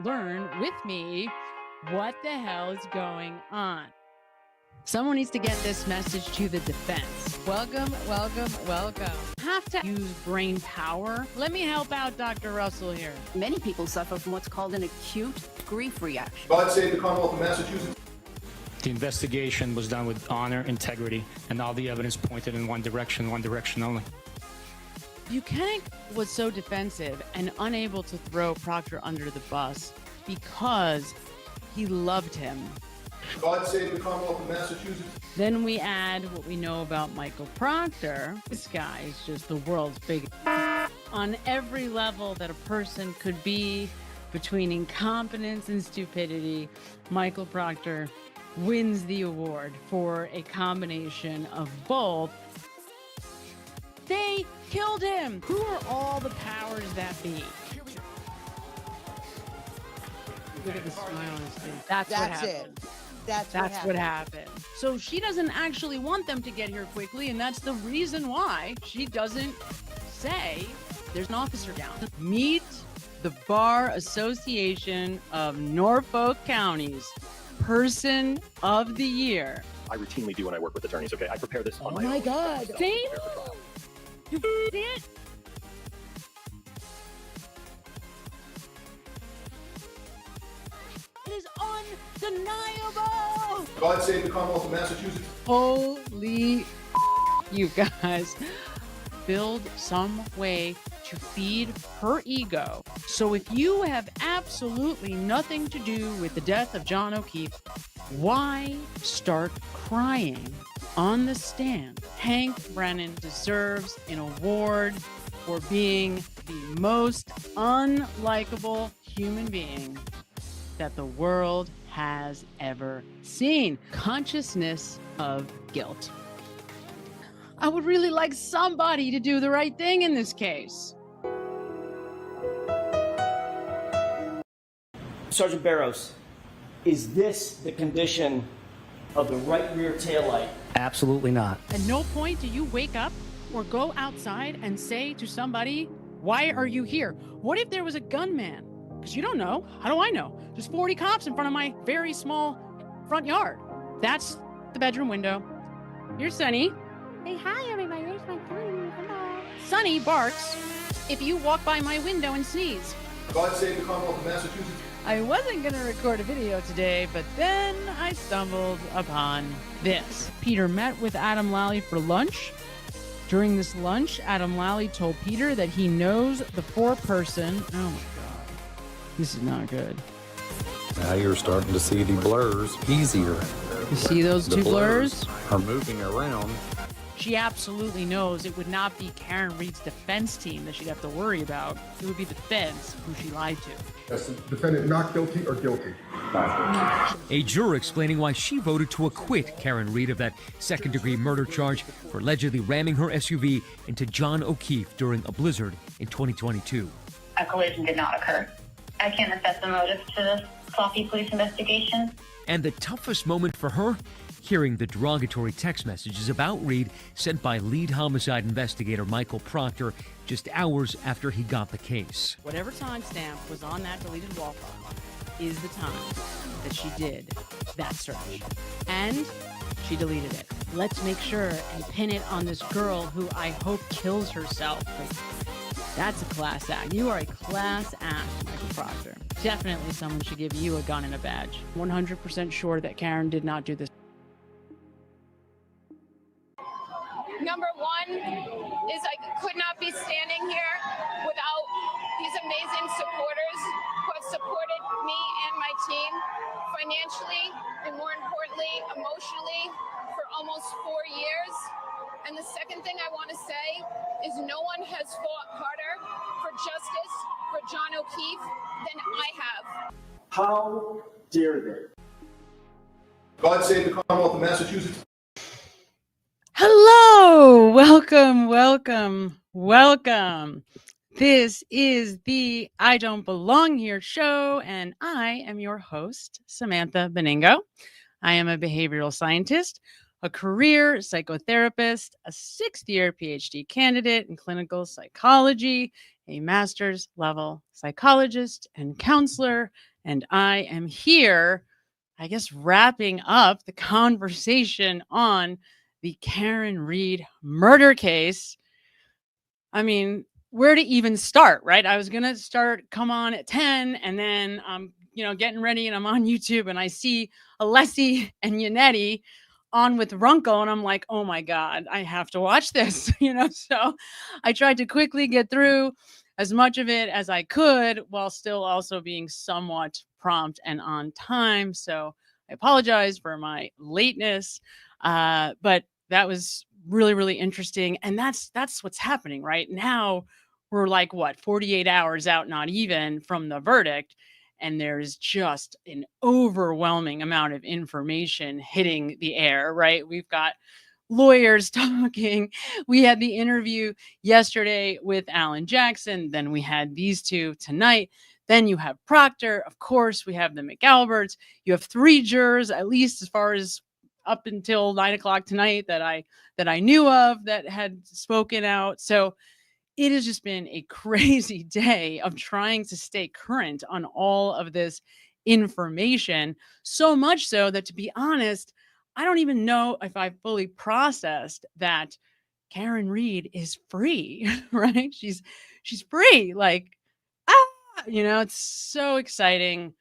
learn with me what the hell is going on. Someone needs to get this message to the defense. Welcome. Have to use brain power. Let me help out Dr. Russell here. Many people suffer from what's called an acute grief reaction. God save the Commonwealth of Massachusetts. The investigation was done with honor, integrity, and all the evidence pointed in one direction only. Buchanan was so defensive and unable to throw Proctor under the bus because he loved him. God save the Commonwealth of Massachusetts. Then we add what we know about Michael Proctor. This guy is just the world's biggest. On every level that a person could be, between incompetence and stupidity, Michael Proctor wins the award for a combination of both. They killed him. Who are all the powers that be? Look at the smile on his face. That's what happened. That's what happened. So she doesn't actually want them to get here quickly, and that's the reason why she doesn't say there's an officer down. Meet the Bar Association of Norfolk County's Person of the Year. I routinely do when I work with attorneys, okay? I prepare this on my own. Oh my God. Same? You did it? It is undeniable. God save the Commonwealth of Massachusetts. Holy you guys. Build some way to feed her ego. So if you have absolutely nothing to do with the death of John O'Keefe, why start crying on the stand? Hank Brennan deserves an award for being the most unlikable human being that the world has ever seen. Consciousness of guilt. I would really like somebody to do the right thing in this case. Sergeant Barrows, is this the condition of the right rear taillight? Absolutely not. At no point do you wake up or go outside and say to somebody, why are you here? What if there was a gunman? Because you don't know. How do I know? There's 40 cops in front of my very small front yard. That's the bedroom window. Here's Sonny. Hey, hi, everybody. Here's my phone. Hello. Sonny barks if you walk by my window and sneeze. God save the Commonwealth of Massachusetts. I wasn't going to record a video today, but then I stumbled upon this. Peter met with Adam Lally for lunch. During this lunch, Adam Lally told Peter that he knows the four-person... Oh, my God. This is not good. Now you're starting to see the blurs easier. You see those two blurs? Are moving around. She absolutely knows it would not be Karen Reed's defense team that she'd have to worry about. It would be the feds who she lied to. Is the defendant not guilty or guilty? A juror explaining why she voted to acquit Karen Reed of that second-degree murder charge for allegedly ramming her SUV into John O'Keefe during a blizzard in 2022. A collision did not occur. I can't assess the motive to this sloppy police investigation. And the toughest moment for her? Hearing the derogatory text messages about Reed sent by lead homicide investigator Michael Proctor just hours after he got the case. Whatever timestamp was on that deleted wall file is the time that she did that search. And she deleted it. Let's make sure and pin it on this girl who I hope kills herself. That's a class act. You are a class act, Michael Proctor. Definitely someone should give you a gun and a badge. 100% sure that Karen did not do this. Number one is I could not be standing here without these amazing supporters who have supported me and my team financially and, more importantly, emotionally for almost 4 years. And the second thing I want to say is no one has fought harder for justice for John O'Keefe than I have. How dare they? God save the Commonwealth of Massachusetts. Hello, welcome. This is the I Don't Belong Here show, and I am your host, Samantha Benigno. I am a behavioral scientist, a career psychotherapist, a 6th-year PhD candidate in clinical psychology, a master's level psychologist and counselor. And I am here, I guess, wrapping up the conversation on the Karen Reed murder case. I mean, where to even start, right? I was going to come on at 10, and then I'm, getting ready and I'm on YouTube and I see Alessi and Yannetti on with Runkle, and I'm like, oh my God, I have to watch this, So I tried to quickly get through as much of it as I could while still also being somewhat prompt and on time. So I apologize for my lateness, but that was really, really interesting. And that's what's happening right now. We're like, what, 48 hours out, not even, from the verdict. And there's just an overwhelming amount of information hitting the air, right? We've got lawyers talking. We had the interview yesterday with Alan Jackson. Then we had these two tonight. Then you have Proctor. Of course, we have the Mcalberts. You have 3 jurors, at least as far as up until 9 o'clock tonight, that I knew of that had spoken out. So it has just been a crazy day of trying to stay current on all of this information. So much so that, to be honest, I don't even know if I fully processed that Karen Reed is free, right? She's free. Like, it's so exciting.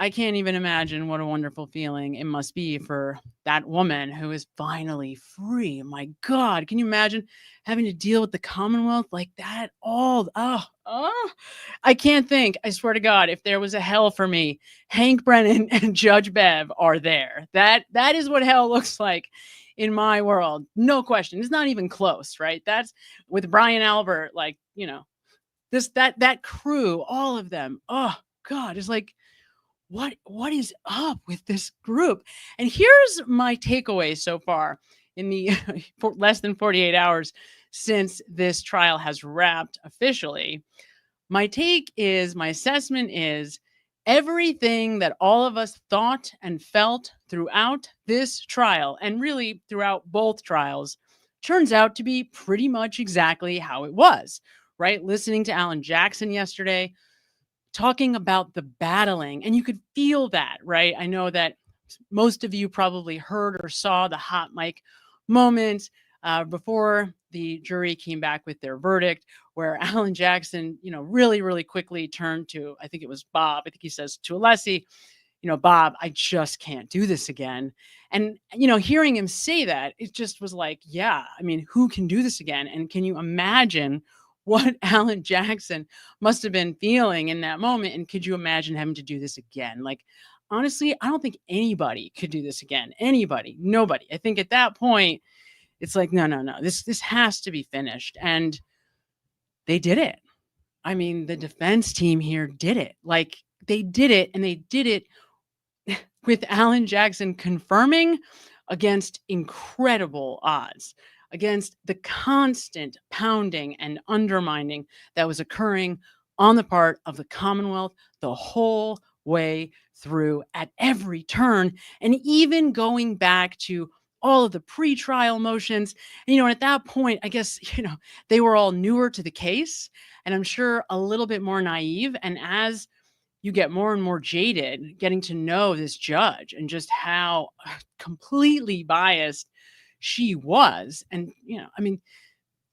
I can't even imagine what a wonderful feeling it must be for that woman who is finally free. My God, can you imagine having to deal with the Commonwealth like that? I can't think. I swear to God, if there was a hell for me, Hank Brennan and Judge Bev are there. That is what hell looks like in my world. No question. It's not even close, right? That's with Brian Albert, like, that crew, all of them. Oh God, it's like, what is up with this group? And here's my takeaway so far in the less than 48 hours since this trial has wrapped officially. My assessment is everything that all of us thought and felt throughout this trial, and really throughout both trials, turns out to be pretty much exactly how it was, right? Listening to Alan Jackson yesterday, talking about the battling, and you could feel that, right? I know that most of you probably heard or saw the hot mic moment before the jury came back with their verdict, where Alan Jackson, really, really quickly turned to, I think it was Bob. I think he says to Alessi, Bob, I just can't do this again. And, hearing him say that, it just was like, yeah, I mean, who can do this again? And can you imagine what Alan Jackson must have been feeling in that moment? And could you imagine having to do this again? Like, honestly, I don't think anybody could do this again. Anybody, nobody. I think at that point, it's like, no, this has to be finished. And they did it. I mean, the defense team here did it. Like, they did it, and they did it with Alan Jackson confirming against incredible odds, against the constant pounding and undermining that was occurring on the part of the Commonwealth the whole way through, at every turn, and even going back to all of the pre-trial motions. And, at that point, I guess, they were all newer to the case, and I'm sure a little bit more naive. And as you get more and more jaded getting to know this judge and just how completely biased she was. And,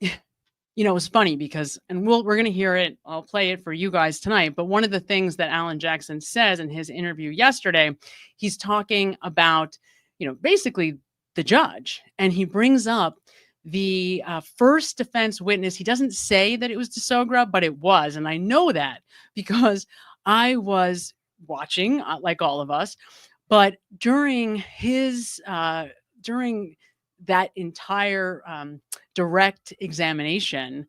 it was funny because, and we're going to hear it. I'll play it for you guys tonight. But one of the things that Alan Jackson says in his interview yesterday, he's talking about, basically the judge, and he brings up the first defense witness. He doesn't say that it was DeSogra, but it was. And I know that because I was watching, like all of us, but during that entire direct examination,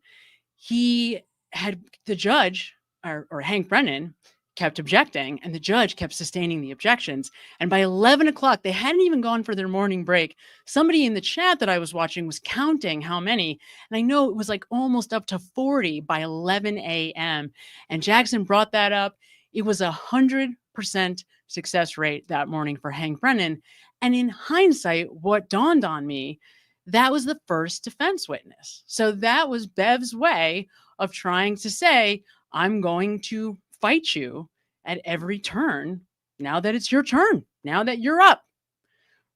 he had the judge or Hank Brennan kept objecting, and the judge kept sustaining the objections. And by 11 o'clock, they hadn't even gone for their morning break. Somebody in the chat that I was watching was counting how many, and I know it was like almost up to 40 by 11 a.m. And Jackson brought that up. It was 100% success rate that morning for Hank Brennan. And in hindsight, what dawned on me, that was the first defense witness. So that was Bev's way of trying to say, I'm going to fight you at every turn now that it's your turn, now that you're up.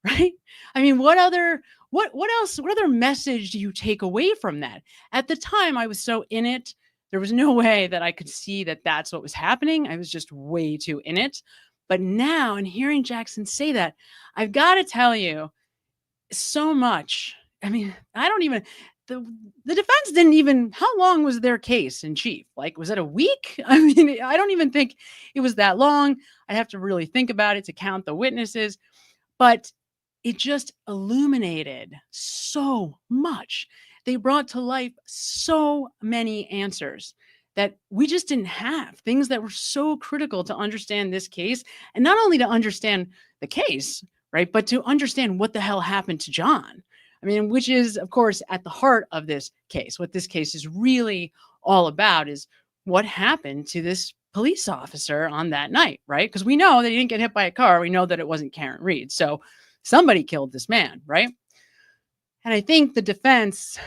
Right? I mean, what other message do you take away from that? At the time, I was so in it. There was no way that I could see that that's what was happening. I was just way too in it. But now, and hearing Jackson say that, I've got to tell you so much. I mean, I don't even, the defense didn't even, how long was their case in chief? Like, was it a week? I mean, I don't even think it was that long. I'd have to really think about it to count the witnesses. But it just illuminated so much. They brought to life so many answers that we just didn't have, things that were so critical to understand this case. And not only to understand the case, right, but to understand what the hell happened to John. I mean, which is, of course, at the heart of this case. What this case is really all about is what happened to this police officer on that night, right? Because we know that he didn't get hit by a car. We know that it wasn't Karen Reed. So somebody killed this man, right? And I think the defense,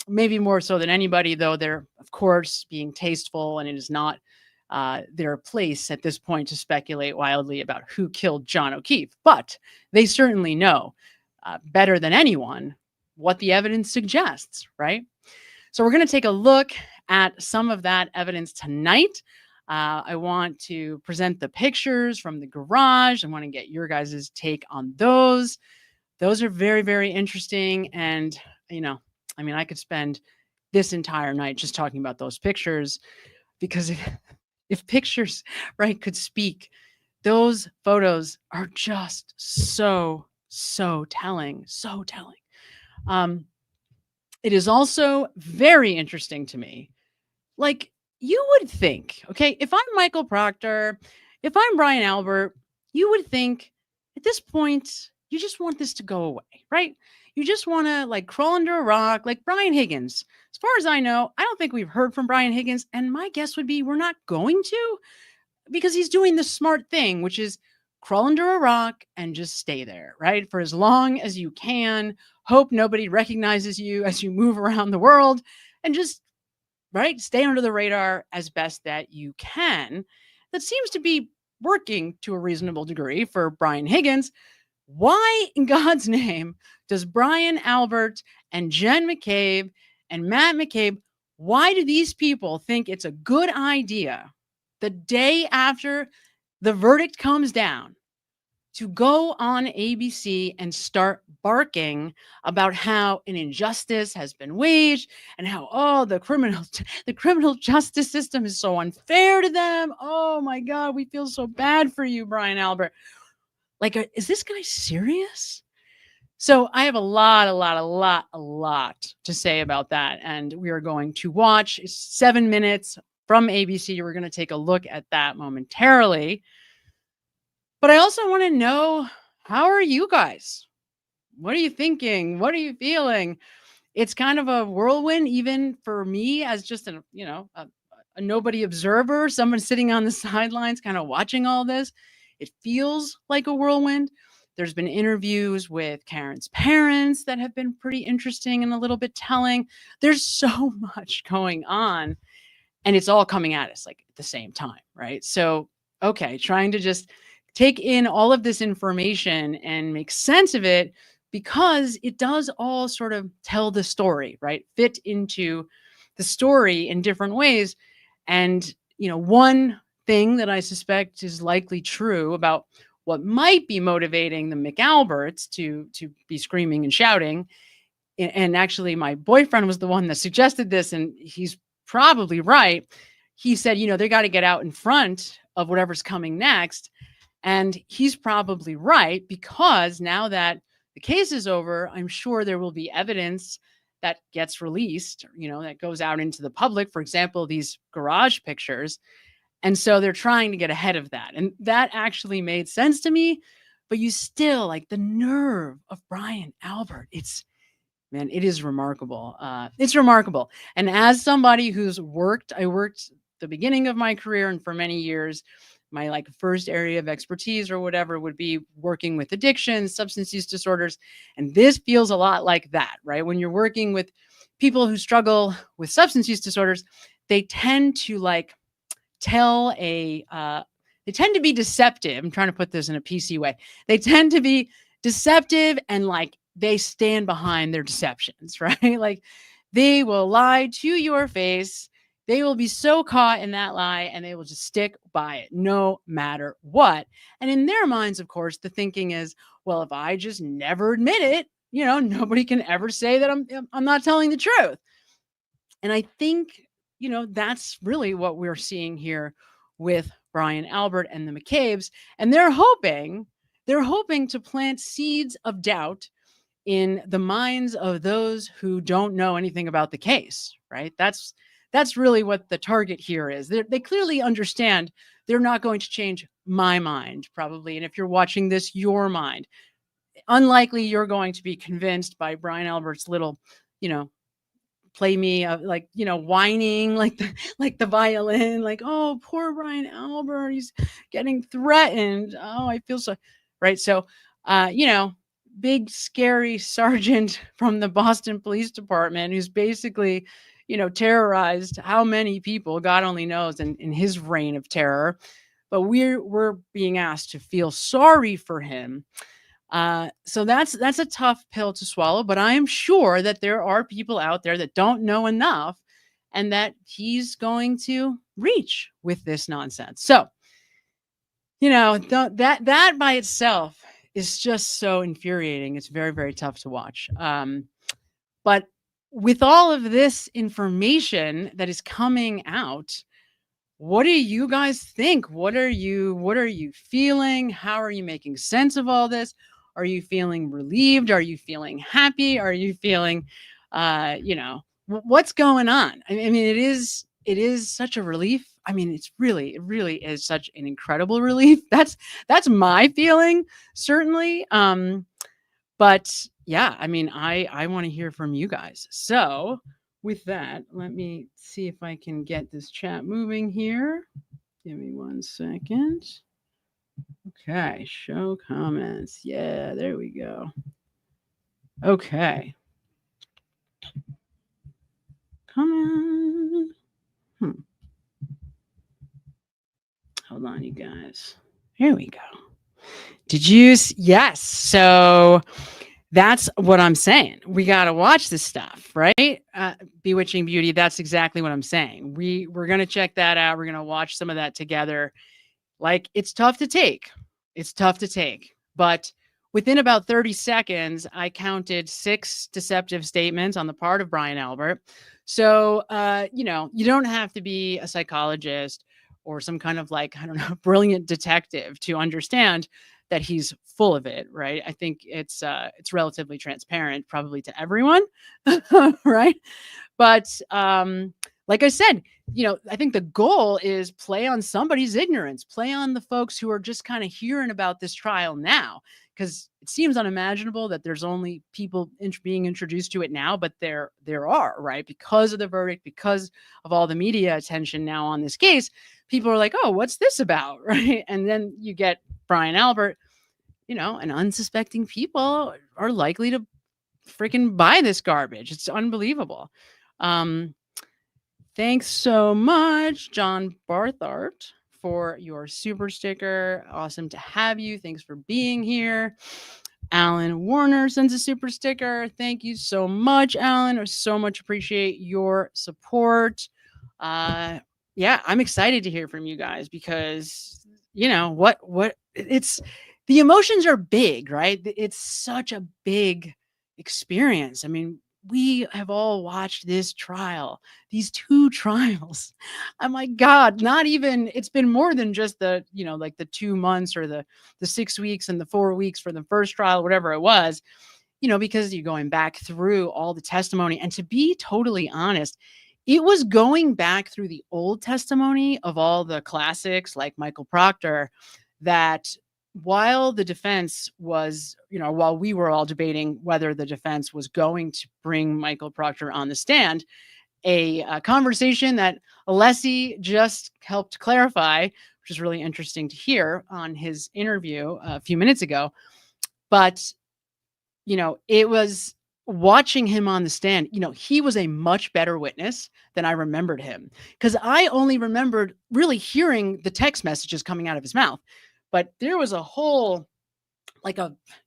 maybe more so than anybody, though they're, of course, being tasteful, and it is not their place at this point to speculate wildly about who killed John O'Keefe. But they certainly know better than anyone what the evidence suggests, right? So we're going to take a look at some of that evidence tonight. I want to present the pictures from the garage. I want to get your guys' take on those. Those are very, very interesting. And, you know, I mean, I could spend this entire night just talking about those pictures, because if pictures, right, could speak, those photos are just so telling, so telling. It is also very interesting to me. Like, you would think, okay, if I'm Michael Proctor, if I'm Brian Albert, you would think at this point, you just want this to go away, right? You just want to like crawl under a rock, like Brian Higgins. As far as I know, I don't think we've heard from Brian Higgins. And my guess would be we're not going to, because he's doing the smart thing, which is crawl under a rock and just stay there, right? For as long as you can, hope nobody recognizes you as you move around the world, and just, right, stay under the radar as best that you can. That seems to be working to a reasonable degree for Brian Higgins. Why in God's name does Brian Albert and Jen McCabe and Matt McCabe, why do these people think it's a good idea the day after the verdict comes down to go on ABC and start barking about how an injustice has been waged and how, oh, the criminal justice system is so unfair to them? Oh my God, we feel so bad for you, Brian Albert. Like, is this guy serious? So I have a lot to say about that. And we are going to watch 7 minutes from ABC. We're going to take a look at that momentarily. But I also want to know, how are you guys? What are you thinking? What are you feeling? It's kind of a whirlwind, even for me as just a nobody observer, someone sitting on the sidelines, kind of watching all this. It feels like a whirlwind. There's been interviews with Karen's parents that have been pretty interesting and a little bit telling. There's so much going on, and it's all coming at us like at the same time, right? So, okay, trying to just take in all of this information and make sense of it, because it does all sort of tell the story, right? Fit into the story in different ways. And, you know, one thing that I suspect is likely true about what might be motivating the Mcalberts to be screaming and shouting. And actually, my boyfriend was the one that suggested this, and he's probably right. He said, you know, they got to get out in front of whatever's coming next. And he's probably right, because now that the case is over, I'm sure there will be evidence that gets released, you know, that goes out into the public. For example, these garage pictures. And so they're trying to get ahead of that. And that actually made sense to me. But you still, like, the nerve of Brian Albert, it is remarkable. It's remarkable. And as somebody who's I worked the beginning of my career and for many years, my like first area of expertise or whatever would be working with addiction, substance use disorders. And this feels a lot like that, right? When you're working with people who struggle with substance use disorders, they tend to like tell they tend to be deceptive. I'm trying to put this in a PC way. They tend to be deceptive and like they stand behind their deceptions, right? Like they will lie to your face. They will be so caught in that lie and they will just stick by it no matter what. And in their minds, of course, the thinking is, well, if I just never admit it, nobody can ever say that I'm not telling the truth. And I think, that's really what we're seeing here with Brian Albert and the McCabe's. And they're hoping to plant seeds of doubt in the minds of those who don't know anything about the case, right? That's really what the target here is. They clearly understand they're not going to change my mind, probably. And if you're watching this, your mind. Unlikely you're going to be convinced by Brian Albert's little, play me whining like the violin, like, oh, poor Brian Albert, he's getting threatened. Oh, I feel so right. So, big scary sergeant from the Boston Police Department who's basically, terrorized how many people, God only knows, in his reign of terror. But we're being asked to feel sorry for him. So that's a tough pill to swallow, but I am sure that there are people out there that don't know enough and that he's going to reach with this nonsense. So, that by itself is just so infuriating. It's very, very tough to watch. But with all of this information that is coming out, what do you guys think? What are you feeling? How are you making sense of all this? Are you feeling relieved? Are you feeling happy? Are you feeling, what's going on? I mean, it is such a relief. I mean, it really is such an incredible relief. That's my feeling, certainly. But yeah, I mean, I want to hear from you guys. So with that, let me see if I can get this chat moving here. Give me 1 second. Okay, show comments. Yeah, there we go. Okay. Come on. Hold on, you guys. Here we go. Yes. So that's what I'm saying. We got to watch this stuff, right? Bewitching Beauty. That's exactly what I'm saying. We're going to check that out. We're going to watch some of that together. Like, it's tough to take. But within about 30 seconds, I counted 6 deceptive statements on the part of Brian Albert. So, you don't have to be a psychologist or some kind of brilliant detective to understand that he's full of it, right? I think it's relatively transparent, probably to everyone, right? But like I said, I think the goal is play on somebody's ignorance, play on the folks who are just kind of hearing about this trial now, because it seems unimaginable that there's only people being introduced to it now, but there are, right? Because of the verdict, because of all the media attention now on this case, people are like, oh, what's this about, right? And then you get Brian Albert, and unsuspecting people are likely to freaking buy this garbage. It's unbelievable. Thanks so much, John Barthart, for your super sticker. Awesome to have you. Thanks for being here. Alan Warner sends a super sticker. Thank you so much, Alan. I so much appreciate your support. Yeah, I'm excited to hear from you guys because, the emotions are big, right? It's such a big experience. I mean, we have all watched this trial, these 2 trials. Oh my God, it's been more than just the 2 months or the 6 weeks and the 4 weeks for the first trial, whatever it was, because you're going back through all the testimony. And to be totally honest, it was going back through the old testimony of all the classics like Michael Proctor that while the defense was, while we were all debating whether the defense was going to bring Michael Proctor on the stand, a conversation that Alessi just helped clarify which is really interesting to hear on his interview a few minutes ago. But, it was watching him on the stand, he was a much better witness than I remembered him, because I only remembered really hearing the text messages coming out of his mouth. But there was a whole,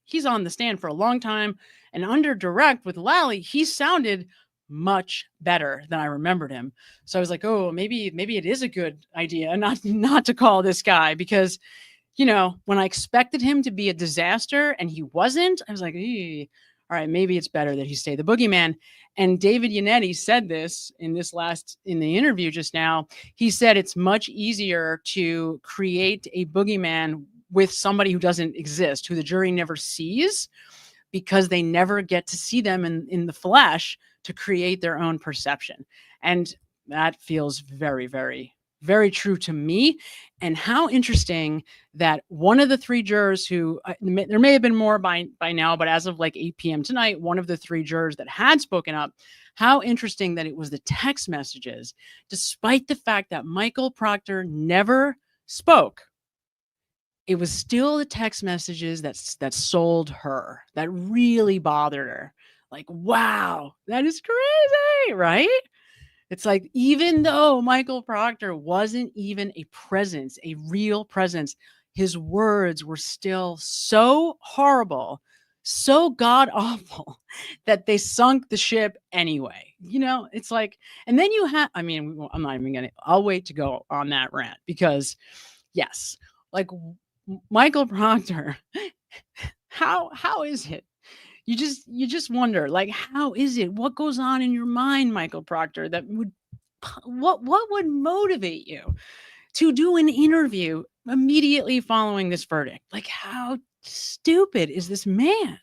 he's on the stand for a long time, and under direct with Lally, he sounded much better than I remembered him. So I was like, oh, maybe it is a good idea not to call this guy, because, when I expected him to be a disaster and he wasn't, I was like, all right, maybe it's better that he stay the boogeyman. And David Yannetti said this in the interview just now. He said it's much easier to create a boogeyman with somebody who doesn't exist, who the jury never sees, because they never get to see them in the flesh to create their own perception. And that feels very, very, very true to me. And how interesting that one of the three jurors who, there may have been more by now, but as of 8 p.m. tonight, one of the three jurors that had spoken up, how interesting that it was the text messages, despite the fact that Michael Proctor never spoke. It was still the text messages that sold her, that really bothered her. Wow, that is crazy, right? It's even though Michael Proctor wasn't even a presence, a real presence, his words were still so horrible, so god awful, that they sunk the ship anyway. It's and then you have, I'm not even gonna, I'll wait to go on that rant, because yes, Michael Proctor, how is it? You just wonder, how is it? What goes on in your mind, Michael Proctor, that what would motivate you to do an interview immediately following this verdict? How stupid is this man?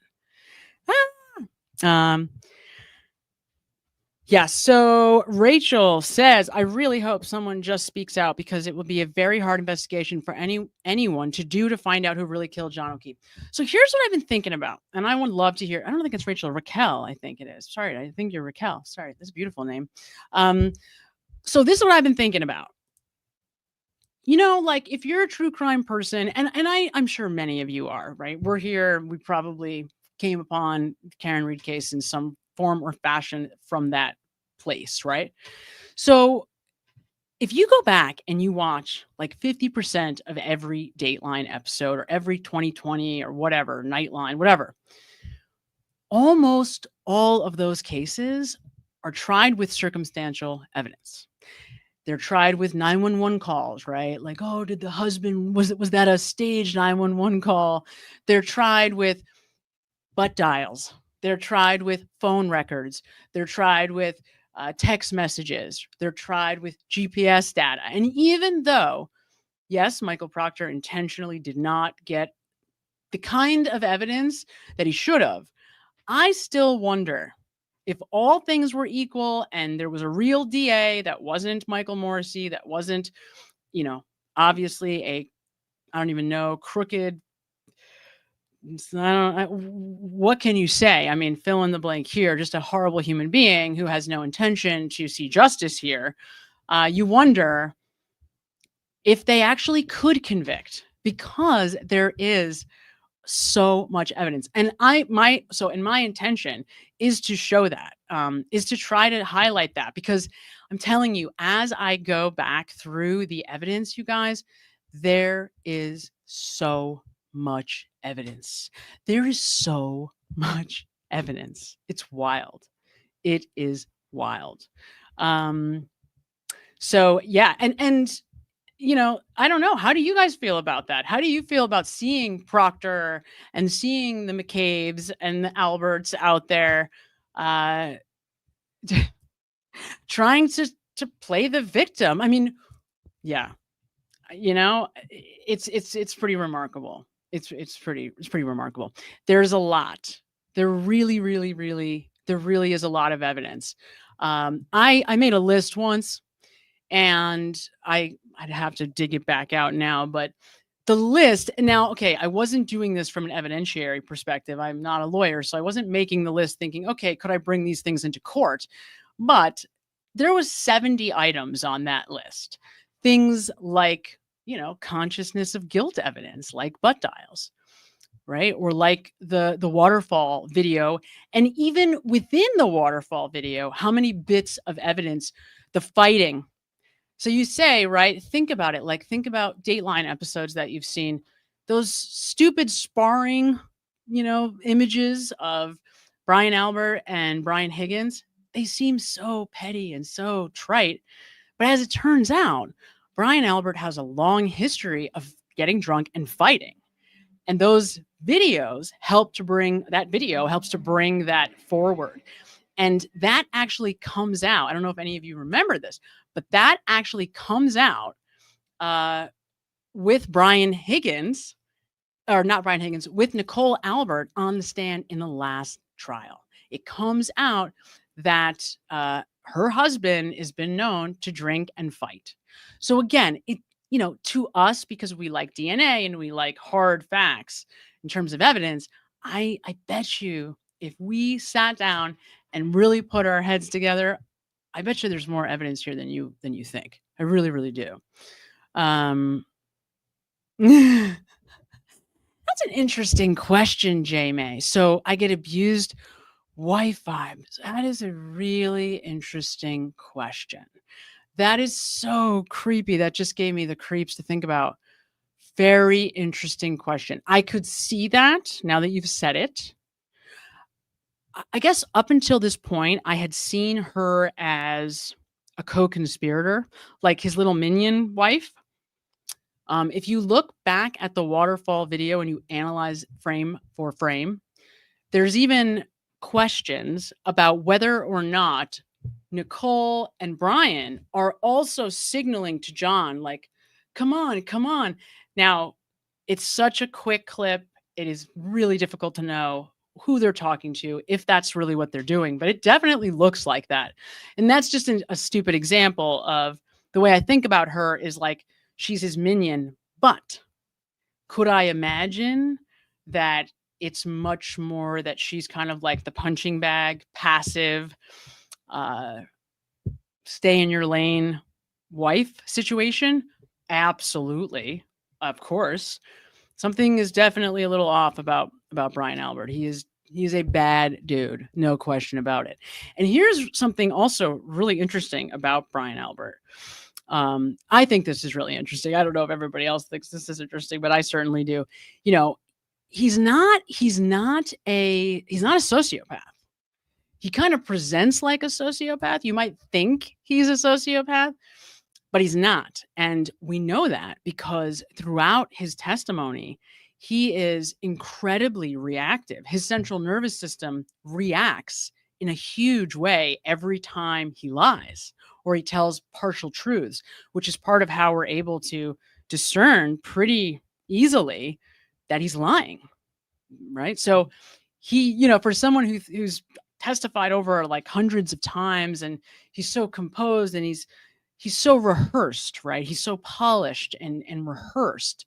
Yeah, so Rachel says, I really hope someone just speaks out, because it would be a very hard investigation for anyone to do to find out who really killed John O'Keefe. So here's what I've been thinking about, and I would love to hear. I don't think it's Rachel, Raquel, I think it is. Sorry, I think you're Raquel. Sorry, that's a beautiful name. So this is what I've been thinking about. If you're a true crime person, and I'm sure many of you are, right? We're here, we probably came upon the Karen Read case in some form or fashion from that place, right? So if you go back and you watch 50% of every Dateline episode, or every 2020 or whatever, Nightline, whatever, almost all of those cases are tried with circumstantial evidence. They're tried with 911 calls, right? Oh, did the husband, was that a staged 911 call? They're tried with butt dials. They're tried with phone records. They're tried with text messages. They're tried with GPS data. And even though, yes, Michael Proctor intentionally did not get the kind of evidence that he should have, I still wonder, if all things were equal and there was a real DA that wasn't Michael Morrissey, that wasn't, obviously I don't even know, crooked, what can you say? Fill in the blank here, just a horrible human being who has no intention to see justice here. You wonder if they actually could convict, because there is so much evidence. And my intention is to show that, is to try to highlight that, because I'm telling you, as I go back through the evidence, you guys, there is so much evidence. There is so much evidence. It's wild. It is wild. So yeah, and I don't know. How do you guys feel about that? How do you feel about seeing Proctor and seeing the McCabe's and the Alberts out there trying to play the victim? Yeah, it's pretty remarkable. It's pretty remarkable. There's a lot. There really is a lot of evidence. I made a list once, and I'd have to dig it back out now, but the list now, okay, I wasn't doing this from an evidentiary perspective. I'm not a lawyer, so I wasn't making the list thinking, okay, could I bring these things into court? But there was 70 items on that list. Things like consciousness of guilt evidence like butt dials, right? Or like the waterfall video. And even within the waterfall video, how many bits of evidence, the fighting. So you say, right, think about it. Like, think about Dateline episodes that you've seen, those stupid sparring, images of Brian Albert and Brian Higgins. They seem so petty and so trite. But as it turns out, Brian Albert has a long history of getting drunk and fighting. And those videos helps to bring that forward. And that actually comes out. I don't know if any of you remember this, but that actually comes out with Brian Higgins, or not Brian Higgins, with Nicole Albert on the stand in the last trial. It comes out that her husband has been known to drink and fight. So again, to us, because we like DNA and we like hard facts in terms of evidence, I bet you if we sat down and really put our heads together, I bet you there's more evidence here than you think. I really, really do. That's an interesting question, J May. So I get abused wife vibes. That is a really interesting question. That is so creepy. That just gave me the creeps to think about. Very interesting question. I could see that now that you've said it. I guess up until this point, I had seen her as a co-conspirator, like his little minion wife. If you look back at the waterfall video and you analyze frame for frame, there's even questions about whether or not Nicole and Brian are also signaling to John, like, come on, come on. Now, it's such a quick clip. It is really difficult to know who they're talking to, if that's really what they're doing, but it definitely looks like that. And that's just a stupid example of the way I think about her is like, she's his minion, but could I imagine that it's much more that she's kind of like the punching bag, passive, stay in your lane wife situation? Absolutely. Of course. Something is definitely a little off about Brian Albert. He's a bad dude, no question about it. And here's something also really interesting about Brian Albert. I think this is really interesting. I don't know if everybody else thinks this is interesting, but I certainly do. He's not a sociopath. He kind of presents like a sociopath. You might think he's a sociopath, but he's not. And we know that because throughout his testimony, he is incredibly reactive. His central nervous system reacts in a huge way every time he lies or he tells partial truths, which is part of how we're able to discern pretty easily that he's lying, right? So he, for someone who's testified over like hundreds of times and he's so composed and he's so rehearsed, right? He's so polished and rehearsed.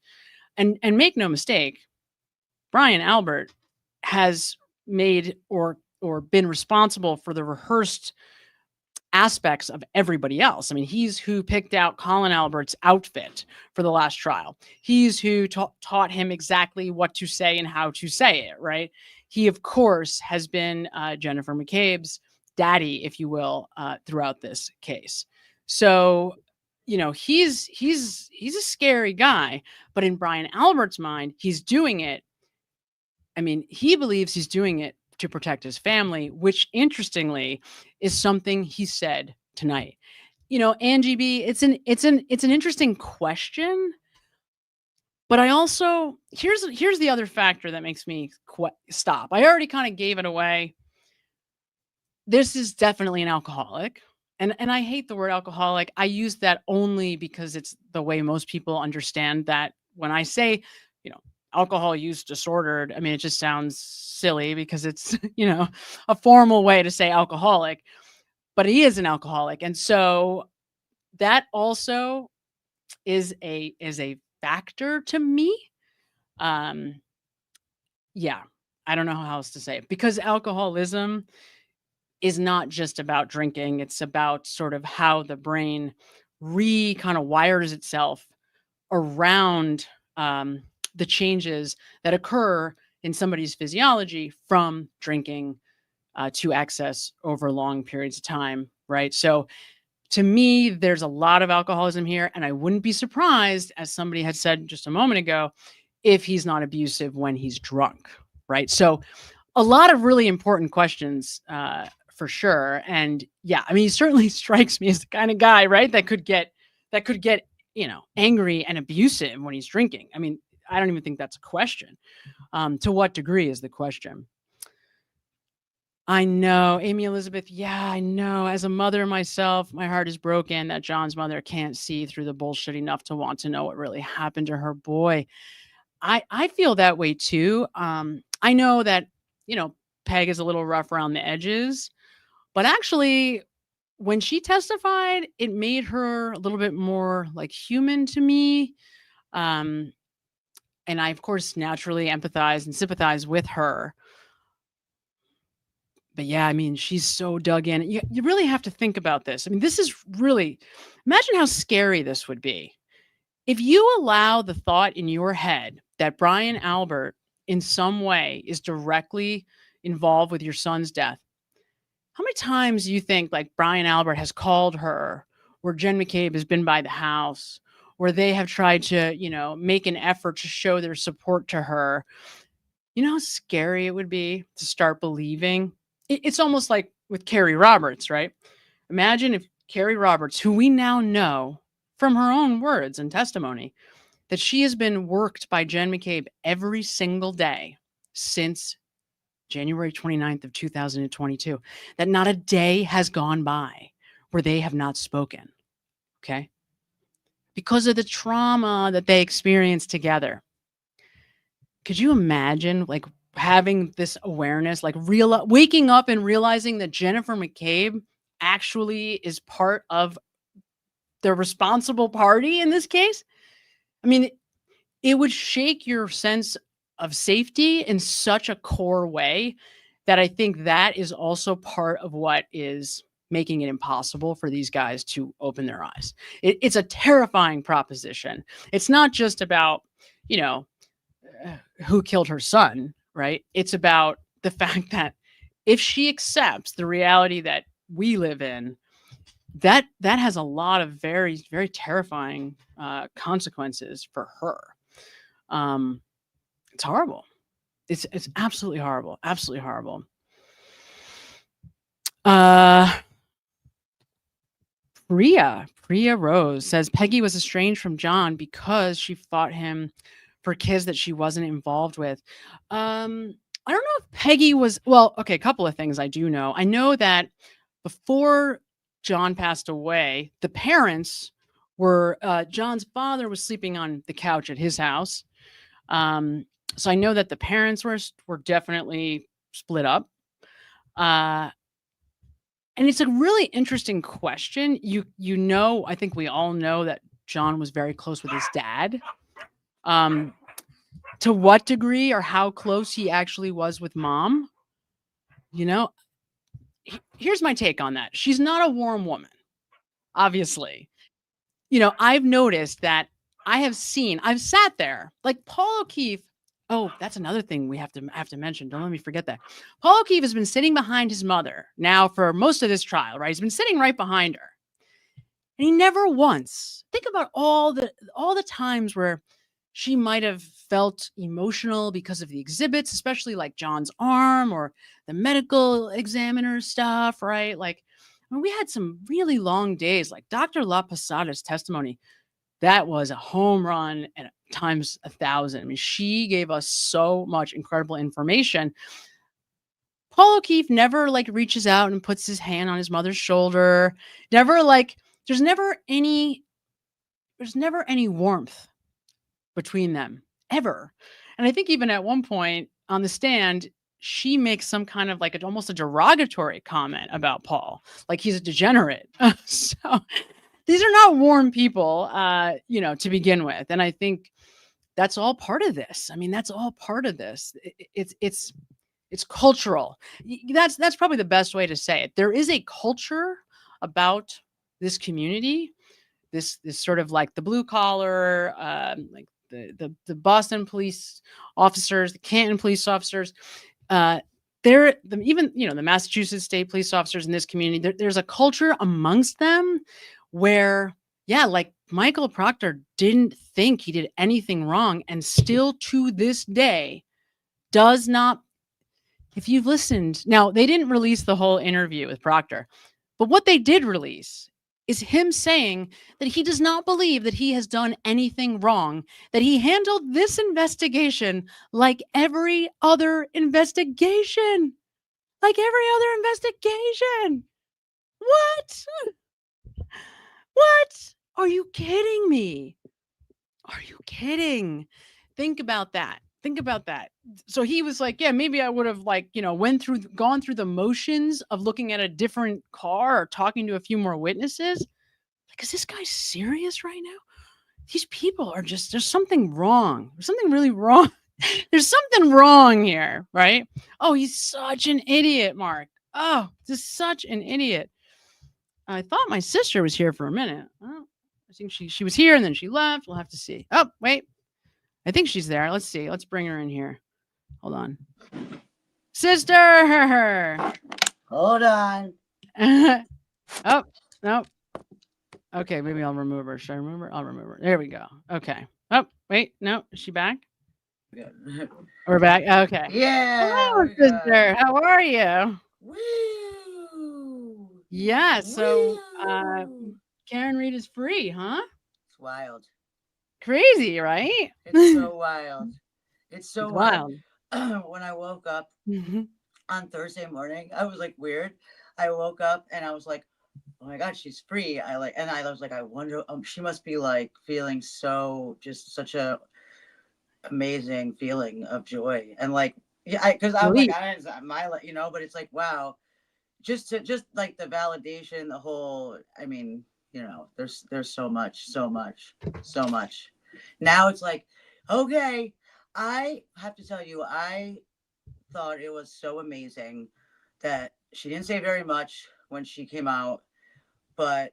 And make no mistake, Brian Albert has made or been responsible for the rehearsed aspects of everybody else. I mean, he's who picked out Colin Albert's outfit for the last trial. He's who taught him exactly what to say and how to say it, right? He, of course, has been Jennifer McCabe's daddy, if you will, throughout this case. So, he's a scary guy, but in Brian Albert's mind, he's doing it. I mean, he believes he's doing it to protect his family, which interestingly is something he said tonight. Angie B, it's an interesting question, but I also here's the other factor that makes me stop. I already kind of gave it away. This is definitely an alcoholic. And I hate the word alcoholic. I use that only because it's the way most people understand that. When I say, alcohol use disordered, I mean, it just sounds silly because it's, a formal way to say alcoholic, but he is an alcoholic. And so that also is a factor to me. Yeah, I don't know how else to say it, because alcoholism is not just about drinking. It's about sort of how the brain kind of wires itself around the changes that occur in somebody's physiology from drinking to excess over long periods of time, right? So to me, there's a lot of alcoholism here, and I wouldn't be surprised, as somebody had said just a moment ago, if he's not abusive when he's drunk, right? So a lot of really important questions for sure. And yeah, I mean, he certainly strikes me as the kind of guy, right, that could get, angry and abusive when he's drinking. I mean, I don't even think that's a question. To what degree is the question? I know, Amy Elizabeth. Yeah, I know. As a mother myself, my heart is broken that John's mother can't see through the bullshit enough to want to know what really happened to her boy. I feel that way too. I know that, Peg is a little rough around the edges, but actually, when she testified, it made her a little bit more like human to me. And I, of course, naturally empathize and sympathize with her. But yeah, I mean, she's so dug in. You really have to think about this. I mean, this is really, imagine how scary this would be. If you allow the thought in your head that Brian Albert in some way is directly involved with your son's death, how many times do you think like Brian Albert has called her, or Jen McCabe has been by the house, where they have tried to, make an effort to show their support to her? You know how scary it would be to start believing? It's almost like with Carrie Roberts, right? Imagine if Carrie Roberts, who we now know from her own words and testimony, that she has been worked by Jen McCabe every single day since January 29th of 2022, that not a day has gone by where they have not spoken, okay? Because of the trauma that they experienced together. Could you imagine like having this awareness, like waking up and realizing that Jennifer McCabe actually is part of the responsible party in this case? I mean, it would shake your sense of safety in such a core way that I think that is also part of what is making it impossible for these guys to open their eyes. It's a terrifying proposition. It's not just about, who killed her son, right? It's about the fact that if she accepts the reality that we live in, that has a lot of very, very terrifying consequences for her. It's horrible. It's absolutely horrible. Absolutely horrible. Pria Rose says Peggy was estranged from John because she fought him for kids that she wasn't involved with. I don't know if Peggy was, well, okay, a couple of things I do know. I know that before John passed away, the parents were, John's father was sleeping on the couch at his house. So I know that the parents were definitely split up. And it's a really interesting question. I think we all know that John was very close with his dad. To what degree or how close he actually was with mom, here's my take on that. She's not a warm woman, obviously. I've noticed that I've sat there like Paul O'Keefe. Oh, that's another thing we have to mention. Don't let me forget that. Paul O'Keefe has been sitting behind his mother now for most of this trial, right? He's been sitting right behind her. And he never once, think about all the times where she might have felt emotional because of the exhibits, especially like John's arm or the medical examiner stuff, right? Like when we had some really long days, like Dr. La Posada's testimony, that was a home run and times 1,000. I mean, she gave us so much incredible information. Paul O'Keefe never like reaches out and puts his hand on his mother's shoulder. There's never any warmth between them ever. And I think even at one point on the stand, she makes some kind of like almost a derogatory comment about Paul, like he's a degenerate. So these are not warm people, to begin with. And I think that's all part of this. I mean, that's all part of this. It's cultural. That's probably the best way to say it. There is a culture about this community this sort of like the blue collar, like the Boston police officers, the Canton police officers, even the Massachusetts state police officers in this community, there's a culture amongst them where, yeah, like Michael Proctor didn't think he did anything wrong, and still to this day does not. If you've listened, now they didn't release the whole interview with Proctor, but what they did release is him saying that he does not believe that he has done anything wrong, that he handled this investigation like every other investigation. Like every other investigation. What? What? Are you kidding me? Are you kidding? Think about that. Think about that. So he was like, yeah, maybe I would have gone through the motions of looking at a different car or talking to a few more witnesses. Like, is this guy serious right now? These people are there's something wrong. There's something really wrong. There's something wrong here, right? Oh, he's such an idiot, Mark. Oh, just such an idiot. I thought my sister was here for a minute. Oh, I think she was here and then she left. We'll have to see. Oh, wait. I think she's there. Let's see. Let's bring her in here. Hold on. Sister! Hold on. Oh, no. Okay, maybe I'll remove her. Should I remove her? I'll remove her. There we go. Okay. Oh, wait. No. Is she back? We're back. Okay. Yeah. Hello, sister. How are you? Woo. Yeah. So, Karen Reed is free, huh? It's wild. Crazy, right? It's so wild. It's so wild. When I woke up on Thursday morning, I was like weird. I woke up and I was like, oh my God, she's free. I was like, I wonder, she must be like feeling just such a amazing feeling of joy. And like, yeah, because I'm like, but it's like, wow, just like the validation, the whole, I mean, there's so much. Now it's like, okay, I have to tell you, I thought it was so amazing that she didn't say very much when she came out, but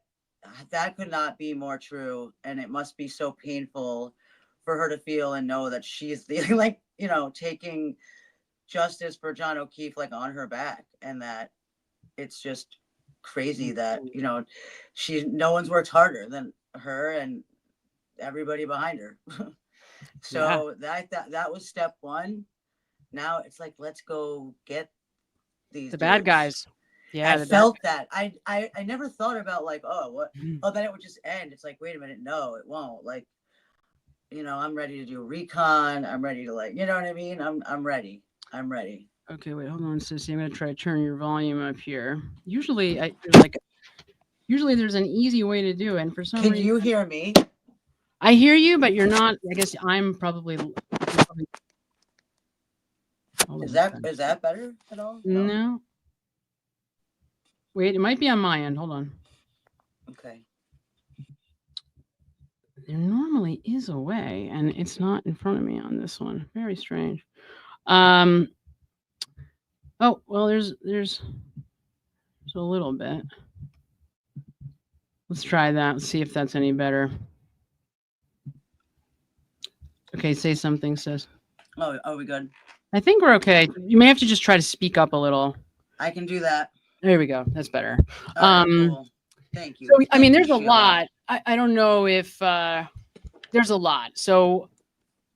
that could not be more true. And it must be so painful for her to feel and know that she's taking justice for John O'Keefe like on her back, and that it's just crazy that no one's worked harder than her and everybody behind her. So that was step one. Now it's like, let's go get these bad guys. Yeah, I felt that. I never thought about like, then it would just end. It's like, wait a minute, no, it won't. Like, I'm ready to do recon. I'm ready to you know what I mean? I'm ready. Okay, wait, hold on, Sissy. I'm gonna try to turn your volume up here. Usually there's an easy way to do it, and for some reason. Can you hear me? I hear you, but you're not. I guess I'm probably. Is that better at all? No. Wait, it might be on my end. Hold on. Okay. There normally is a way, and it's not in front of me on this one. Very strange. Oh, well, there's a little bit. Let's try that and see if that's any better. Okay, say something, sis. Oh, are we good? I think we're okay. You may have to just try to speak up a little. I can do that. There we go. That's better. Cool. Thank you. So, I mean, there's a lot. I don't know if there's a lot. So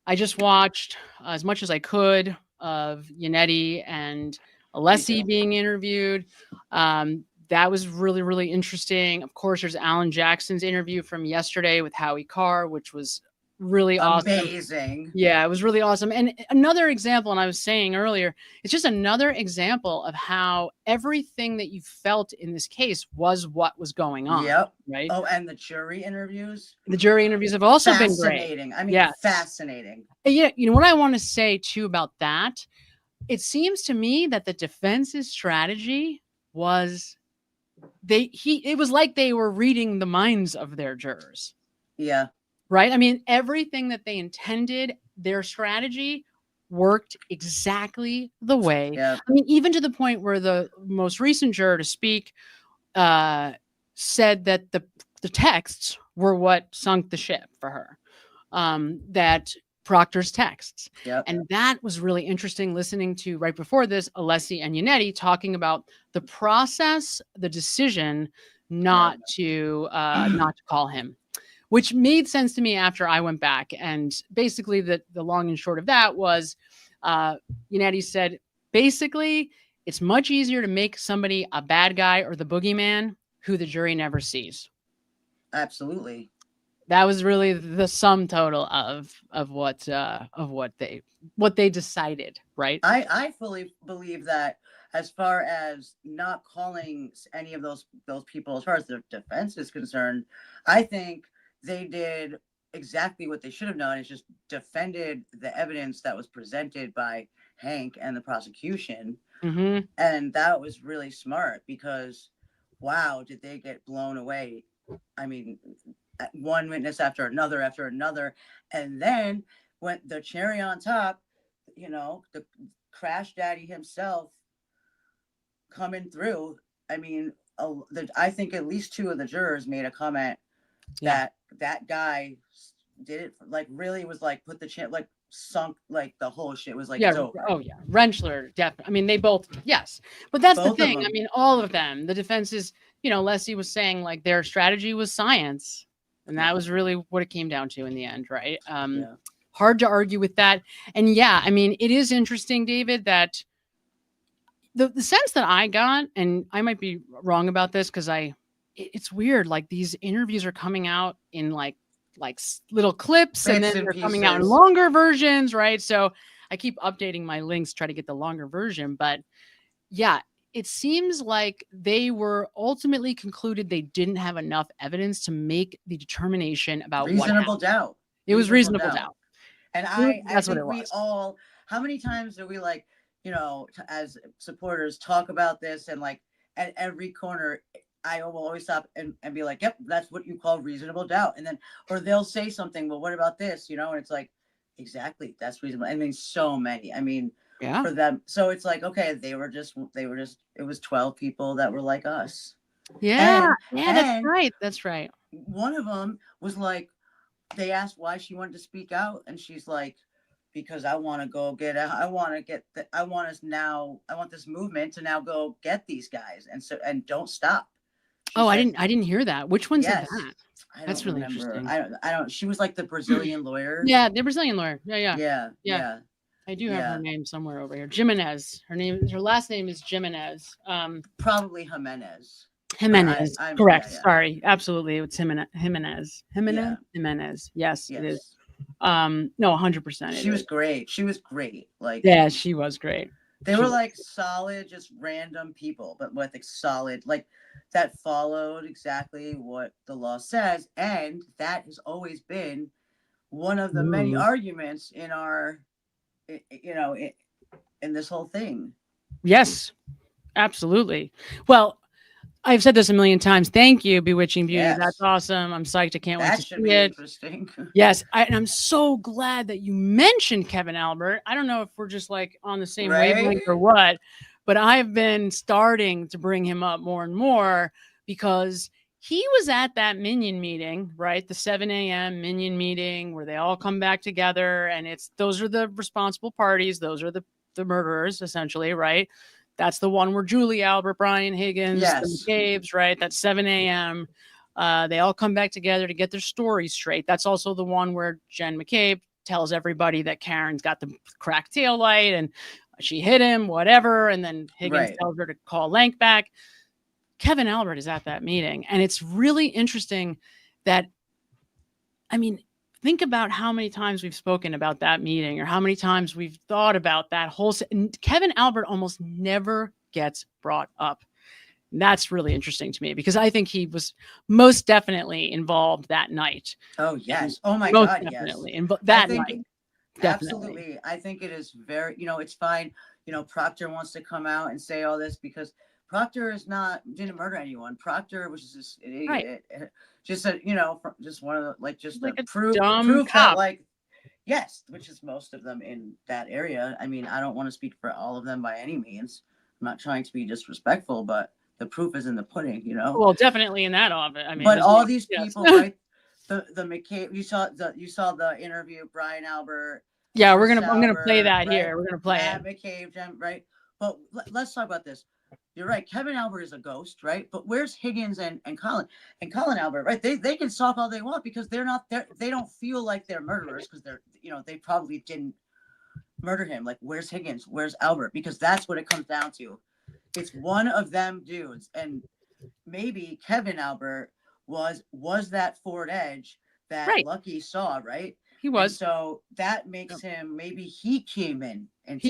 I just watched as much as I could of Yannetti and Alessi being interviewed. That was really, really interesting. Of course, there's Alan Jackson's interview from yesterday with Howie Carr, which was really awesome. Amazing. Yeah, it was really awesome. And another example, and I was saying earlier, it's just another example of how everything that you felt in this case was what was going on. Yep. Right. Oh, and the jury interviews. The jury interviews have also been great. Fascinating. I mean, fascinating. Yeah. You know what I want to say too about that? It seems to me that the defense's strategy was it was like they were reading the minds of their jurors. Yeah. Right. I mean, everything that they intended, their strategy worked exactly the way. Yeah. I mean, even to the point where the most recent juror to speak said that the texts were what sunk the ship for her. That Proctor's texts. Yep. And that was really interesting listening to right before this, Alessi and Yannetti talking about the process, the decision not to call him, which made sense to me after I went back. And basically the long and short of that was Yannetti said, basically, it's much easier to make somebody a bad guy or the boogeyman who the jury never sees. Absolutely. That was really the sum total of what they decided, right? I fully believe that as far as not calling any of those people, as far as the defense is concerned, I think they did exactly what they should have done, is just defended the evidence that was presented by Hank and the prosecution. Mm-hmm. And that was really smart, because wow, did they get blown away. I mean, one witness after another, and then when the cherry on top, the crash daddy himself coming through. I mean, I think at least 2 of the jurors made a comment that guy did it, like, really was like, put the chair, like, sunk, like, the whole shit was like, it's over. Oh yeah, Rentschler, definitely. I mean, they both, yes, but that's Both the of thing. them. I mean, all of them. The defense is, Leslie was saying, like, their strategy was science, and that was really what it came down to in the end, right? Hard to argue with that. And yeah, I mean, it is interesting, David, that the sense that I got, and I might be wrong about this because it's weird. Like, these interviews are coming out in like little clips, and then they're coming out in longer versions, right? So I keep updating my links, try to get the longer version. But yeah, it seems like they were ultimately concluded they didn't have enough evidence to make the determination about reasonable doubt. It was reasonable doubt. And That's I what think it we was. all, how many times do we, like, as supporters, talk about this, and like at every corner, I will always stop and be like, yep, that's what you call reasonable doubt. And then, or they'll say something, well, what about this? And it's like, exactly, that's reasonable. I mean, so many, for them. So it's like, okay, they were just, it was 12 people that were like us. Yeah. That's right. One of them was like, they asked why she wanted to speak out, and she's like, because I want to go get I want this movement to now go get these guys, and don't stop. I didn't hear that. Which one said that? That's really interesting. I don't. She was like the Brazilian lawyer. Yeah, the Brazilian lawyer. Yeah. I do have her Yeah. name somewhere over here. Jimenez. Her last name is Jimenez. Probably Jimenez. Jimenez. I'm Correct. yeah. Sorry. Absolutely. It's Jimenez. Yeah. Jimenez. Yes, it is. No, 100%. She was great. She was great. Like, yeah, she was great. They were like solid, just random people, but with solid, like, that followed exactly what the law says. And that has always been one of the many arguments in our, in this whole thing. Yes, absolutely. Well, I've said this a million times. Thank you, Bewitching Beauty. Yes. That's awesome. I'm psyched. I can't wait That to should see be it. interesting. Yes, and I'm so glad that you mentioned Kevin Albert. I don't know if we're just like on the same wavelength or what, but I've been starting to bring him up more and more because he was at that Minion meeting, right? The 7 a.m. Minion meeting where they all come back together, and those are the responsible parties. Those are the murderers, essentially, right? That's the one where Julie Albert, Brian Higgins, the McCabe's, right? That's 7 a.m. They all come back together to get their stories straight. That's also the one where Jen McCabe tells everybody that Karen's got the cracked tail light and she hit him, whatever. And then Higgins tells her to call Lank back. Kevin Albert is at that meeting. And it's really interesting that, think about how many times we've spoken about that meeting or how many times we've thought about that whole. Kevin Albert almost never gets brought up. And that's really interesting to me because I think he was most definitely involved that night. Oh, yes. Oh, my most God. Definitely. Yes. That night. Absolutely. I think it is very, it's fine. Proctor wants to come out and say all this because Proctor didn't murder anyone. Proctor was just an idiot. Right. Just just one of the, like, just like proof that, like, yes, which is most of them in that area. I mean, I don't want to speak for all of them by any means. I'm not trying to be disrespectful, but the proof is in the pudding, you know. Well, definitely in that of it. I mean, But there's all no- these yes. people, right? The Mcalbert, you saw the interview, Brian Albert. Yeah, I'm gonna play that right? here. We're gonna play Matt it. McCabe, right? But let's talk about this. You're right. Kevin Albert is a ghost, right? But where's Higgins and Colin Albert, right? They can talk all they want because they're not there. They don't feel like they're murderers because they're, you know, they probably didn't murder him. Like, where's Higgins? Where's Albert? Because that's what it comes down to. It's one of them dudes, and maybe Kevin Albert was that Ford Edge that Right. Lucky saw, right? He was. And so that makes him, maybe he came in and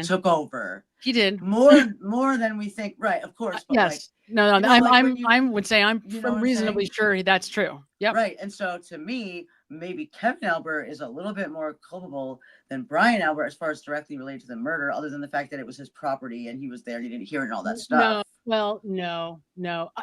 took over. He did more than we think, right? Of course. But yes. like, No. you know, like when I would say I'm you know what I'm reasonably saying? sure that's true. Yep. Right. And so to me, maybe Kevin Albert is a little bit more culpable than Brian Albert as far as directly related to the murder, other than the fact that it was his property and he was there and he didn't hear it and all that stuff. No. Well, no.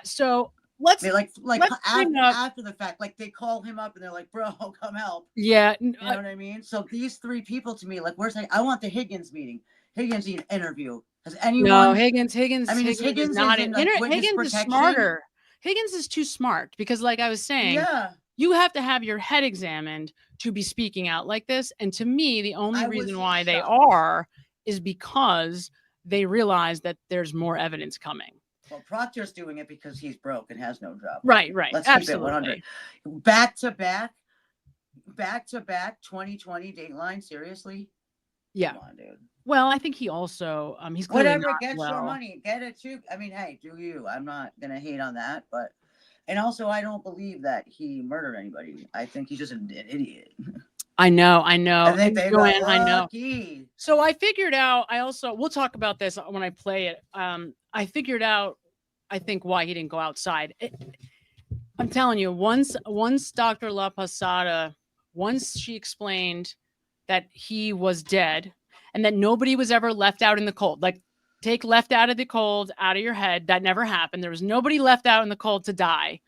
So let's Let's bring up- after the fact, like they call him up and they're like, "Bro, come help." Yeah. You know what I mean? So these three people to me, like, I want the Higgins meeting, Higgins interview. Has anyone? No, Higgins. I mean, Higgins is not in. like, witness Higgins is protection? smarter. Higgins is too smart because, like I was saying, Yeah. you have to have your head examined to be speaking out like this. And to me, the only I was reason why they shocked. are is because they realize that there's more evidence coming. Well, Proctor's doing it because he's broke and has no job. Right. Let's Absolutely. keep it 100. Back to back 2020 Dateline. Seriously? Yeah. Come on, dude. Well, I think he also he's clearly Whatever not gets well. your money, get it too. I mean, hey, do you? I'm not gonna hate on that, but and also I don't believe that he murdered anybody. I think he's just an idiot. I know. I think they Joanne, got I know. lucky. So I figured out. We'll talk about this when I play it. I figured out. I think why he didn't go outside. I'm telling you, once Dr. La Posada, once she explained that he was dead and that nobody was ever left out in the cold. Like, take left out of the cold out of your head. That never happened. There was nobody left out in the cold to die.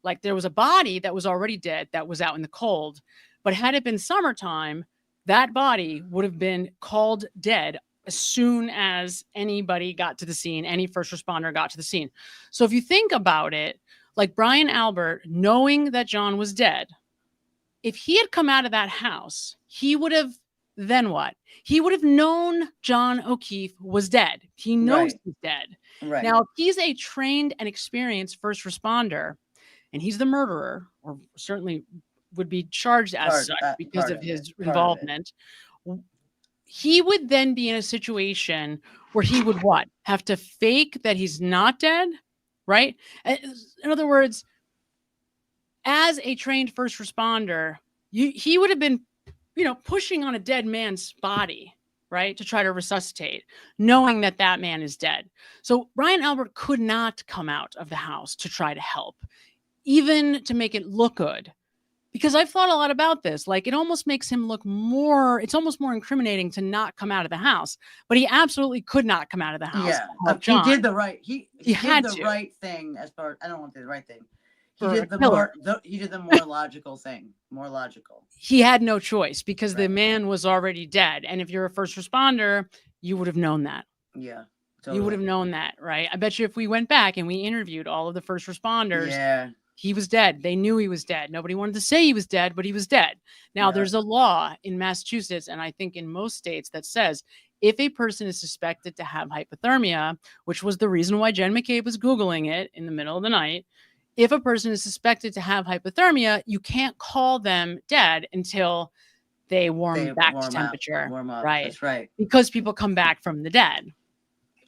Like, there was a body that was already dead that was out in the cold. But had it been summertime, that body would have been called dead as soon as anybody got to the scene, any first responder got to the scene. So if you think about it, like Brian Albert, knowing that John was dead, if he had come out of that house, he would have, then what? He would have known John O'Keefe was dead. He knows he's dead. Right. Now, if he's a trained and experienced first responder and he's the murderer, or certainly would be charged as such because of his involvement, he would then be in a situation where he would what? Have to fake that he's not dead, right? In other words, as a trained first responder, he would have been, pushing on a dead man's body, right, to try to resuscitate, knowing that that man is dead. So Brian Albert could not come out of the house to try to help, even to make it look good. Because I've thought a lot about this. Like, it almost makes him look it's almost more incriminating to not come out of the house. But he absolutely could not come out of the house. Yeah. He did the right. He had did the to. right thing as far. I don't want to say the right thing. He For did a the killer. he did the more logical thing. More logical. He had no choice because the man was already dead. And if you're a first responder, you would have known that. Yeah. You would have known that, right? I bet you if we went back and we interviewed all of the first responders, he was dead. They knew he was dead. Nobody wanted to say he was dead, but he was dead. Now, there's a law in Massachusetts, and I think in most states, that says if a person is suspected to have hypothermia, which was the reason why Jen McCabe was Googling it in the middle of the night, if a person is suspected to have hypothermia, you can't call them dead until they warm back to temperature. Warm up. Right. That's right. Because people come back from the dead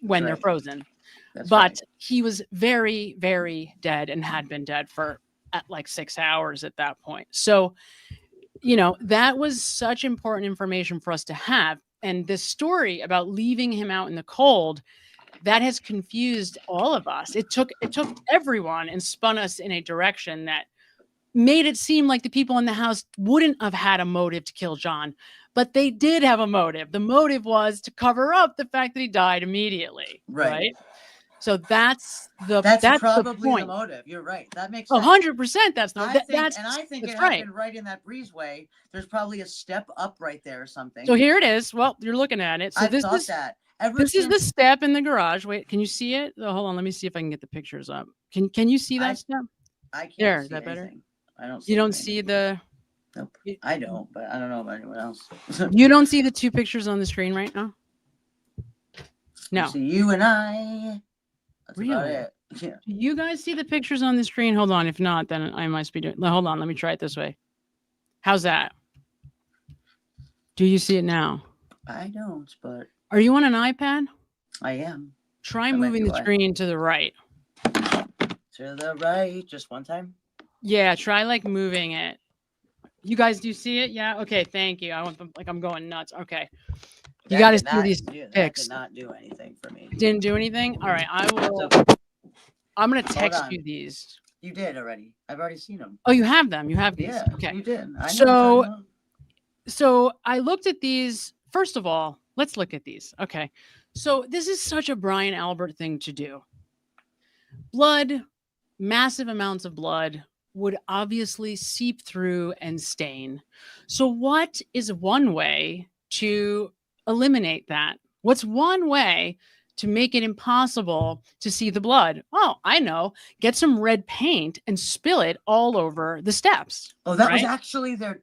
when they're frozen. But he was very, very dead and had been dead for at like 6 hours at that point. So, that was such important information for us to have. And this story about leaving him out in the cold, that has confused all of us. It took everyone and spun us in a direction that made it seem like the people in the house wouldn't have had a motive to kill John, but they did have a motive. The motive was to cover up the fact that he died immediately. Right? So that's probably the point. the motive. You're right. That makes sense. 100%. That's I think it happened right in that breezeway. There's probably a step up right there or something. So here it is. Well, you're looking at it. So I this thought is that. This is the step in the garage. Wait, can you see it? Oh, hold on. Let me see if I can get the pictures up. Can you see that step? I can't There, see is that better? anything. I don't see You don't anything. see the... Nope. I don't, but I don't know about anyone else. You don't see the two pictures on the screen right now? No. See you and I. That's about Really? it. Yeah. Do you guys see the pictures on the screen? Hold on. If not, then I must be doing... Hold on. Let me try it this way. How's that? Do you see it now? I don't, but... Are you on an iPad? I am. Try That might moving be the why. screen to the right. To the right, just one time. Yeah, try like moving it. You guys do see it? Yeah. Okay. Thank you. I'm going nuts. Okay. You got to see these That pics. did not do anything for me. Didn't do anything. All right. I'm gonna text you these. You did already. I've already seen them. Oh, you have them. You have these. Yeah, Okay. you did. I know. So I looked at these. First of all, let's look at these. Okay. So this is such a Brian Albert thing to do. Blood, massive amounts of blood would obviously seep through and stain. So what is one way to eliminate that? What's one way to make it impossible to see the blood? Oh, I know. Get some red paint and spill it all over the steps. Oh, that was actually their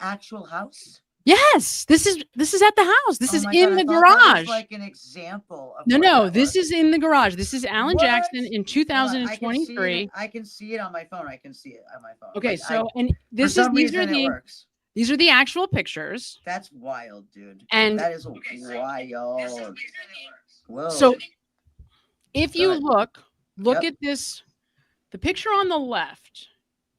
actual house? Yes, this is at the house. This is in the That garage. was like an example of No, this is in the garage. This is Alan Jackson in Hold on, 2023. I can see it on my phone. I can see it on my phone. Okay, Like, so and these works. These are the actual pictures. That's wild, dude. And that is wild. Whoa. So if you look Yep. at this, the picture on the left,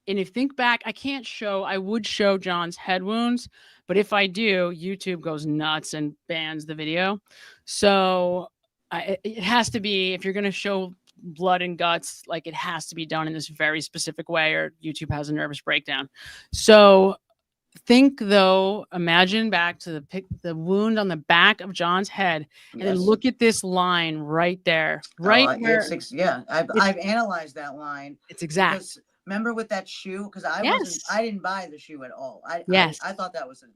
and if you think back, I would show John's head wounds, but if I do, YouTube goes nuts and bans the video. So it has to be, if you're going to show blood and guts, like it has to be done in this very specific way or YouTube has a nervous breakdown. So imagine back to the wound on the back of John's head, and then look at this line right there, where I've analyzed that line. It's exact. Because remember with that shoe? Because I didn't buy the shoe at all. I thought that was an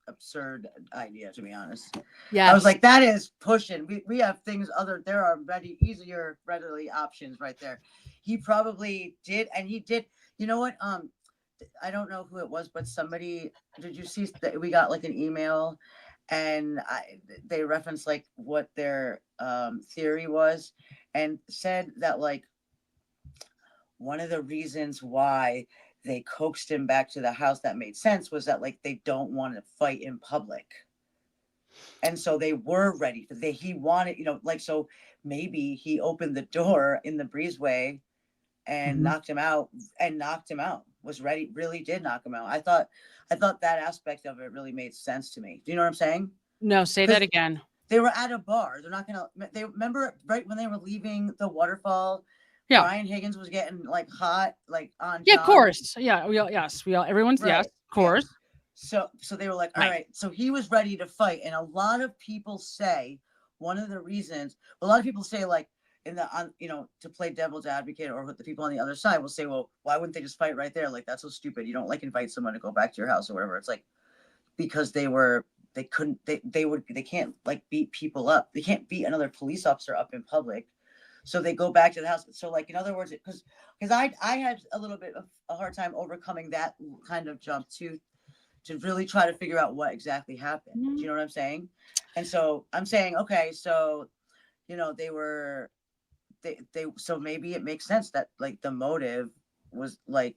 absurd idea, to be honest. Yeah, I was like, that is pushing. We have things there are readily options right there. He probably did, and he did. You know what? I don't know who it was, but somebody, did you see that we got like an email and they referenced like what their theory was and said that like one of the reasons why they coaxed him back to the house that made sense was that like they don't want to fight in public. And so they were ready for he wanted, so maybe he opened the door in the breezeway and knocked him out. Was ready, really did knock him out. I thought that aspect of it really made sense to me. Do you know what I'm saying? No, say that again. They were at a bar. They're not gonna. They remember right when they were leaving the waterfall. Yeah. Brian Higgins was getting like hot, like on. Yeah, John. of course. Yeah, everyone's right. yes, of course. So they were like, all right. So he was ready to fight, and a lot of people say one of the reasons. A lot of people say like. To play devil's advocate, or with the people on the other side will say, well, why wouldn't they just fight right there? Like, that's so stupid. You don't like invite someone to go back to your house or whatever. It's like, because they can't like beat people up. They can't beat another police officer up in public. So they go back to the house. So like, in other words, because I had a little bit of a hard time overcoming that kind of jump to really try to figure out what exactly happened. Do you know what I'm saying? And so I'm saying, okay, so, so maybe it makes sense that like the motive was like,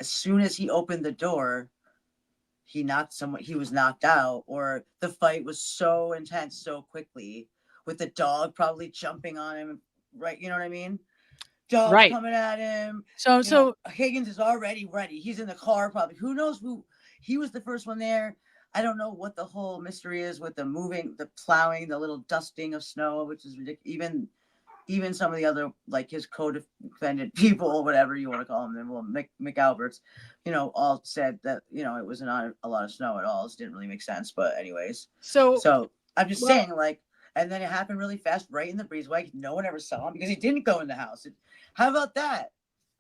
as soon as he opened the door, he was knocked out, or the fight was so intense so quickly with the dog probably jumping on him. Right. You know what I mean? Dog coming at him. So Higgins is already ready. He's in the car probably. Who knows he was the first one there. I don't know what the whole mystery is with the moving, the plowing, the little dusting of snow, which is ridiculous. Even some of the other, like his co-defendant people, whatever you want to call them, well, Mcalberts, all said that, it was not a lot of snow at all. It didn't really make sense. But anyways, so I'm just saying, like, and then it happened really fast, right in the breezeway. No one ever saw him because he didn't go in the house. How about that?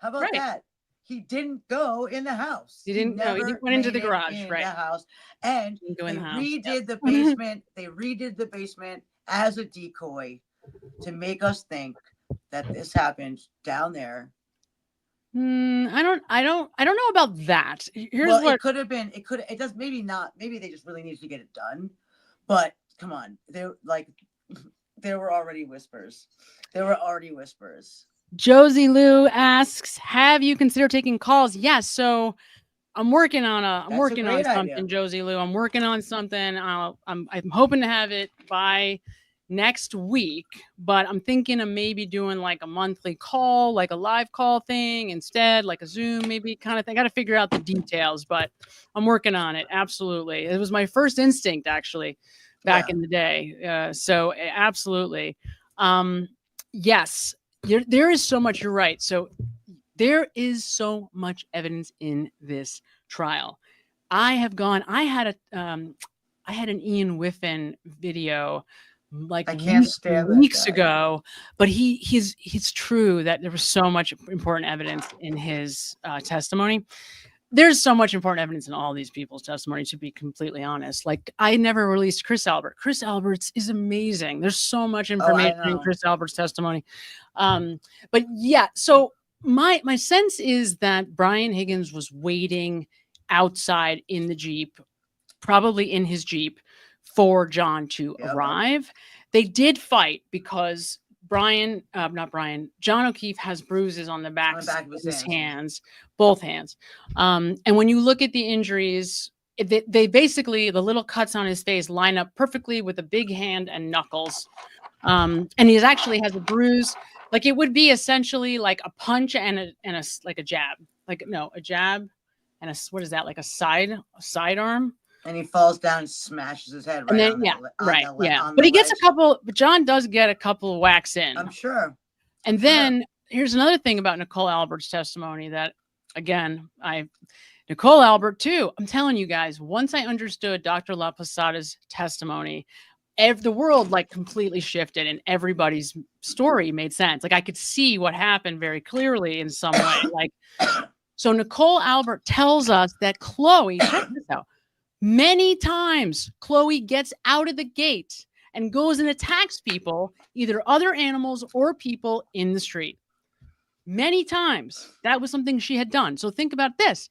That? He didn't go in the house. He didn't go. He went into the garage, in right? The house, and redid the basement. They redid the basement as a decoy to make us think that this happened down there. I don't know about that. Here's Well, what it could have been. It does. Maybe not. Maybe they just really needed to get it done. But come on, there were already whispers. Josie Lou asks, have you considered taking calls? Yes. So I'm working on great something, idea. Josie Lou. I'm working on something. I'm hoping to have it by next week, but I'm thinking of maybe doing like a monthly call, like a live call thing instead, like a Zoom maybe kind of thing. I got to figure out the details, but I'm working on it. Absolutely. It was my first instinct actually back in the day. So absolutely. Yes, there is so much. You're right. So there is so much evidence in this trial. I had an Ian Whiffen video like I can't stand that weeks guy. ago, but it's true that there was so much important evidence in his testimony. There's so much important evidence in all these people's testimony, to be completely honest. Like, I never released Chris Albert. Chris Albert's is amazing. There's so much information in Chris Albert's testimony. But yeah, so my sense is that Brian Higgins was waiting outside in the Jeep, probably in his Jeep, for John to arrive. They did fight because John O'Keefe has bruises on the back of his hands, both hands. And when you look at the injuries, they basically, the little cuts on his face line up perfectly with a big hand and knuckles. And he actually has a bruise. Like, it would be essentially like a punch and a like a jab, a jab and what is that? Like a sidearm. And he falls down and smashes his head. Right. And then, but he gets but John does get a couple of whacks in. I'm sure. And then here's another thing about Nicole Albert's testimony that, again, Nicole Albert too. I'm telling you guys, once I understood Dr. La Posada's testimony, the world like completely shifted and everybody's story made sense. Like, I could see what happened very clearly in some way. So Nicole Albert tells us that Chloe, check this out, many times Chloe gets out of the gate and goes and attacks people, either other animals or people in the street. Many times. That was something she had done. So think about this.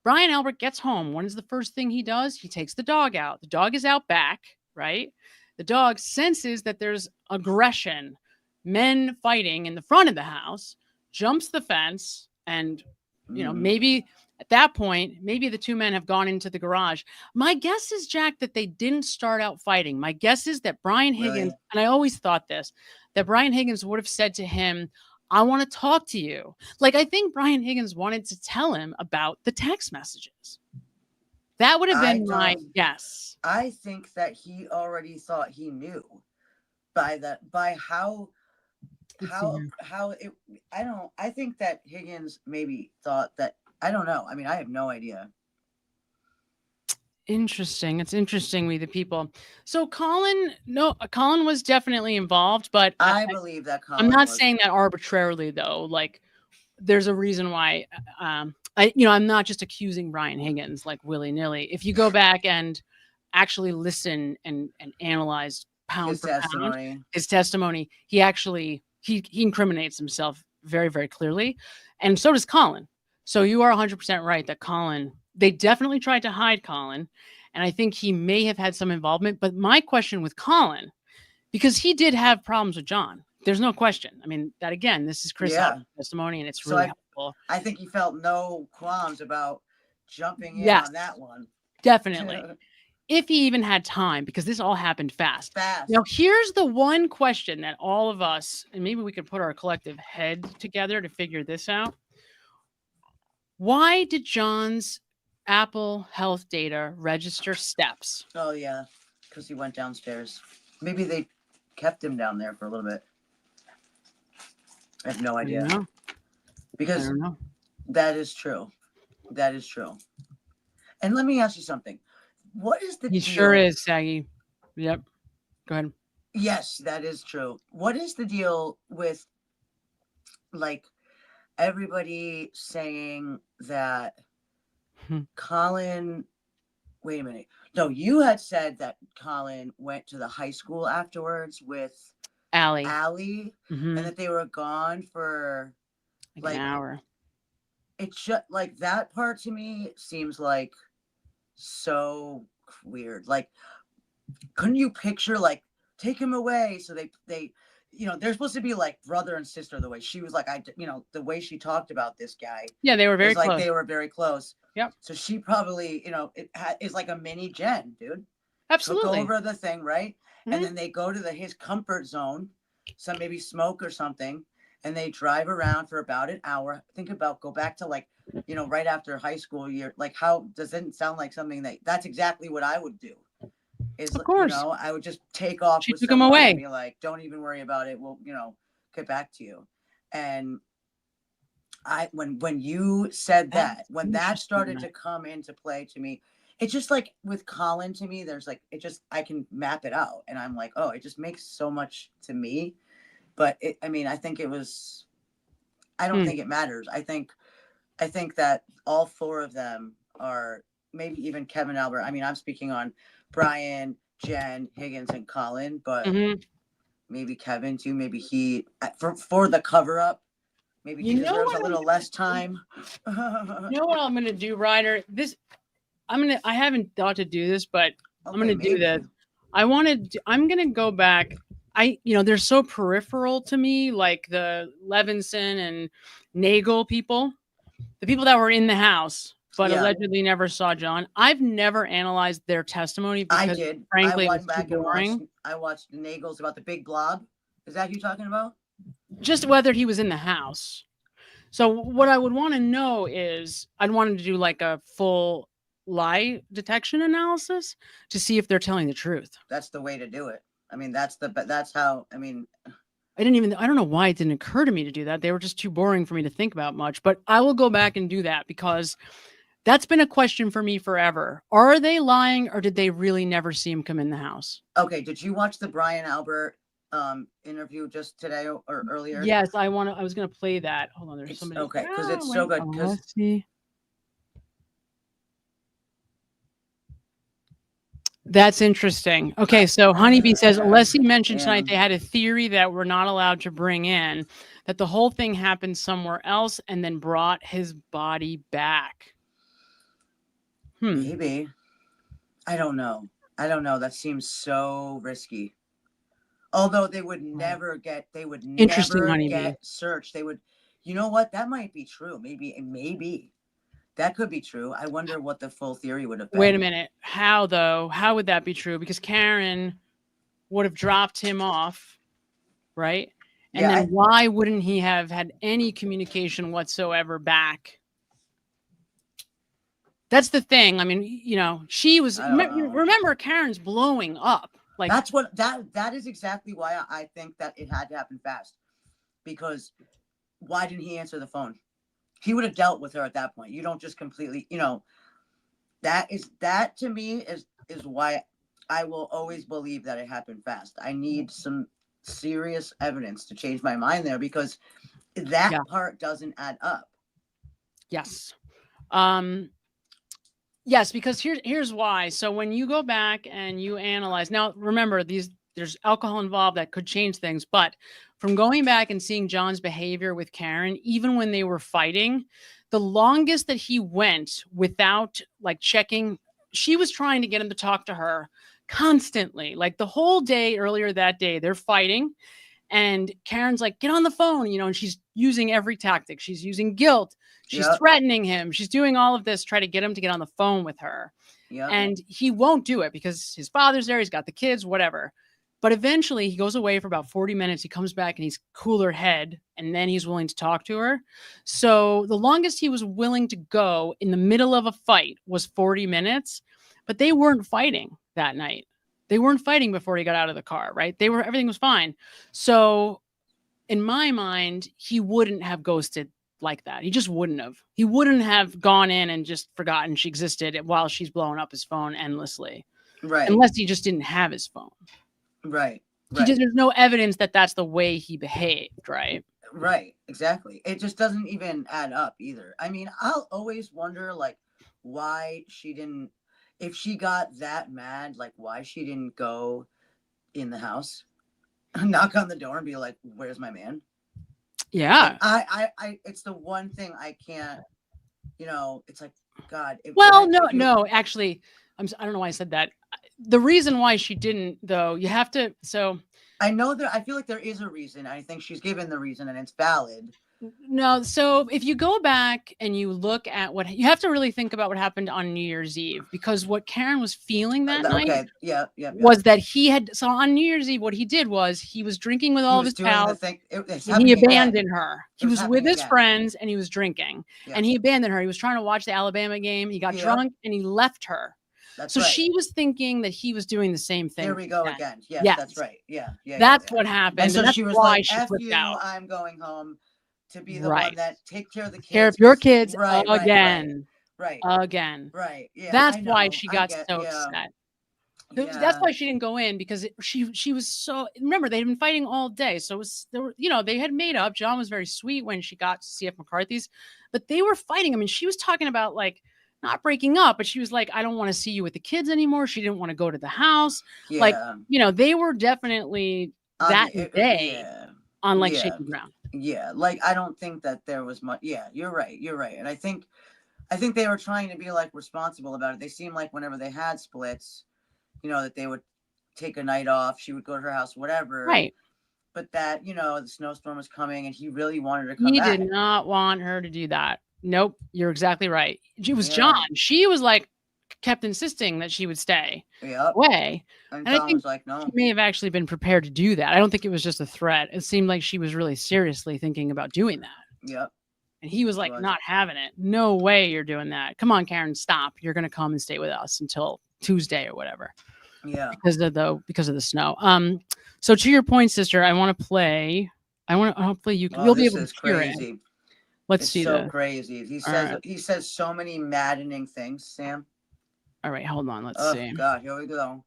Brian Albert gets home. What is the first thing he does? He takes the dog out. The dog is out back, right? The dog senses that there's aggression, men fighting in the front of the house, jumps the fence, and, maybe at that point, maybe the two men have gone into the garage. My guess is, Jack, that they didn't start out fighting. My guess is that Brian Higgins, and I always thought this, that Brian Higgins would have said to him, I want to talk to you. Like, I think Brian Higgins wanted to tell him about the text messages. That would have been my guess. I think that he already thought he knew by how I think that Higgins maybe thought that, I don't know. I mean, I have no idea. Interesting. It's interesting, we the people. So Colin was definitely involved, but I believe that Colin I'm not saying that arbitrarily, though. Like, there's a reason why I'm not just accusing Brian Higgins like willy-nilly. If you go back and actually listen and analyze pound for pound his testimony, he actually he incriminates himself very, very clearly. And so does Colin. So you are 100% right that Colin, they definitely tried to hide Colin. And I think he may have had some involvement. But my question with Colin, because he did have problems with John, there's no question. I mean, that again, this is Chris Albert's testimony, and it's really helpful. I think he felt no qualms about jumping in on that one. Definitely. If he even had time, because this all happened fast. Now, here's the one question that all of us, and maybe we could put our collective head together to figure this out. Why did John's Apple Health data register steps? Oh, yeah, because he went downstairs. Maybe they kept him down there for a little bit. I have no idea. Because that is true. That is true. And let me ask you something. What is the deal? He sure is, Saggy. Yep. Go ahead. Yes, that is true. What is the deal with, like, everybody saying that Colin wait a minute. No, you had said that Colin went to the high school afterwards with Allie. and that they were gone for like an hour. It's just like that part to me seems like so weird. Like, couldn't you picture like take him away? So they they're supposed to be like brother and sister. The way she was like, the way she talked about this guy. Yeah, they were very close. Like they were very close. Yep. So she probably, is like a mini Jen, dude. Absolutely. Took over the thing, right? Mm-hmm. And then they go to his comfort zone, some maybe smoke or something, and they drive around for about an hour. Go back to like, right after high school year. Like, how doesn't sound like something that's exactly what I would do. Of course, I would just take off. She took him away. And be like, don't even worry about it. We'll, get back to you. And when you said that, when that started to come into play to me, it's just like with Colin to me, there's like, I can map it out and I'm like, oh, it just makes so much to me. But I think it was, I don't think it matters. I think that all four of them are, maybe even Kevin Albert. I mean, I'm speaking on Brian, Jen, Higgins, and Colin, but maybe Kevin too. Maybe he, for the cover up, maybe he deserves a little less time. You know what I'm going to do, Ryder? I haven't thought to do this, but I'm going to do this. I'm going to go back. They're so peripheral to me, like the Levinson and Nagel people, the people that were in the house, but allegedly never saw John. I've never analyzed their testimony because, frankly, it was too boring. I watched the Nagels about the big blob. Is that who you're talking about? Just whether he was in the house. So what I would want to know is I'd want to do like a full lie detection analysis to see if they're telling the truth. That's the way to do it. I mean, that's how, I don't know why it didn't occur to me to do that. They were just too boring for me to think about much, but I will go back and do that because that's been a question for me forever. Are they lying or did they really never see him come in the house? Okay. Did you watch the Brian Albert interview just today or earlier? Yes, I was going to play that. Hold on. There's somebody. Okay. Cause it's so good. Let's see. That's interesting. Okay, so Honeybee says, Leslie mentioned tonight they had a theory that we're not allowed to bring in, that the whole thing happened somewhere else and then brought his body back. Maybe. I don't know. That seems so risky. Although they would never get searched. They would, you know what? That might be true. Maybe. That could be true. I wonder what the full theory would have been. Wait a minute. How, though? How would that be true? Because Karen would have dropped him off, right? And then why wouldn't he have had any communication whatsoever back? That's the thing. I mean, she was, remember Karen's blowing up. Like that's what, that is exactly why I think that it had to happen fast. Because why didn't he answer the phone? He would have dealt with her at that point. You don't just completely, that to me is why I will always believe that it happened fast. I need some serious evidence to change my mind there because that part doesn't add up. Yes. Yes, because here's why. So when you go back and you analyze, now remember there's alcohol involved that could change things, but from going back and seeing John's behavior with Karen, even when they were fighting, the longest that he went without like checking, she was trying to get him to talk to her constantly. Like the whole day earlier that day, they're fighting and Karen's like, get on the phone, and she's using every tactic. She's using guilt. She's threatening him. She's doing all of this, try to get him to get on the phone with her. And he won't do it because his father's there. He's got the kids, whatever. But eventually he goes away for about 40 minutes. He comes back and he's cooler head and then he's willing to talk to her. So the longest he was willing to go in the middle of a fight was 40 minutes, but they weren't fighting that night. They weren't fighting before he got out of the car, right? Everything was fine. So in my mind, he wouldn't have ghosted like that. He just wouldn't have. He wouldn't have gone in and just forgotten she existed while she's blowing up his phone endlessly. Right. Unless he just didn't have his phone. Right. There's no evidence that that's the way he behaved, right? Right. Exactly. It just doesn't even add up either. I mean, I'll always wonder, like, why she didn't, if she got that mad, like why she didn't go in the house, knock on the door and be like, "Where's my man?" Yeah. I it's the one thing I can't, it's like, God. No, actually, I don't know why I said that. The reason why she didn't, though, you have to, I know that I feel like there is a reason. I think she's given the reason and it's valid. No, so if you go back and you look at what you have to really think about what happened on New Year's Eve, because what Karen was feeling that night was that he had, so on New Year's Eve, what he did was he was drinking with all of his pals and he abandoned her. He was with his friends and he was drinking and he abandoned her. He was trying to watch the Alabama game. He got drunk and he left her. So she was thinking that he was doing the same thing. Here we go again. Yes, that's right. Yeah. That's what happened. And so that's she was why like, she F flipped you, out. I'm going home to be the one that take care of the kids. Care of your kids again. Again. Right. Yeah. That's why she got so upset. Yeah. That's why she didn't go in, because she was so, remember, they'd been fighting all day. So they had made up. John was very sweet when she got to CF McCarthy's, but they were fighting. I mean, she was talking about like not breaking up, but she was like, I don't want to see you with the kids anymore. She didn't want to go to the house. Yeah. Like, they were definitely that day on like shaky ground. Yeah. Like, I don't think that there was much. Yeah, you're right. And I think they were trying to be like responsible about it. They seemed like whenever they had splits, that they would take a night off. She would go to her house, whatever. Right. But that, the snowstorm was coming and he really wanted to come back. He did not want her to do that. Nope. You're exactly right. It was John. She was like, kept insisting that she would stay away. And Tom was like, no. She may have actually been prepared to do that. I don't think it was just a threat. It seemed like she was really seriously thinking about doing that. Yep. And he was like, not having it. No way you're doing that. Come on, Karen, stop. You're going to come and stay with us until Tuesday or whatever. Yeah. Because of the snow. So to your point, sister, I'll play hopefully you'll be able to hear it. Let's see. So crazy. He says so many maddening things, Sam. All right, hold on. Let's see. Oh God, here we go.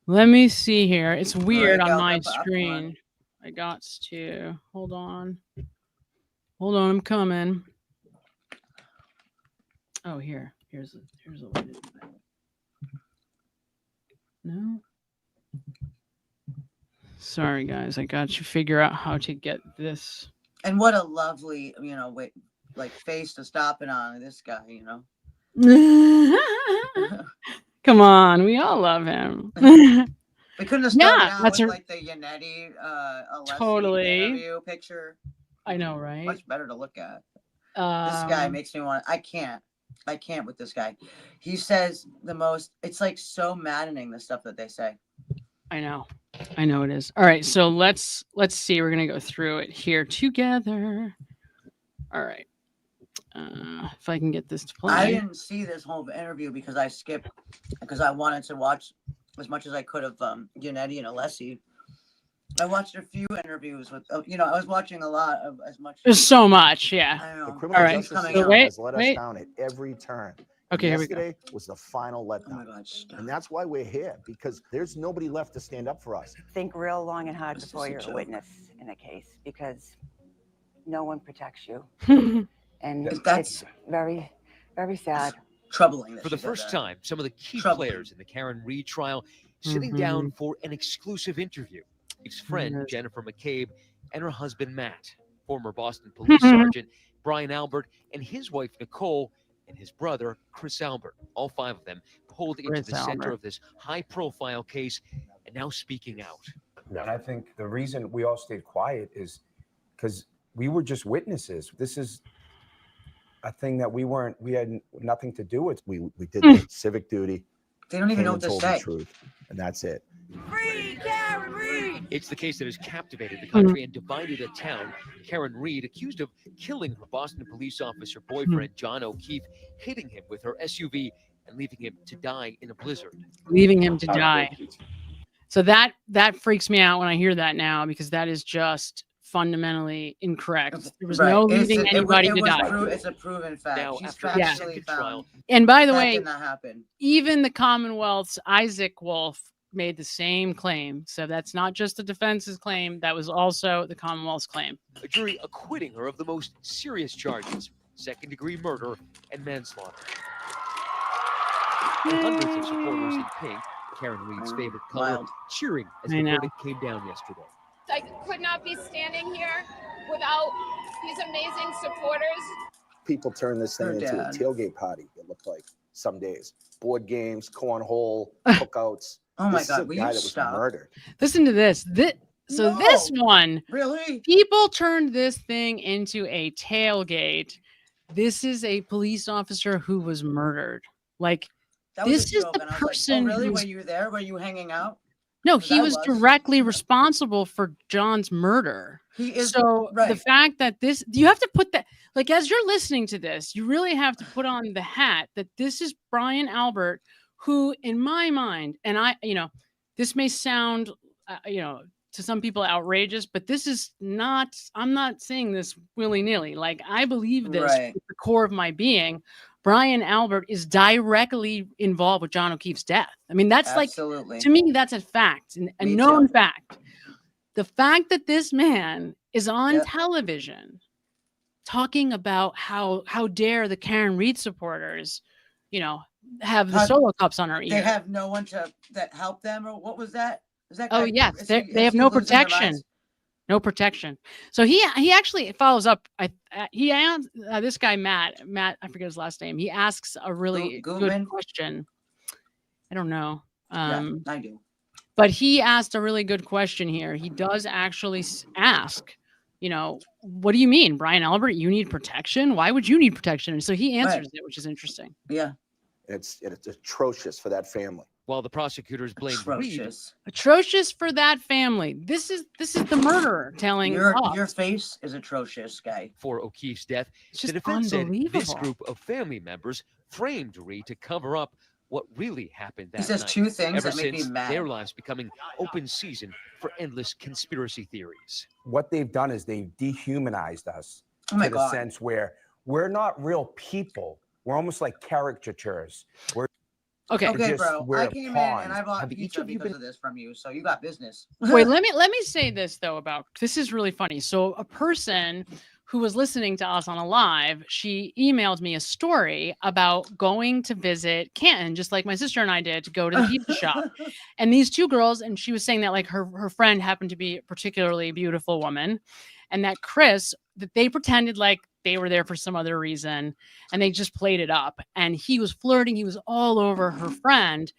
Let me see here. It's weird on my screen. I got to hold on. I'm coming. Oh, here's a way to do that. No. Sorry, guys. I got to figure out how to get this. And what a lovely, face to stop it on. This guy, Come on, we all love him. We couldn't have started out with the Yannetti totally interview picture. I know, right? Much better to look at. This guy makes me want. I can't with this guy. He says the most. It's like so maddening, the stuff that they say. I know it is. All right, so let's see. We're gonna go through it here together. All right. If I can get this to play. I didn't see this whole interview because I skipped because I wanted to watch as much as I could of Yannetti and Alessi. I watched a few interviews with, I was watching a lot of as much. There's so much, yeah. I know. The criminal justice system has let us down at every turn. Okay, yesterday was the final letdown. Oh my God, and that's why we're here, because there's nobody left to stand up for us. Think real long and hard before you're a witness in a case, because no one protects you. And that's very, very sad. Troubling. For the first time, some of the key players in the Karen Reed trial sitting down for an exclusive interview. His friend Jennifer McCabe and her husband Matt, former Boston Police Sergeant Brian Albert, and his wife Nicole, and his brother Chris Albert. All five of them pulled into the center of this high-profile case and now speaking out. And I think the reason we all stayed quiet is because we were just witnesses. This is a thing that we had nothing to do with. We did the civic duty. They don't even know what to say. The truth, and that's it. Free Karen Reed! It's the case that has captivated the country and divided a town. Karen Reed, accused of killing her Boston police officer boyfriend, John O'Keefe, hitting him with her SUV and leaving him to die in a blizzard. Leaving him to die. So that freaks me out when I hear that now, because that is just fundamentally incorrect. There was no leaving anybody to die. It's a proven fact. Now, She's after factually found. And by the way, did not happen. Even the Commonwealth's Isaac Wolf made the same claim. So that's not just the defense's claim. That was also the Commonwealth's claim. A jury acquitting her of the most serious charges, second-degree murder and manslaughter. Hundreds of supporters in pink, Karen Reed's favorite color, cheering as the verdict came down yesterday. I could not be standing here without these amazing supporters. People turn this thing into a tailgate party, it looked like some days. Board games, cornhole, cookouts. Oh my This is God, a will guy you that was stop? murdered. Listen to this. This one, really? People turned this thing into a tailgate. This is a police officer who was murdered. Like, That was this a is joke, the and I was like, person. oh, really? who's- Were you there? Were you hanging out? No, 'Cause he I was directly responsible for John's murder. He is So the right. fact that you have to put that, like, as you're listening to this, you really have to put on the hat that this is Brian Albert, who, in my mind, and this may sound, to some people outrageous, but this is not, I'm not saying this willy-nilly. Like, I believe this Right. with the core of my being. Brian Albert is directly involved with John O'Keefe's death. I mean, that's Absolutely. like, to me, that's a fact, a Me known too. fact. The fact that this man is on Yep. television talking about how dare the Karen Reed supporters, have the How- solo cups on our ear. They have no one that help them, or what was that? Is that? Oh guy- yes, is they he have no losing their protection. minds? No protection. So he actually follows up. He asked this guy Matt. I forget his last name. He asks a really Gutman? good question. I don't know. Yeah, I do. But he asked a really good question here. He does actually ask, what do you mean, Brian Albert? You need protection? Why would you need protection? And so he answers it, which is interesting. Yeah. It's atrocious for that family. While the prosecutors blamed Reed, Atrocious for that family. This is the murderer telling us. Your face is atrocious, guy. for O'Keefe's death, It's the just defense said this unbelievable. group of family members framed Reed to cover up what really happened that He says night. two things ever that make me since mad. their lives becoming open season for endless conspiracy theories. What they've done is they've dehumanized us Oh my to the God. sense where we're not real people. We're almost like caricatures. We're Okay. Okay, just- bro. we're I came in and I pawns. bought Have each pizza of you because been- of this from you, so you got business. Wait, let me say this though about this is really funny. So a person who was listening to us on a live, she emailed me a story about going to visit Canton, just like my sister and I did, to go to the pizza shop. And these two girls, and she was saying that like her friend happened to be a particularly beautiful woman, and that Chris, that they pretended like they were there for some other reason, and they just played it up. And he was flirting, he was all over her friend.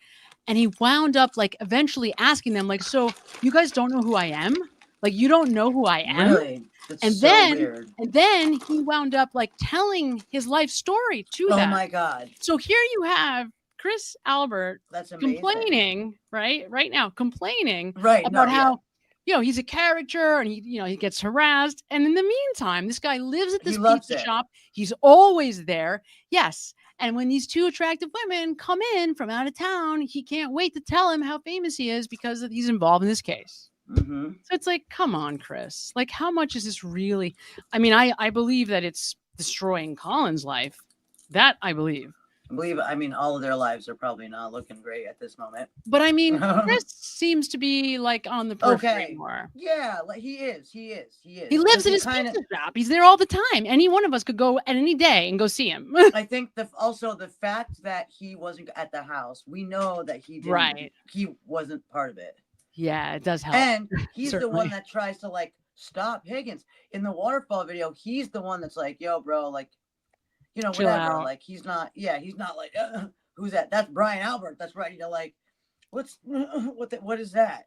And he wound up like eventually asking them, like, so you guys don't know who I am? Like, you don't know who I am? Really? That's And so then weird. and then he wound up like telling his life story to Oh them. my God. So here you have Chris Albert That's amazing. complaining, right now, complaining Right, about no, how he's a caricature and he gets harassed. And in the meantime, this guy lives at this He loves pizza it. shop. He's always there. Yes. And when these two attractive women come in from out of town, he can't wait to tell him how famous he is because he's involved in this case. Mm-hmm. So it's like, come on, Chris. Like, how much is this really? I mean, I believe that it's destroying Colin's life. That I believe. I mean, all of their lives are probably not looking great at this moment. But I mean, Chris seems to be like on the periphery Okay. more. Yeah, like he is. He He lives at his kinda, pizza shop. He's there all the time. Any one of us could go at any day and go see him. I think also the fact that he wasn't at the house, we know that he didn't. Right. He wasn't part of it. Yeah, it does help. And he's the one Certainly. that tries to like stop Higgins in the waterfall video. He's the one that's like, "Yo, bro, like, Chill whatever." out. Like, he's not. Yeah, he's not like, "Who's that?" That's Brian Albert. That's right. Like, what is that?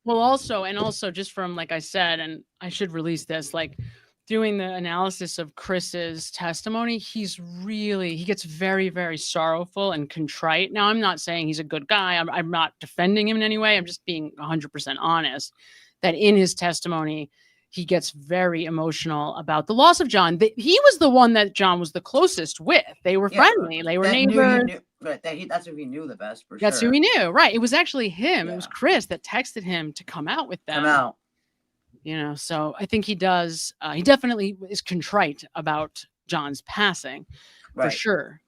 Well, also just from, like I said, and I should release this, like doing the analysis of Chris's testimony, he gets very, very sorrowful and contrite. Now, I'm not saying he's a good guy. I'm not defending him in any way. I'm just being 100% honest that in his testimony, he gets very emotional about the loss of John. He was the one that John was the closest with. They were friendly. They were neighbors. That's who he knew the best. For That's sure. who he knew. Right. It was actually him. It was Chris that texted him to come out with them. Come out. So I think he does. He definitely is contrite about John's passing for Right. sure.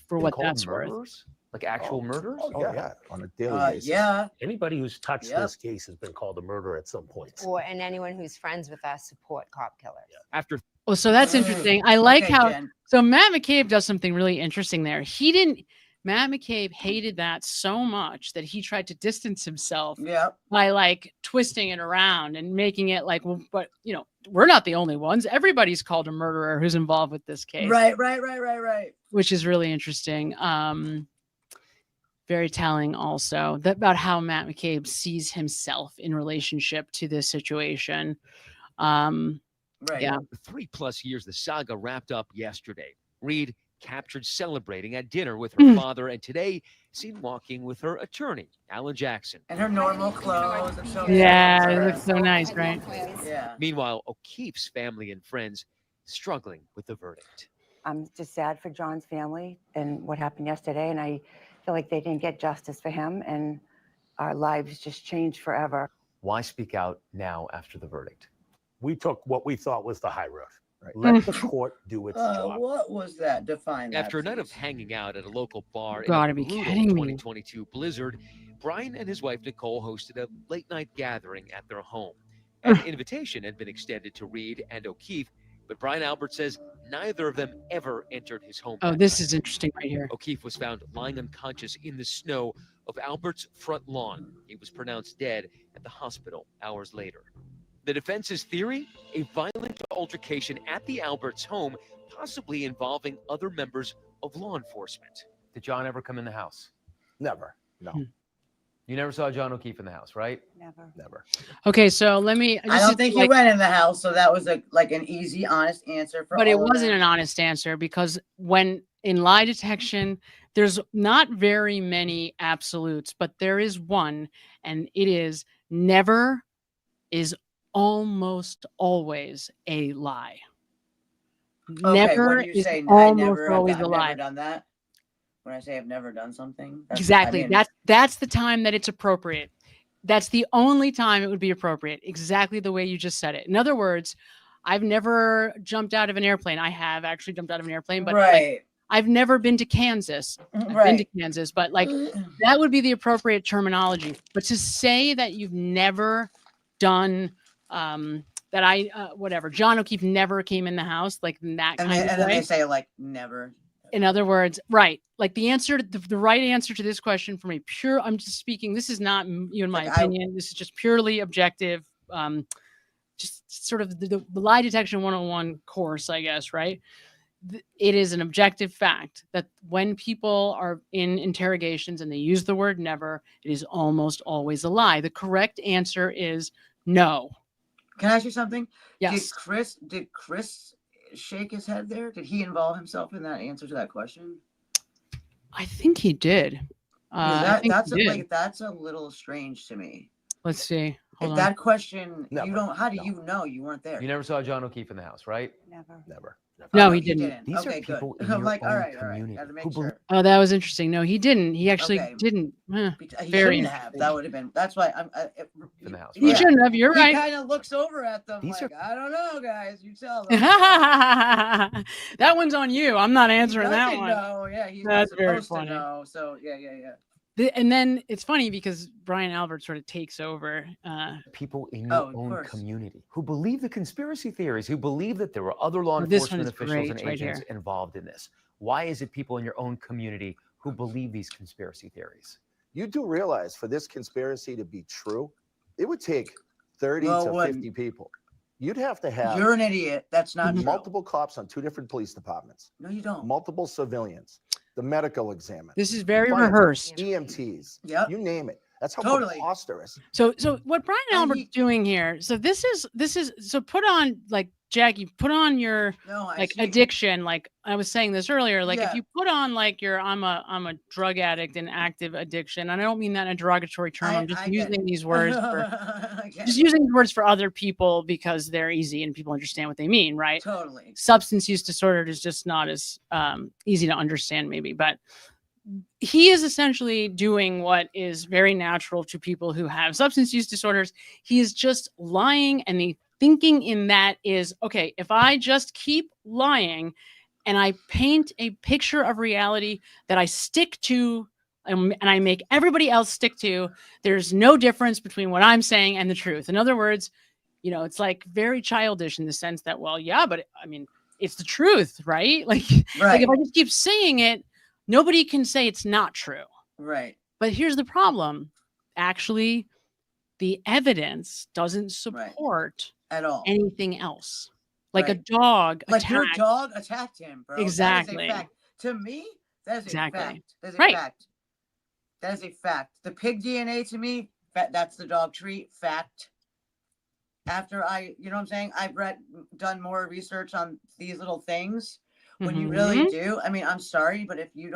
For what Called that's worth. murderers? Like actual murderers? Oh, yeah, on a daily basis. Yeah. Anybody who's touched Yep. this case has been called a murderer at some point. And anyone who's friends with us support cop killers. After Well, so that's interesting. I like Okay, how Jen. so Matt McCabe does something really interesting there. Matt McCabe hated that so much that he tried to distance himself Yep. by like twisting it around and making it like, well, but you know, we're not the only ones. Everybody's called a murderer who's involved with this case. Right. Which is really interesting. Very telling also about how Matt McCabe sees himself in relationship to this situation. Right. Yeah. 3+ years, the saga wrapped up yesterday. Reed captured celebrating at dinner with her father, and today seen walking with her attorney, Alan Jackson. And her normal clothes. And so Yeah, it looks so nice, right? Yeah. Meanwhile, O'Keefe's family and friends struggling with the verdict. I'm just sad for John's family and what happened yesterday, and I feel like they didn't get justice for him, and our lives just changed forever. Why speak out now after the verdict? We took what we thought was the high road. Right. Let the court do its job. What was that? Define that. After a night of hanging out at a local bar in Gotta a be brutal kidding me. 2022 blizzard, Brian and his wife Nicole hosted a late-night gathering at their home. An invitation had been extended to Reed and O'Keefe, but Brian Albert says neither of them ever entered his home. Oh, this is interesting right here. O'Keefe was found lying unconscious in the snow of Albert's front lawn. He was pronounced dead at the hospital hours later. The defense's theory? A violent altercation at the Alberts' home, possibly involving other members of law enforcement. Did John ever come in the house? Never. No. You never saw John O'Keefe in the house, right? Never. Okay, so let me. I don't think he went in the house, so that was like an easy, honest answer for. But it all of wasn't them. an honest answer because when in lie detection, there's not very many absolutes, but there is one, and it is never is almost always a lie. Okay, Never when you is say I almost never, always I've a lie. never done that. When I say I've never done something, Exactly. I mean, That's the time that it's appropriate. That's the only time it would be appropriate. Exactly the way you just said it. In other words, I've never jumped out of an airplane. I have actually jumped out of an airplane, but like, I've never been to Kansas. I've been to Kansas, but like that would be the appropriate terminology. But to say that you've never done whatever, John O'Keefe never came in the house, like in that kind of way. And then they say like never. In other words, right. Like the answer, the right answer to this question from a pure, I'm just speaking, this is not you in my opinion. This is just purely objective. Just sort of the lie detection 101 course, I guess, right? It is an objective fact that when people are in interrogations and they use the word never, it is almost always a lie. The correct answer is no. Can I ask you something? Yes. Did Chris shake his head there? Did he involve himself in that answer to that question? I think he did. That's a little strange to me. Let's see. Hold on. That question, Never. you don't. How do you know you weren't there? You never saw John O'Keefe in the house, right? Never. No, he didn't. These Okay, are people good. in I'm your like, own all right. community Gotta make who believe. sure. Oh, that was interesting. No, he didn't. He actually Okay. didn't. He Very shouldn't have. That would have been. That's why I'm. in the house. He shouldn't have. You're right. He kind of looks over at them These like, I don't know, guys. You tell them. That one's on you. I'm not answering that one. No, yeah, he's That's not very supposed to funny. know. So yeah. And then it's funny because Brian Albert sort of takes over. People in your own community who believe the conspiracy theories, who believe that there were other law enforcement officials and agents involved in this. Why is it people in your own community who believe these conspiracy theories? You do realize for this conspiracy to be true, it would take 30 to 50 people. You'd have to have. You're an idiot. That's not true. Multiple cops on 2 different police departments. No, you don't. Multiple civilians. The medical examiner. This is very rehearsed. EMTs. Yeah. You name it. That's how Totally. preposterous. So what Brian Albert's doing here. So this is so put on like Jackie, put on your addiction. Like I was saying this earlier, like if you put on like your I'm a drug addict and active addiction, and I don't mean that in a derogatory term. I'm just using these words for other people because they're easy and people understand what they mean, right? Totally. Substance use disorder is just not as easy to understand, maybe, but he is essentially doing what is very natural to people who have substance use disorders. He is just lying, and the thinking in that is, okay, if I just keep lying and I paint a picture of reality that I stick to and I make everybody else stick to, there's no difference between what I'm saying and the truth. In other words, you know, it's like very childish in the sense that, well, yeah, but I mean, it's the truth, right? Like if I just keep saying it, nobody can say it's not true. Right. But here's the problem. Actually, the evidence doesn't support at all anything else. Like a Right. dog Like attacked. your dog attacked him, bro. Exactly. That is a fact. To me, that is Exactly. a fact. That is a Right. fact. That is a fact. The pig DNA to me, that's the dog treat. Fact. After you know what I'm saying? I've done more research on these little things. When you really do, I mean, I'm sorry, but if you're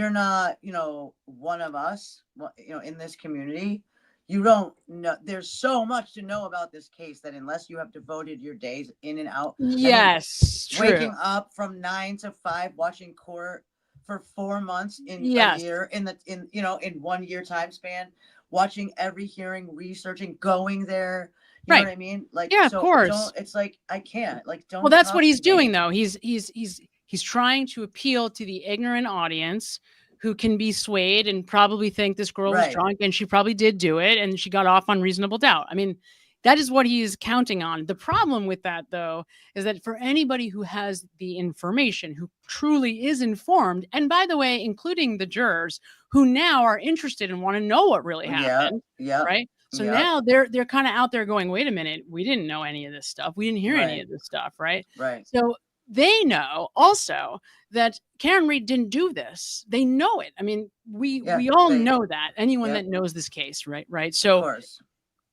not, you know, one of us, you know, in this community, you don't know. There's so much to know about this case that unless you have devoted your days in and out. Yes, I mean, waking true. up from 9 to 5, watching court for 4 months in Yes. a year, in 1 year time span, watching every hearing, researching, going there. You know what I mean? Like, yeah, so of course. it's like, I can't, like, don't. Well, that's what he's talk to me. doing, though. He's trying to appeal to the ignorant audience who can be swayed and probably think this girl was Right. drunk, and she probably did do it, and she got off on reasonable doubt. I mean, that is what he is counting on. The problem with that, though, is that for anybody who has the information, who truly is informed, and by the way, including the jurors who now are interested and want to know what really happened, Yeah. right? So Yep. now they're kind of out there going, wait a minute, we didn't know any of this stuff. We didn't hear any Right. of this stuff, right? Right. So they know also that Karen Reed didn't do this. They know it. I mean, we all know that. Anyone that knows this case, right? So Of course.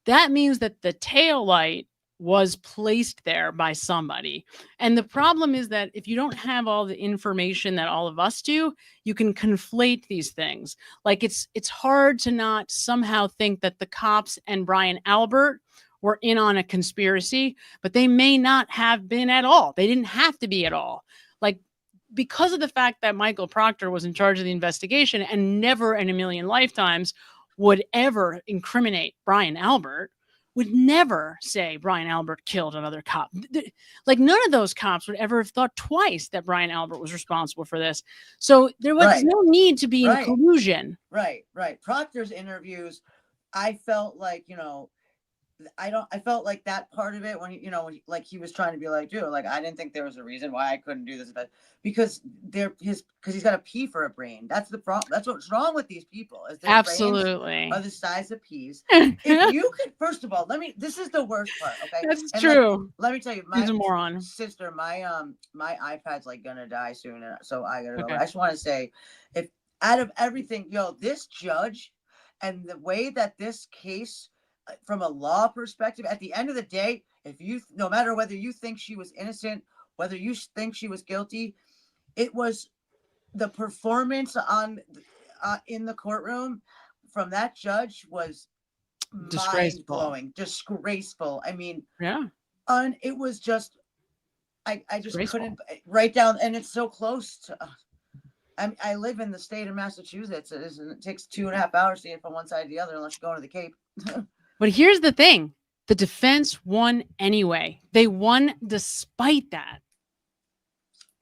that means that the tail light was placed there by somebody. And the problem is that if you don't have all the information that all of us do, you can conflate these things. Like it's hard to not somehow think that the cops and Brian Albert were in on a conspiracy, but they may not have been at all. They didn't have to be at all. Like, because of the fact that Michael Proctor was in charge of the investigation and never in a million lifetimes would ever incriminate Brian Albert, would never say Brian Albert killed another cop. Like, none of those cops would ever have thought twice that Brian Albert was responsible for this. So there was no need to be in collusion. Right. Proctor's interviews, I felt like, you know, I felt like that part of it when like he was trying to be like, dude, like, I didn't think there was a reason why I couldn't do this, but because he's got a pea for a brain. That's the problem. That's what's wrong with these people. Is their Absolutely brains are the size of peas. If you could, first of all, this is the worst part. Okay, That's and true. Let me tell you, He's a moron. Sister, my iPad's like gonna die soon, so I gotta go. Okay. I just want to say, if out of everything, this judge and the way that this case, from a law perspective, at the end of the day, no matter whether you think she was innocent, whether you think she was guilty, it was the performance in the courtroom from that judge was mind-blowing, disgraceful. I mean, it was just, I just couldn't write down, and it's so close to. I live in the state of Massachusetts. It takes 2.5 hours to get from one side to the other, unless you're going to the Cape. But here's the thing. The defense won anyway. They won despite that.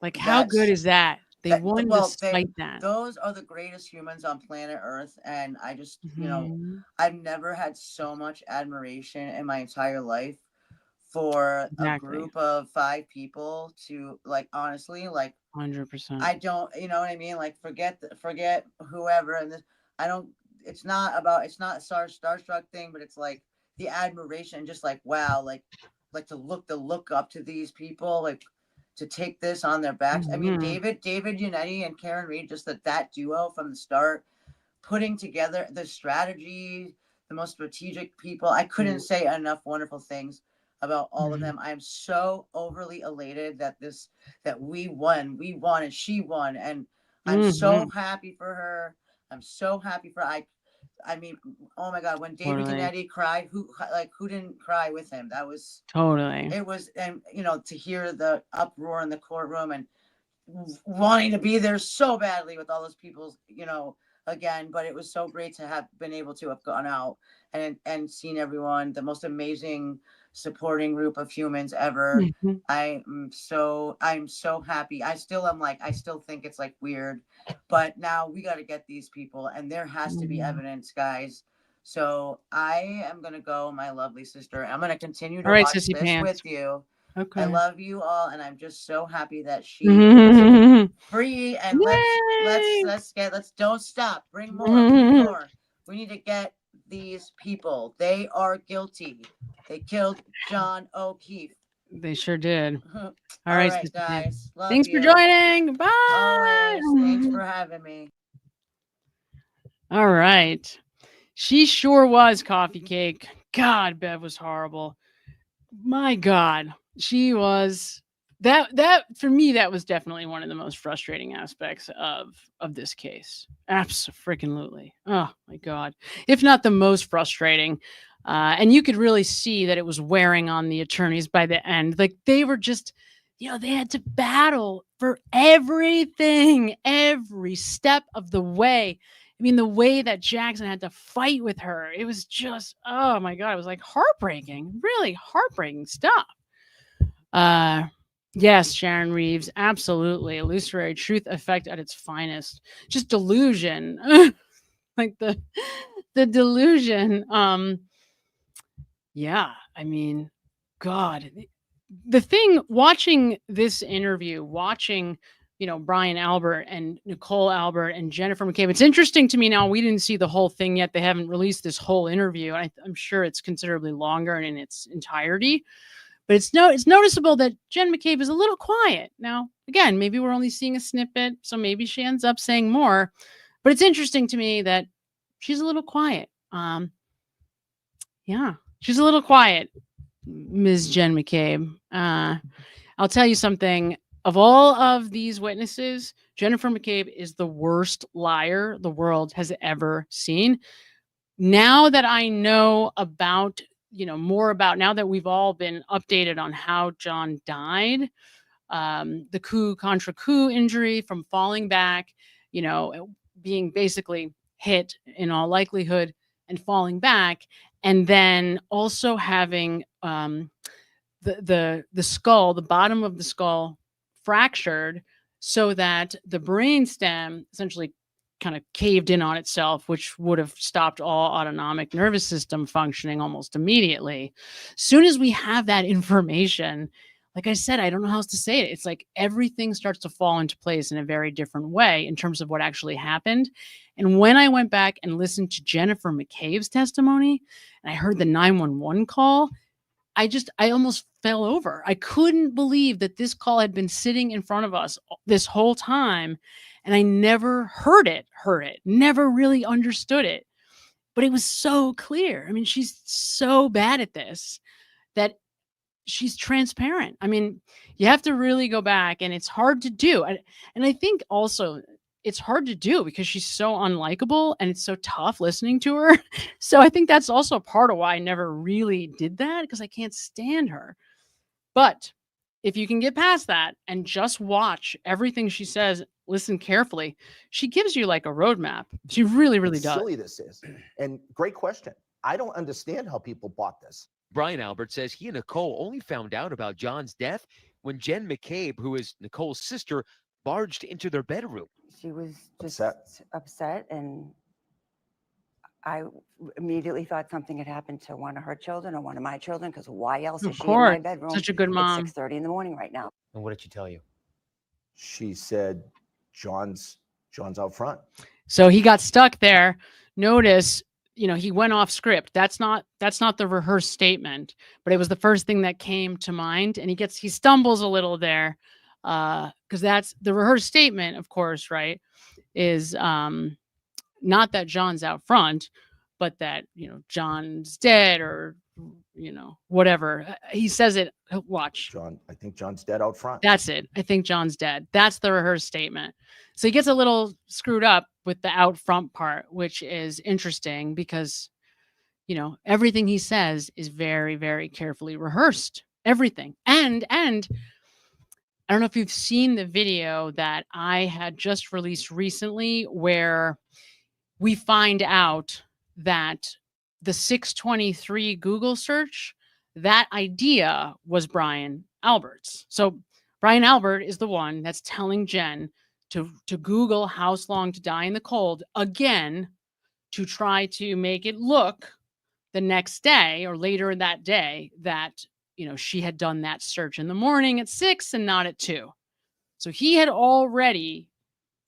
Like, how good is that? They won despite that. Those are the greatest humans on planet Earth. And I just, I've never had so much admiration in my entire life for a group of 5 people to, like, honestly, like, 100%. I don't, you know what I mean? Like, forget whoever. And it's not a starstruck thing, but it's like the admiration, just like, wow, like to look up to these people, like to take this on their backs. I mean, David Unetti and Karen Reed, just that duo from the start, putting together the strategy, the most strategic people. I couldn't say enough wonderful things about all of them. I am so overly elated that we won and she won. And I'm so happy for her. I'm so happy for I mean, oh my God, when David Unetti cried, who didn't cry with him? That was it was, and to hear the uproar in the courtroom and wanting to be there so badly with all those people, again, but it was so great to have been able to have gone out and seen everyone, the most amazing supporting group of humans ever. I'm so happy. I still think it's like weird, but now we got to get these people, and there has to be evidence, guys. So I am gonna go, my lovely sister. I'm gonna continue to watch this with you. Okay. I love you all, and I'm just so happy that she is free. And let's don't stop. Bring more. Bring more. We need to get these people. They are guilty. They killed John O'Keefe. They sure did. All right, right, guys. Love thanks you. for joining. Bye. Always. Thanks for having me. All right. She sure was coffee cake. God, Bev was horrible. My God. She was that for me, that was definitely one of the most frustrating aspects of this case. Absolutely. Oh my God. If not the most frustrating. And you could really see that it was wearing on the attorneys by the end. Like they were just, they had to battle for everything, every step of the way. I mean, the way that Jackson had to fight with her, it was just, oh my God, it was like heartbreaking, really heartbreaking stuff. Yes, Sharon Reeves, absolutely. Illusory truth effect at its finest. Just delusion. Like the delusion. Yeah, I mean, God, the thing watching this interview, watching, Brian Albert and Nicole Albert and Jennifer McCabe. It's interesting to me now. We didn't see the whole thing yet. They haven't released this whole interview. I'm sure it's considerably longer and in its entirety. But it's noticeable that Jen McCabe is a little quiet. Now, again, maybe we're only seeing a snippet, so maybe she ends up saying more. But it's interesting to me that she's a little quiet. Yeah, she's a little quiet, Ms. Jen McCabe. I'll tell you something. Of all of these witnesses, Jennifer McCabe is the worst liar the world has ever seen. Now that I know about, more about, now that we've all been updated on how John died, the coup contra coup injury from falling back, being basically hit in all likelihood and falling back, and then also having the skull, the bottom of the skull fractured so that the brainstem essentially kind of caved in on itself, which would have stopped all autonomic nervous system functioning almost immediately. Soon as we have that information, like I said, I don't know how else to say it. It's like everything starts to fall into place in a very different way in terms of what actually happened. And when I went back and listened to Jennifer McCabe's testimony and I heard the 911 call, I almost fell over. I couldn't believe that this call had been sitting in front of us this whole time. And I never heard it, never really understood it. But it was so clear. I mean, she's so bad at this that she's transparent. I mean, you have to really go back, and it's hard to do. And I think also it's hard to do because she's so unlikable and it's so tough listening to her. So I think that's also part of why I never really did that, because I can't stand her. But if you can get past that and just watch everything she says, listen carefully, she gives you like a roadmap. She really, really does. Silly this is. And great question. I don't understand how people bought this. Brian Albert says he and Nicole only found out about John's death when Jen McCabe, who is Nicole's sister, barged into their bedroom. She was just upset, and I immediately thought something had happened to one of her children or one of my children, because why else is she in my bedroom? Such a good mom. At 6:30 in the morning right now. And what did she tell you? She said, John's out front. So he got stuck there. Notice, he went off script. That's not the rehearsed statement, but it was the first thing that came to mind. And he stumbles a little there, because that's the rehearsed statement, of course, right? Is not that John's out front, but that, John's dead or, whatever. He says it. Watch. I think John's dead out front. That's it. I think John's dead. That's the rehearsed statement. So he gets a little screwed up with the out front part, which is interesting because, everything he says is very, very carefully rehearsed. Everything. And I don't know if you've seen the video that I had just released recently where we find out that the 623 Google search, that idea was Brian Albert's. So Brian Albert is the one that's telling Jen to Google house long to die in the cold again to try to make it look the next day or later in that day that she had done that search in the morning at 6 and not at 2. So he had already,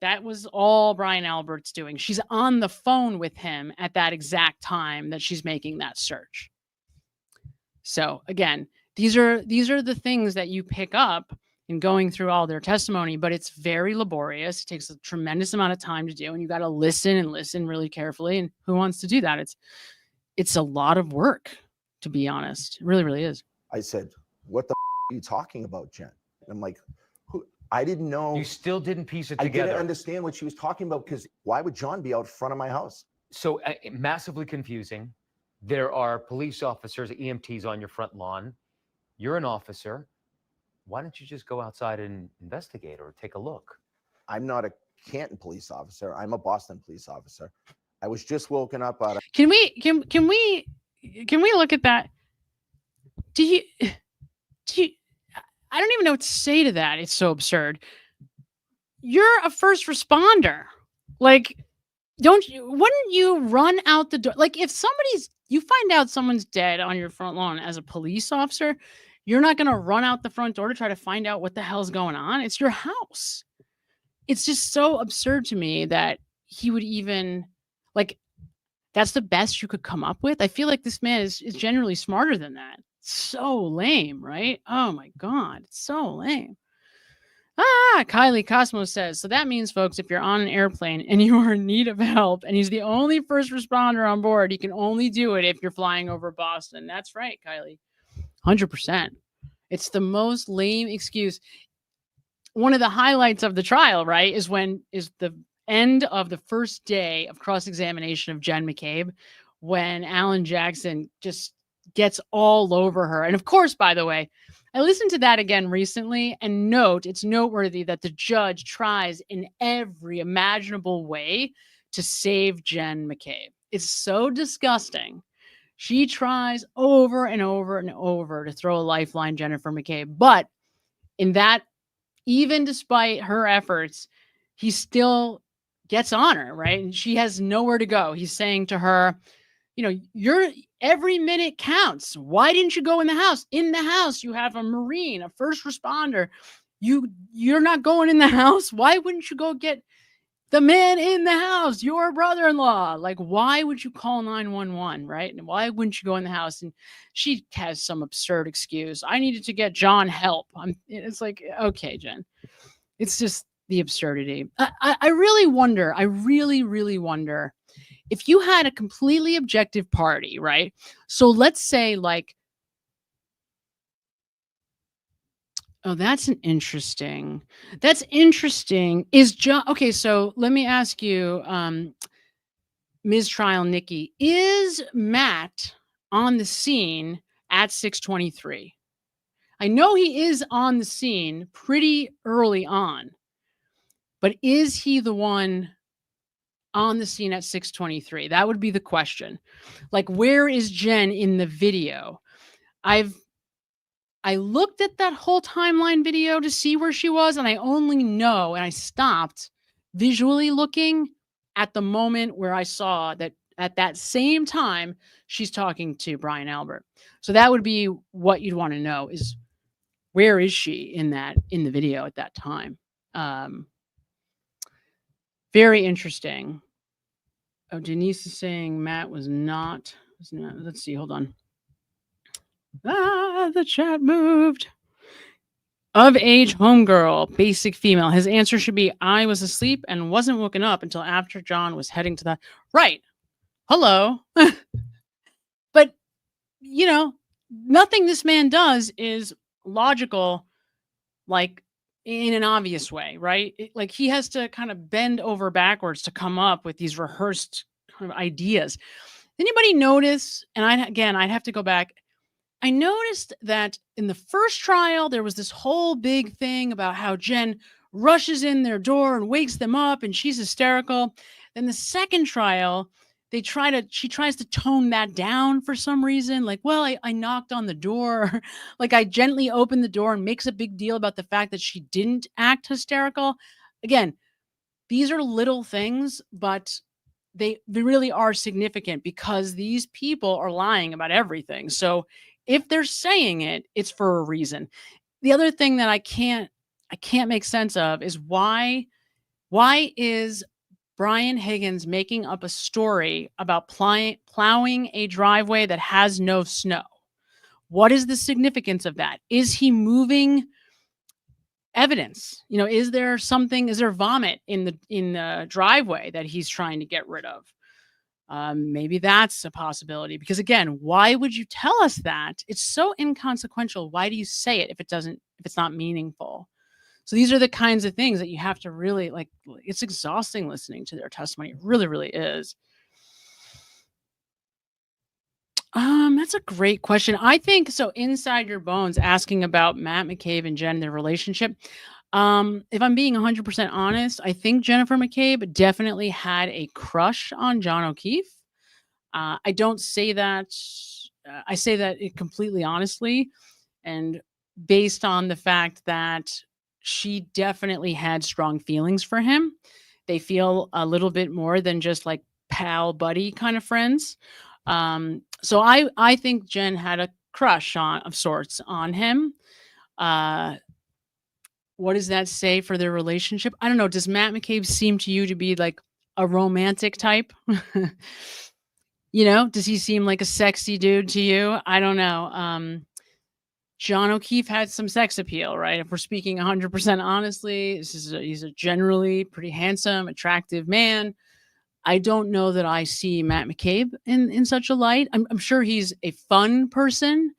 that was all Brian Albert's doing. She's on the phone with him at that exact time that she's making that search. So again, these are the things that you pick up in going through all their testimony, but it's very laborious. It takes a tremendous amount of time to do, and you got to listen and listen really carefully. And who wants to do that? It's a lot of work, to be honest. It really, really is. I said, what the are you talking about, Jen? And I'm like, I didn't know. You still didn't piece it I together. didn't understand what she was talking about, because why would John be out front of my house? So massively confusing. There are police officers, EMTs on your front lawn. You're an officer. Why don't you just go outside and investigate or take a look? I'm not a Canton police officer. I'm a Boston police officer. I was just woken up out of. Can we look at that? Do you? I don't even know what to say to that. It's so absurd. You're a first responder. Like, wouldn't you run out the door? Like, if you find out someone's dead on your front lawn as a police officer, you're not going to run out the front door to try to find out what the hell's going on. It's your house. It's just so absurd to me that he would even, like, that's the best you could come up with. I feel like this man is generally smarter than that. So lame, right? Oh my God, it's so lame. Kylie Cosmo says, so that means, folks, if you're on an airplane and you are in need of help and he's the only first responder on board, he can only do it if you're flying over Boston. That's right, Kylie. 100%. It's the most lame excuse. One of the highlights of the trial, right, is the end of the first day of cross-examination of Jen McCabe, when Alan Jackson just gets all over her. And of course, by the way, I listened to that again recently, and it's noteworthy that the judge tries in every imaginable way to save Jen McCabe. It's so disgusting. She tries over and over and over to throw a lifeline Jennifer McCabe. But in that, even despite her efforts, he still gets on her, right? And she has nowhere to go. He's saying to her, your every minute counts. Why didn't you go in the house? In the house, you have a Marine, a first responder. You're not going in the house. Why wouldn't you go get the man in the house, your brother-in-law? Like, why would you call 911, right? And why wouldn't you go in the house? And she has some absurd excuse. I needed to get John help. It's like, okay, Jen. It's just the absurdity. I really wonder. I really, really wonder if you had a completely objective party, right? So let's say, like, that's interesting. Is John, okay, so let me ask you, Ms. Trial Nikki, is Matt on the scene at 6:23? I know he is on the scene pretty early on, but is he the one on the scene at 6:23? That would be the question. Like, where is Jen in the video? I looked at that whole timeline video to see where she was, and I only know, and I stopped visually looking at the moment where I saw that at that same time she's talking to Brian Albert. So that would be what you'd want to know, is where is she in the video at that time? Very interesting. Oh, Denise is saying Matt was not. Let's see. Hold on. The chat moved. Of age homegirl, basic female. His answer should be, I was asleep and wasn't woken up until after John was heading to the right. Hello. But, nothing this man does is logical, like, in an obvious way, right? Like, he has to kind of bend over backwards to come up with these rehearsed kind of ideas. Anybody notice? And I'd have to go back. I noticed that in the first trial, there was this whole big thing about how Jen rushes in their door and wakes them up and she's hysterical. Then the second trial, she tries to tone that down for some reason. Like, well, I knocked on the door. Like, I gently opened the door, and makes a big deal about the fact that she didn't act hysterical. Again, these are little things, but they really are significant, because these people are lying about everything. So if they're saying it, it's for a reason. The other thing that I can't make sense of is why is Brian Higgins making up a story about plowing a driveway that has no snow? What is the significance of that? Is he moving evidence? You know, is there vomit in the driveway that he's trying to get rid of? Maybe that's a possibility, because again, why would you tell us that? It's so inconsequential. Why do you say it if it's not meaningful? So these are the kinds of things that you have to really it's exhausting listening to their testimony. It really, really is. That's a great question. I think so. Inside Your Bones asking about Matt McCabe and Jen, their relationship. If I'm being 100% honest, I think Jennifer McCabe definitely had a crush on John O'Keefe. I don't say that. I say that completely honestly, and based on the fact that she definitely had strong feelings for him. They feel a little bit more than just like pal buddy kind of friends. So I think Jen had a crush of sorts on him. What does that say for their relationship? I don't know. Does Matt McCabe seem to you to be like a romantic type? Does he seem like a sexy dude to you? I don't know. John O'Keefe had some sex appeal, right? If we're speaking 100% honestly, he's a generally pretty handsome, attractive man. I don't know that I see Matt McCabe in such a light. I'm sure he's a fun person,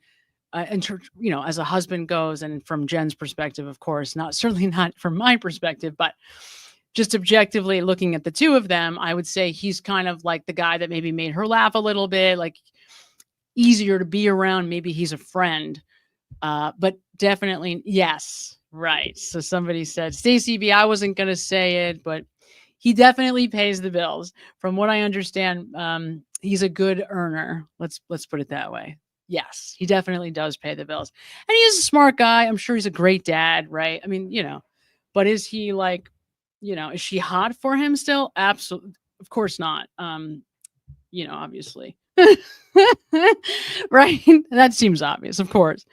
as a husband goes, and from Jen's perspective, of course, certainly not from my perspective, but just objectively looking at the two of them, I would say he's kind of like the guy that maybe made her laugh a little bit, like easier to be around. Maybe he's a friend. But definitely, yes, right. So somebody said, Stacey B, I wasn't going to say it, but he definitely pays the bills. From what I understand, he's a good earner. Let's put it that way. Yes, he definitely does pay the bills. And he is a smart guy. I'm sure he's a great dad, right? I mean, but is he like, is she hot for him still? Absolutely. Of course not. Obviously. Right? That seems obvious, of course.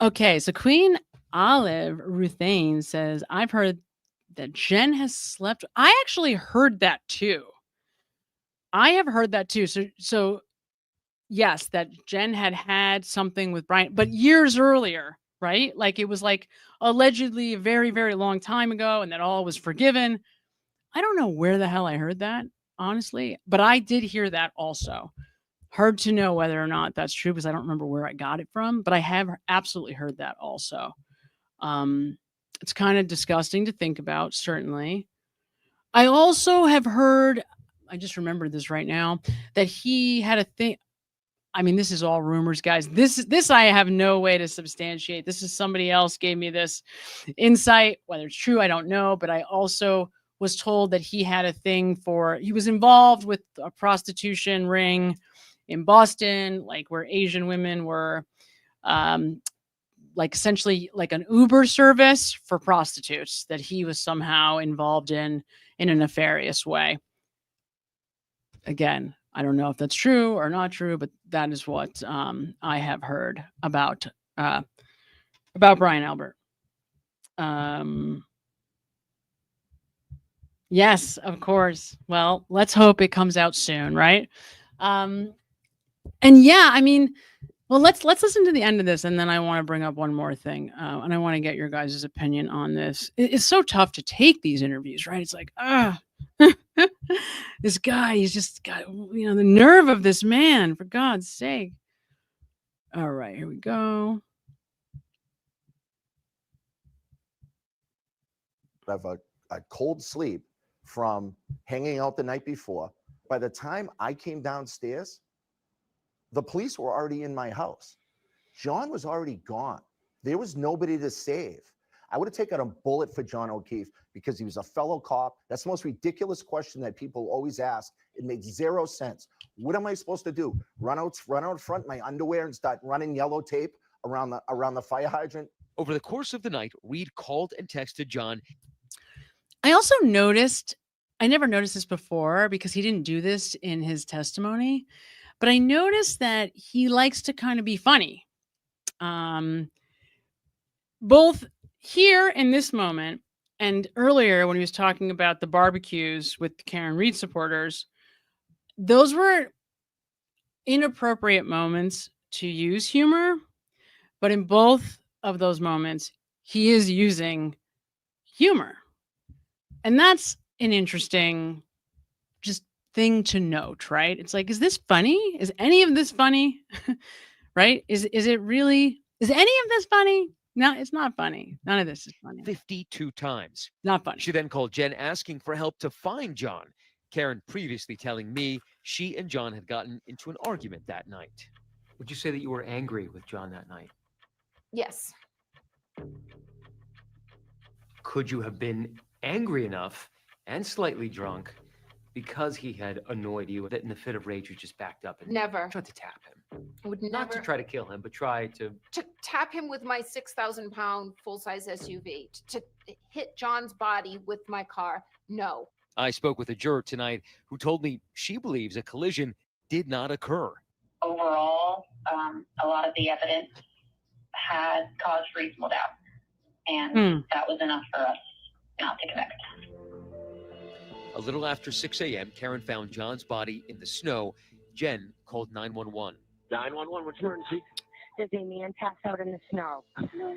Okay, so Queen Olive Ruthane says, I've heard that Jen has slept. I actually heard that too. I have heard that too. So yes, that Jen had something with Brian, but years earlier, right? Like it was like allegedly a very, very long time ago, and that all was forgiven. I don't know where the hell I heard that, honestly, but I did hear that also. Hard to know whether or not that's true, because I don't remember where I got it from, but I have absolutely heard that also. It's kind of disgusting to think about, certainly. I also have heard, I just remembered this right now, that he had a thing. I mean, this is all rumors, guys. This I have no way to substantiate. This is somebody else gave me this insight. Whether it's true, I don't know. But I also was told that he had a thing he was involved with a prostitution ring in Boston, like where Asian women were like essentially like an Uber service for prostitutes, that he was somehow involved in a nefarious way. Again, I don't know if that's true or not true, but that is what I have heard about Brian Albert. Yes, of course. Well, let's hope it comes out soon, right? And yeah, I mean, well, let's listen to the end of this, and then I want to bring up one more thing, and I want to get your guys' opinion on this. It's so tough to take these interviews, right? It's like, this guy, he's just got, the nerve of this man, for God's sake. All right, here we go. I have a cold sleep from hanging out the night before. By the time I came downstairs, the police were already in my house. John was already gone. There was nobody to save. I would have taken a bullet for John O'Keefe because he was a fellow cop. That's the most ridiculous question that people always ask. It makes zero sense. What am I supposed to do? Run out front in my underwear and start running yellow tape around the fire hydrant? Over the course of the night, Reed called and texted John. I also noticed, I never noticed this before because he didn't do this in his testimony. but I noticed that he likes to kind of be funny. Both here in this moment and earlier when he was talking about the barbecues with the Karen Reed supporters, those were inappropriate moments to use humor. But in both of those moments, he is using humor. And that's an interesting just thing to note, right? It's like, is this funny? Is any of this funny? Right? Is any of this funny? No, it's not funny. None of this is funny. 52 times. Not funny. She then called Jen asking for help to find John. Karen previously telling me she and John had gotten into an argument that night. Would you say that you were angry with John that night? Yes. Could you have been angry enough and slightly drunk because he had annoyed you that in the fit of rage you just backed up and Never. tried to tap him? Would Not never to try to kill him, but try to tap him with my 6,000-pound full-size SUV. To hit John's body with my car. No. I spoke with a juror tonight who told me she believes a collision did not occur. Overall, a lot of the evidence had caused reasonable doubt, and that was enough for us not to convict. A little after 6 a.m., Karen found John's body in the snow. Jen called 911. 911, what's emergency? There's a man passed out in the snow.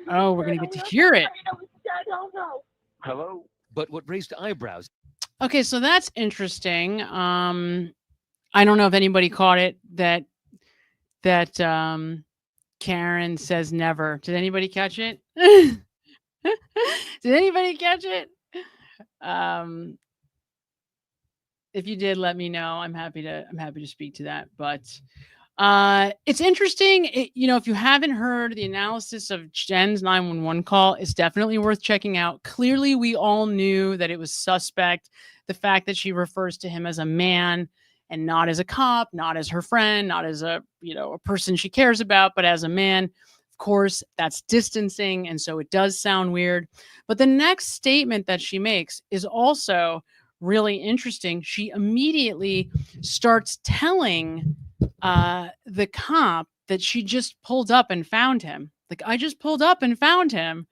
Oh, we're going to get to hear it. Hello? But what raised eyebrows? Okay, so that's interesting. I don't know if anybody caught it that Karen says never. Did anybody catch it? Did anybody catch it? If you did, let me know. I'm happy to speak to that. But it's interesting. If you haven't heard the analysis of Jen's 911 call, it's definitely worth checking out. Clearly, we all knew that it was suspect. The fact that she refers to him as a man and not as a cop, not as her friend, not as a person she cares about, but as a man. Of course, that's distancing. And so it does sound weird. But the next statement that she makes is also really interesting. She immediately starts telling the cop that she just pulled up and found him. Like, I just pulled up and found him.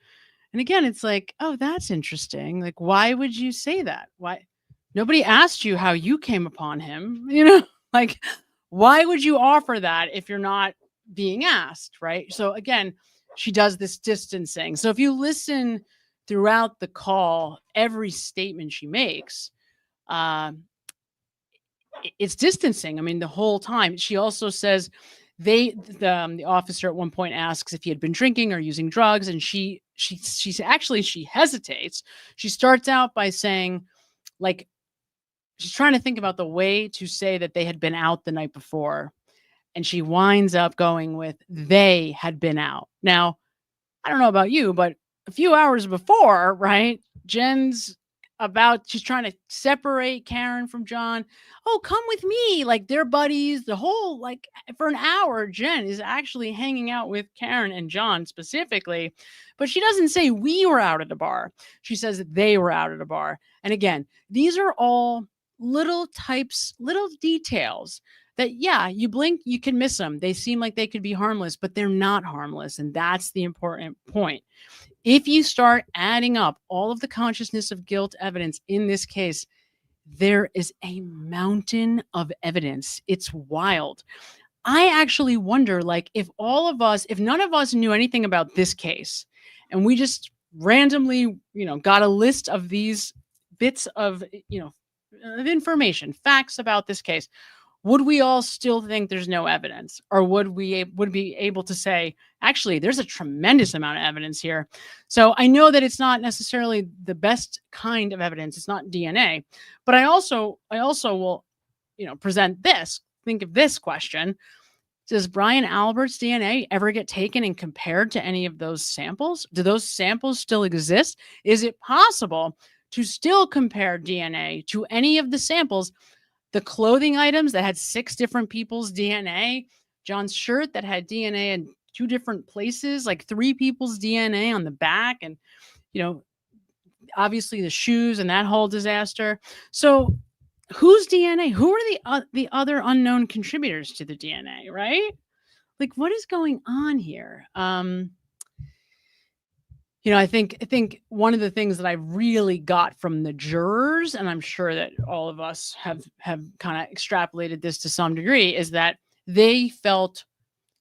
And again, it's like, oh, that's interesting. Like, why would you say that? Why? Nobody asked you how you came upon him, like, why would you offer that if you're not being asked, right? So again, she does this distancing. So if you listen throughout the call, every statement she makes, it's distancing. I mean, the whole time. She also says the officer at one point asks if he had been drinking or using drugs, and she hesitates. She starts out by saying, like, she's trying to think about the way to say that they had been out the night before. And she winds up going with, they had been out. Now, I don't know about you, but a few hours before, right? She's trying to separate Karen from John. Oh, come with me. Like, they're buddies. The whole, like, for an hour, Jen is actually hanging out with Karen and John specifically. But she doesn't say we were out at the bar. She says they were out at a bar. And again, these are all little details that, yeah, you blink, you can miss them. They seem like they could be harmless, but they're not harmless. And that's the important point. If you start adding up all of the consciousness of guilt evidence in this case, there is a mountain of evidence. It's wild. I actually wonder, like, if none of us knew anything about this case, and we just randomly, got a list of these bits of, of information, facts about this case, would we all still think there's no evidence? Or would we be able to say, actually, there's a tremendous amount of evidence here? So I know that it's not necessarily the best kind of evidence. It's not DNA. But I also will, present this. Think of this question. Does Brian Albert's DNA ever get taken and compared to any of those samples? Do those samples still exist? Is it possible to still compare DNA to any of the samples? The clothing items that had 6 different people's DNA, John's shirt that had DNA in 2 different places, like 3 people's DNA on the back, and, obviously the shoes and that whole disaster. So whose DNA? Who are the other unknown contributors to the DNA, right? Like, what is going on here? I think one of the things that I really got from the jurors, and I'm sure that all of us have kind of extrapolated this to some degree, is that they felt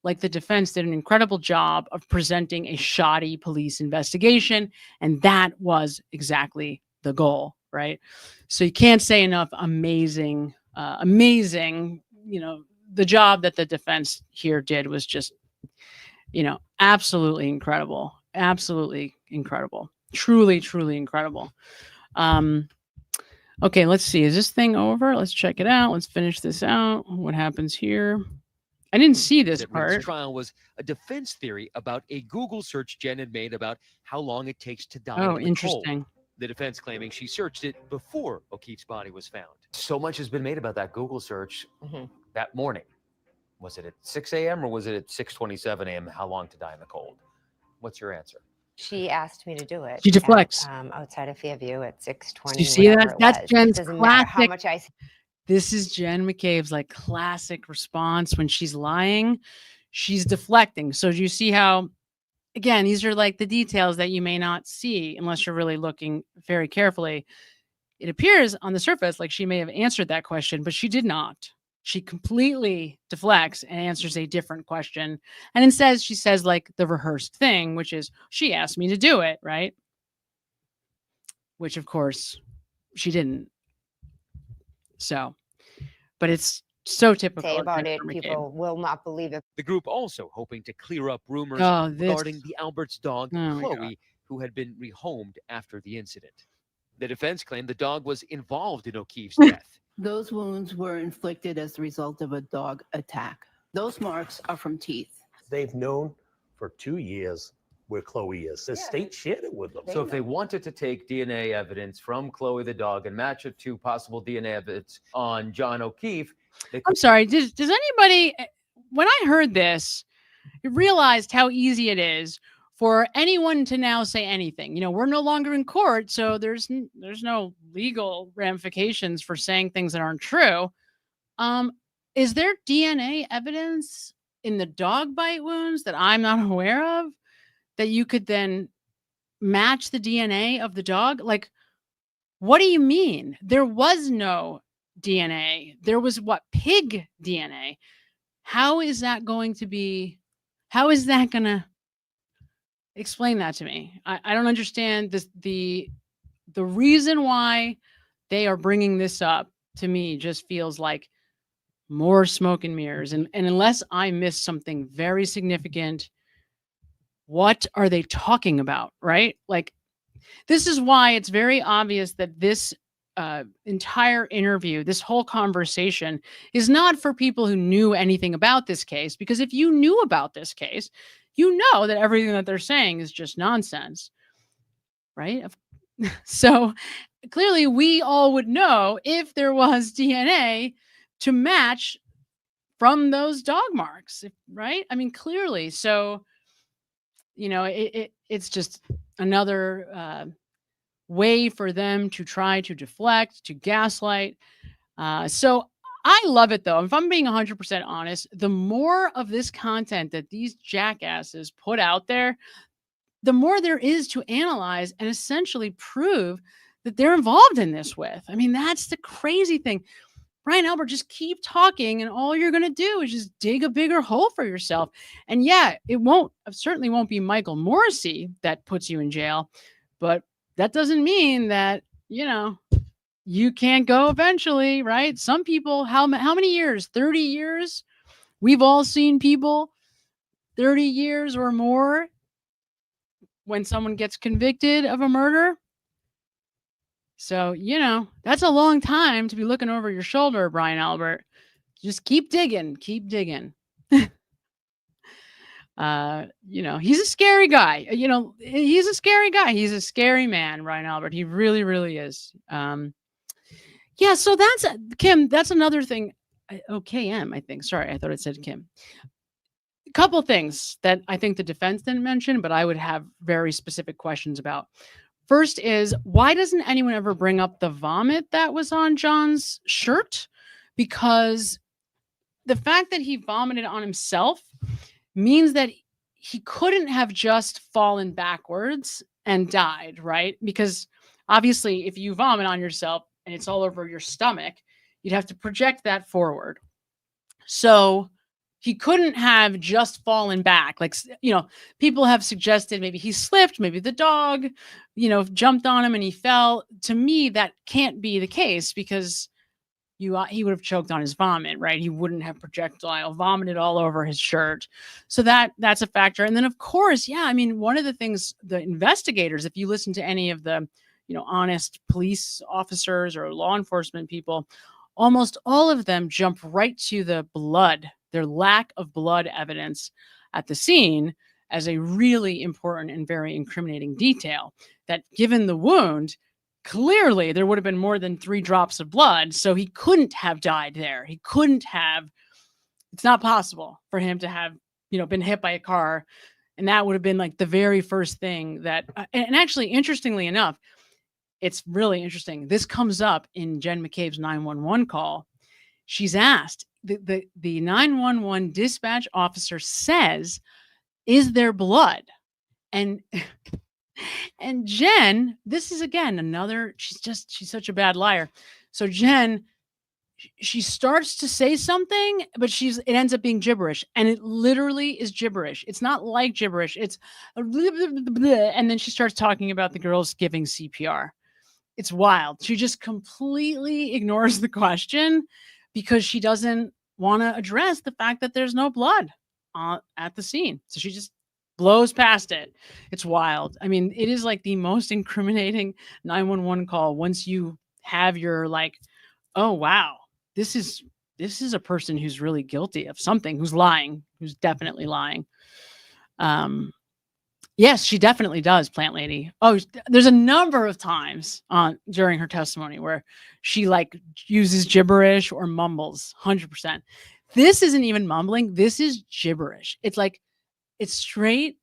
like the defense did an incredible job of presenting a shoddy police investigation, and that was exactly the goal, right? So you can't say enough amazing, the job that the defense here did was just, absolutely incredible. Absolutely incredible. Truly, truly incredible. Okay, let's see. Is this thing over? Let's check it out. Let's finish this out. What happens here? I didn't see this part. Rant's trial was a defense theory about a Google search Jen had made about how long it takes to die. Oh, in the interesting. cold. The defense claiming she searched it before O'Keefe's body was found. So much has been made about that Google search that morning. Was it at 6 a.m. or was it at 6:27 a.m.? How long to die in the cold? What's your answer? She asked me to do it. She deflects. Outside of Fairview at 6:20. You see that? That's Jen's Doesn't matter how classic. much I. This is Jen McCabe's like classic response when she's lying. She's deflecting. So do you see how, again, these are like the details that you may not see unless you're really looking very carefully. It appears on the surface like she may have answered that question, but she did not. She completely deflects and answers a different question. And instead, she says like the rehearsed thing, which is, she asked me to do it, right? Which, of course, she didn't. So, but it's so typical. Say about it, people will not believe it. The group also hoping to clear up rumors this- regarding the Albert's dog, Oh my Chloe, who had been rehomed after the incident. The defense claimed the dog was involved in O'Keefe's death. Those wounds were inflicted as the result of a dog attack. Those marks are from teeth. They've known for 2 years where Chloe is. The state shared it with them. So if they wanted to take DNA evidence from Chloe the dog and match it to possible DNA evidence on John O'Keefe, they could. I'm sorry. Does anybody, when I heard this, I realized how easy it is for anyone to now say anything. We're no longer in court, so there's no legal ramifications for saying things that aren't true. Is there DNA evidence in the dog bite wounds that I'm not aware of that you could then match the DNA of the dog? Like, what do you mean? There was no DNA. There was pig DNA. How is that going to explain that to me? I don't understand this. The reason why they are bringing this up to me just feels like more smoke and mirrors. And unless I miss something very significant, what are they talking about? Right? Like, this is why it's very obvious that this entire interview, this whole conversation is not for people who knew anything about this case, because if you knew about this case, you know that everything that they're saying is just nonsense, right? So clearly we all would know if there was DNA to match from those dog marks, right? I mean, clearly. So, it's just another way for them to try to deflect, to gaslight. So I love it, though. If I'm being 100% honest, the more of this content that these jackasses put out there, the more there is to analyze and essentially prove that they're involved in this with. I mean, that's the crazy thing. Brian Albert, just keep talking, and all you're going to do is just dig a bigger hole for yourself. And yeah, it certainly won't be Michael Morrissey that puts you in jail, but that doesn't mean that, you can't go eventually, right? Some people, how many years? 30 years? We've all seen people 30 years or more when someone gets convicted of a murder. So, that's a long time to be looking over your shoulder, Brian Albert. Just keep digging. He's a scary guy. He's a scary guy. He's a scary man, Brian Albert. He really, really is. Yeah, so that's Kim. That's another thing. KM, I think. Sorry, I thought it said Kim. A couple things that I think the defense didn't mention, but I would have very specific questions about. First is, why doesn't anyone ever bring up the vomit that was on John's shirt? Because the fact that he vomited on himself means that he couldn't have just fallen backwards and died, right? Because obviously, if you vomit on yourself and it's all over your stomach, you'd have to project that forward. So he couldn't have just fallen back. Like, people have suggested maybe he slipped, maybe the dog, jumped on him and he fell. To me, that can't be the case because he would have choked on his vomit, right? He wouldn't have projectile vomited all over his shirt. So that's a factor. And then, of course, one of the things the investigators, if you listen to any of the, honest police officers or law enforcement people, almost all of them jump right to the blood, their lack of blood evidence at the scene as a really important and very incriminating detail, that given the wound, clearly there would have been more than 3 drops of blood. So he couldn't have died there. It's not possible for him to have, been hit by a car. And that would have been like the very first thing that, and actually, interestingly enough, it's really interesting. This comes up in Jen McCabe's 911 call. She's asked, the 911 dispatch officer says, is there blood? And Jen, this is again she's such a bad liar. So Jen, she starts to say something, but it ends up being gibberish, and it literally is gibberish. It's not like gibberish. It's and then she starts talking about the girls giving CPR. It's wild. She just completely ignores the question because she doesn't want to address the fact that there's no blood at the scene. So she just blows past it. It's wild. It is like the most incriminating 911 call once you have your oh, wow, this is a person who's really guilty of something, who's lying, who's definitely lying. Yes, she definitely does, Plant Lady. Oh, there's a number of times during her testimony where she uses gibberish or mumbles. 100%. This isn't even mumbling. This is gibberish. It's it's straight,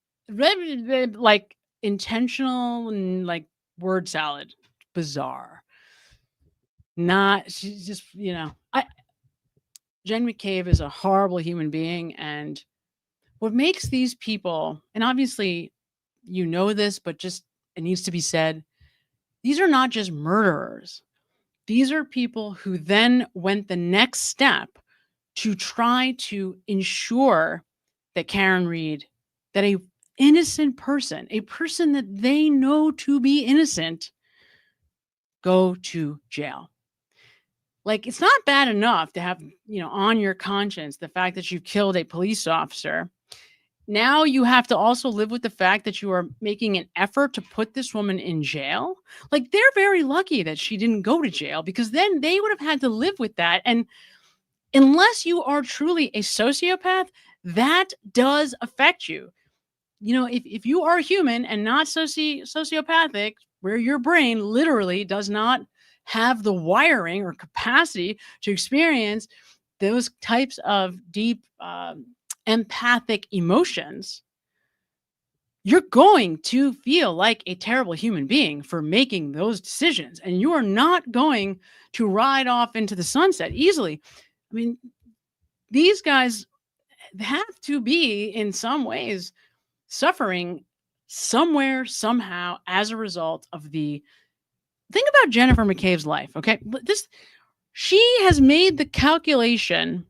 intentional and word salad. Bizarre. She's just, Jen McCabe is a horrible human being. And what makes these people, and obviously, this, but just it needs to be said, these are not just murderers. These are people who then went the next step to try to ensure that Karen Read, that a innocent person, a person that they know to be innocent, go to jail. It's not bad enough to have, on your conscience the fact that you killed a police officer. Now you have to also live with the fact that you are making an effort to put this woman in jail. They're very lucky that she didn't go to jail, because then they would have had to live with that. And unless you are truly a sociopath, that does affect you. If you are human and not sociopathic, where your brain literally does not have the wiring or capacity to experience those types of deep, empathic emotions, you're going to feel like a terrible human being for making those decisions. And you are not going to ride off into the sunset easily. These guys have to be in some ways suffering somewhere, somehow, as a result of the thing about Jennifer McCabe's life. Okay. She has made the calculation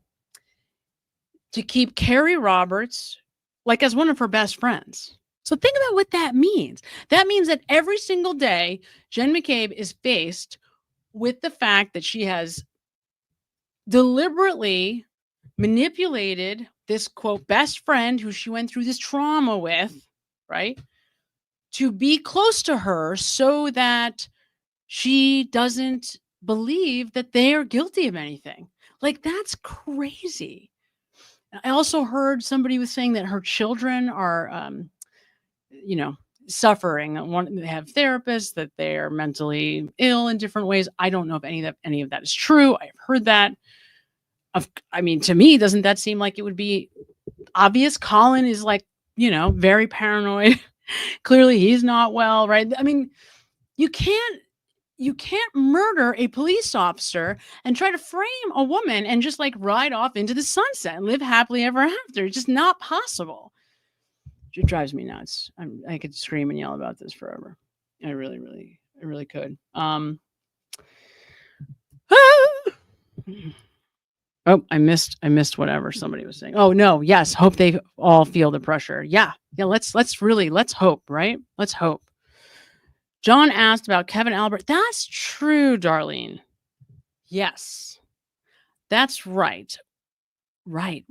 to keep Carrie Roberts as one of her best friends. So think about what that means. That means that every single day, Jen McCabe is faced with the fact that she has deliberately manipulated this, quote, best friend who she went through this trauma with, right, to be close to her so that she doesn't believe that they are guilty of anything. That's crazy. I also heard somebody was saying that her children are, suffering. They have therapists, that they are mentally ill in different ways. I don't know if any of that is true. I've heard that. To me, doesn't that seem like it would be obvious? Colin is very paranoid. Clearly, he's not well, right? You can't murder a police officer and try to frame a woman and just like ride off into the sunset and live happily ever after. It's just not possible. It drives me nuts. I could scream and yell about this forever. I really could. Oh, I missed whatever somebody was saying. Oh no, yes, hope they all feel the pressure. Yeah. Let's hope, right? Let's hope. John asked about Kevin Albert. That's true, Darlene. Yes, that's right. Right.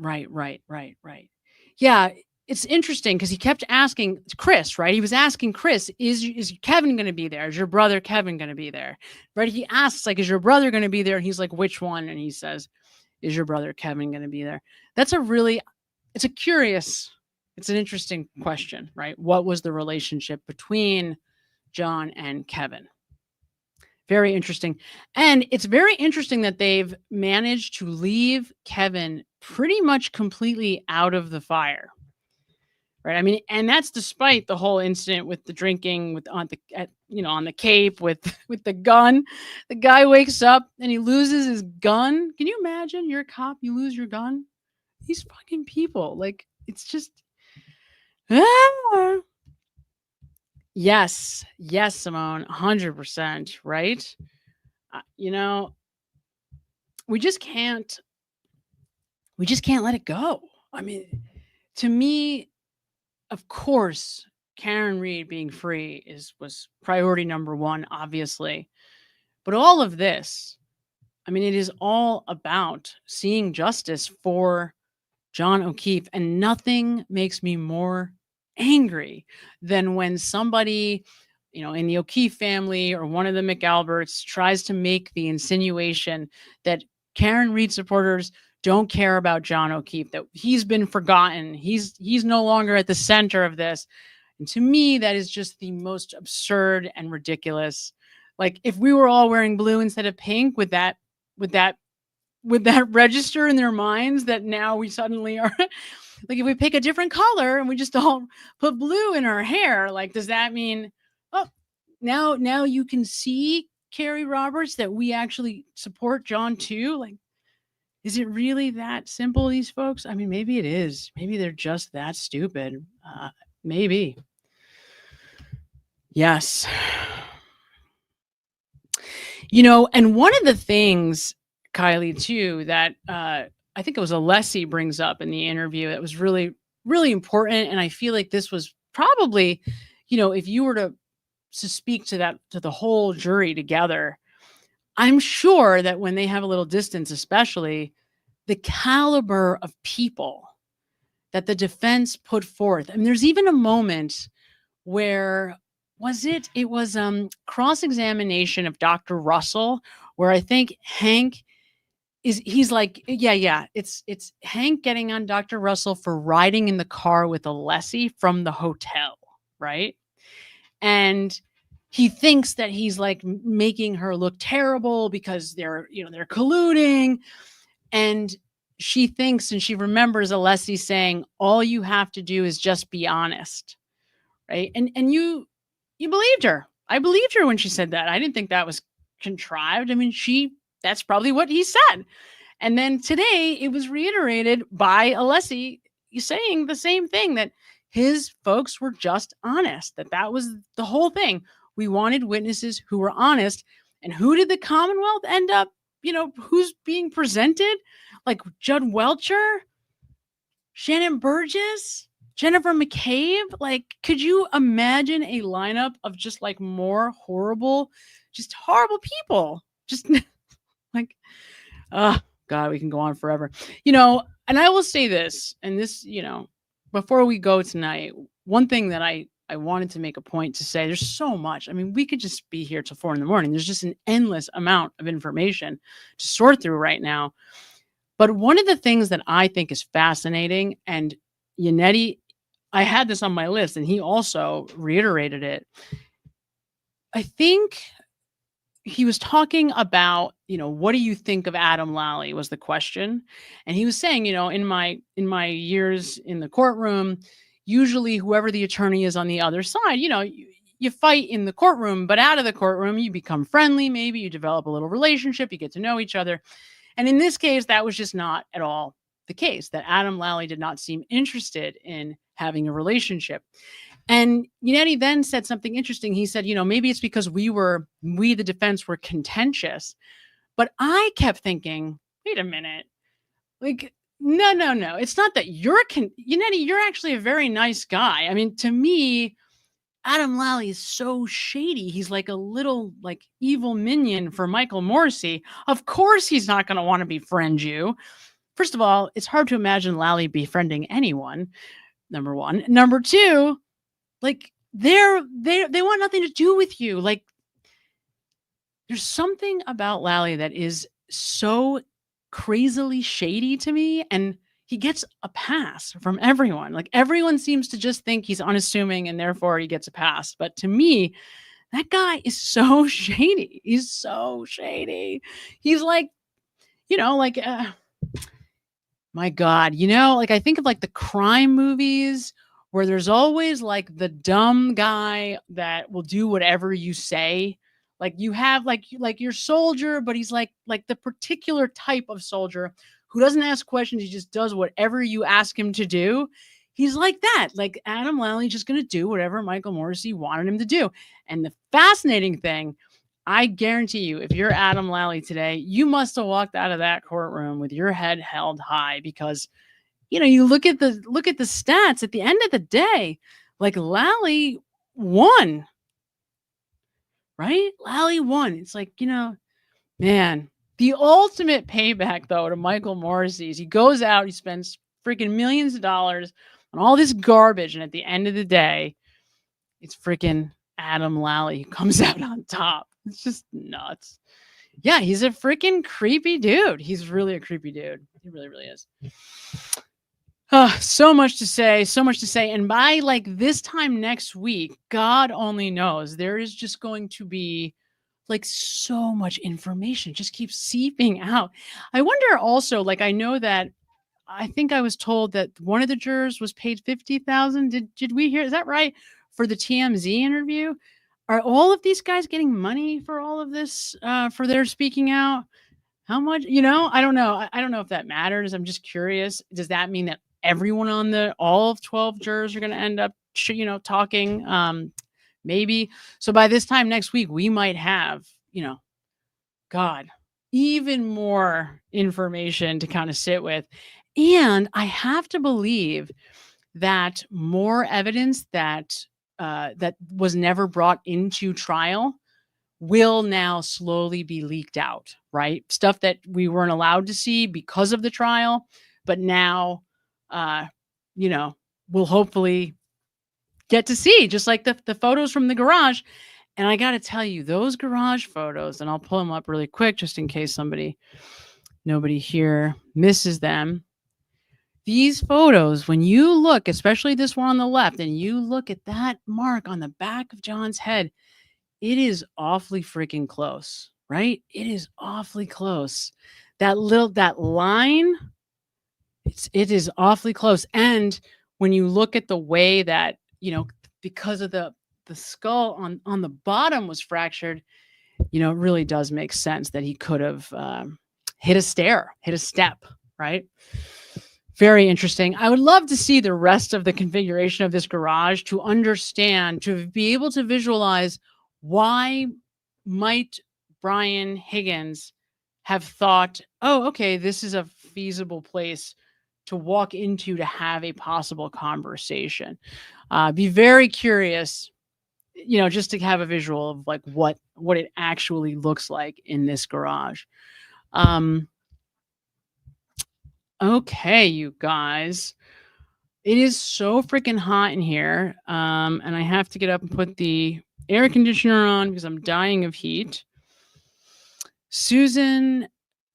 Yeah, it's interesting because he kept asking Chris, right? He was asking Chris, is Kevin going to be there? Is your brother Kevin going to be there? Right? He asks, like, is your brother going to be there? And he's like, which one? And he says, is your brother Kevin going to be there? It's an interesting question, right? What was the relationship between John and Kevin? Very interesting. And it's very interesting that they've managed to leave Kevin pretty much completely out of the fire. Right. I mean, and that's despite the whole incident with the drinking on the Cape with the gun. The guy wakes up and he loses his gun. Can you imagine? You're a cop, you lose your gun. These fucking people, like, it's just Yes, Simone, 100%, right? We just can't let it go. I mean, to me, of course, Karen Reed being free was priority number one, obviously. But all of this, I mean, it is all about seeing justice for John O'Keefe, and nothing makes me more angry than when somebody, in the O'Keefe family or one of the Mcalberts tries to make the insinuation that Karen Reed supporters don't care about John O'Keefe, that he's been forgotten. He's no longer at the center of this. And to me, that is just the most absurd and ridiculous. Like, if we were all wearing blue instead of pink, would that register in their minds that now we suddenly are like, if we pick a different color and we just all put blue in our hair, like, does that mean, oh, now you can see, Carrie Roberts, that we actually support John too? Like, is it really that simple, these folks? I mean, maybe it is. Maybe they're just that stupid. Maybe. Yes. And one of the things, Kylie, too, that I think it was Alessi brings up in the interview that was really, really important. And I feel like this was probably, if you were to speak to the whole jury together, I'm sure that when they have a little distance, especially, the caliber of people that the defense put forth. I mean, there's even a moment where it was cross-examination of Dr. Russell, where I think Hank he's like, it's Hank getting on Dr. Russell for riding in the car with Alessi from the hotel, right? And he thinks that he's like making her look terrible because they're colluding. And she thinks, and she remembers Alessi saying, all you have to do is just be honest, right? And you believed her. I believed her when she said that. I didn't think that was contrived. I mean, that's probably what he said. And then today it was reiterated by Alessi saying the same thing, that his folks were just honest, that was the whole thing. We wanted witnesses who were honest. And who did the Commonwealth end up, who's being presented? Like Judd Welcher, Shannon Burgess, Jennifer McCabe. Like, could you imagine a lineup of just like more horrible people? Just like, God, we can go on forever. And I will say this, and this, before we go tonight, one thing that I wanted to make a point to say, there's so much. I mean, we could just be here till 4 a.m. There's just an endless amount of information to sort through right now. But one of the things that I think is fascinating, and Yannetti, I had this on my list, and he also reiterated it. I think he was talking about, what do you think of Adam Lally was the question. And he was saying, in my years in the courtroom, usually whoever the attorney is on the other side, you fight in the courtroom, but out of the courtroom, you become friendly. Maybe you develop a little relationship. You get to know each other. And in this case, that was just not at all the case, that Adam Lally did not seem interested in having a relationship. And Yannetti then said something interesting. He said, maybe it's because we, the defense, were contentious. But I kept thinking, wait a minute, like, no. It's not that Yannetti, you're actually a very nice guy. I mean, to me, Adam Lally is so shady. He's like a little like evil minion for Michael Morrissey. Of course, he's not going to want to befriend you. First of all, it's hard to imagine Lally befriending anyone. Number one. Number two, like they want nothing to do with you. Like there's something about Lally that is so crazily shady to me, and he gets a pass from everyone. Like everyone seems to just think he's unassuming and therefore he gets a pass. But to me, that guy is so shady. He's so shady. He's like, my God, like I think of like the crime movies where there's always like the dumb guy that will do whatever you say. Like you have like your soldier, but he's like the particular type of soldier who doesn't ask questions. He just does whatever you ask him to do. He's like that. Like Adam Lally just going to do whatever Michael Morrissey wanted him to do. And the fascinating thing, I guarantee you, if you're Adam Lally today, you must have walked out of that courtroom with your head held high because, you look at the stats at the end of the day, like Lally won, right? Lally won. It's like, man, the ultimate payback though to Michael Morrissey is he goes out, he spends freaking millions of dollars on all this garbage. And at the end of the day, it's freaking Adam Lally who comes out on top. It's just nuts. Yeah, he's a freaking creepy dude. He's really a creepy dude. He really, really is. So much to say. And by like this time next week, God only knows, there is just going to be like so much information just keeps seeping out. I wonder also, like, I know that I think I was told that one of the jurors was paid $50,000. Did we hear? Is that right? For the TMZ interview? Are all of these guys getting money for all of this, for their speaking out? How much, I don't know. I don't know if that matters. I'm just curious. Does that mean that everyone on all of 12 jurors are going to end up, talking? Maybe. So by this time next week, we might have, God, even more information to kind of sit with. And I have to believe that more evidence that was never brought into trial will now slowly be leaked out, right? Stuff that we weren't allowed to see because of the trial, but now, we'll hopefully get to see, just like the photos from the garage. And I got to tell you, those garage photos, and I'll pull them up really quick just in case nobody here misses them. These photos, when you look, especially this one on the left, and you look at that mark on the back of John's head, it is awfully freaking close, right? It is awfully close. That line, it is awfully close. And when you look at the way that, because of the skull on the bottom was fractured, it really does make sense that he could have hit a step, right? Very interesting. I would love to see the rest of the configuration of this garage to understand, to be able to visualize why might Brian Higgins have thought, oh, okay, this is a feasible place to walk into to have a possible conversation. Be very curious, just to have a visual of like what it actually looks like in this garage. Okay, you guys, it is so freaking hot in here. And I have to get up and put the air conditioner on because I'm dying of heat. Sandy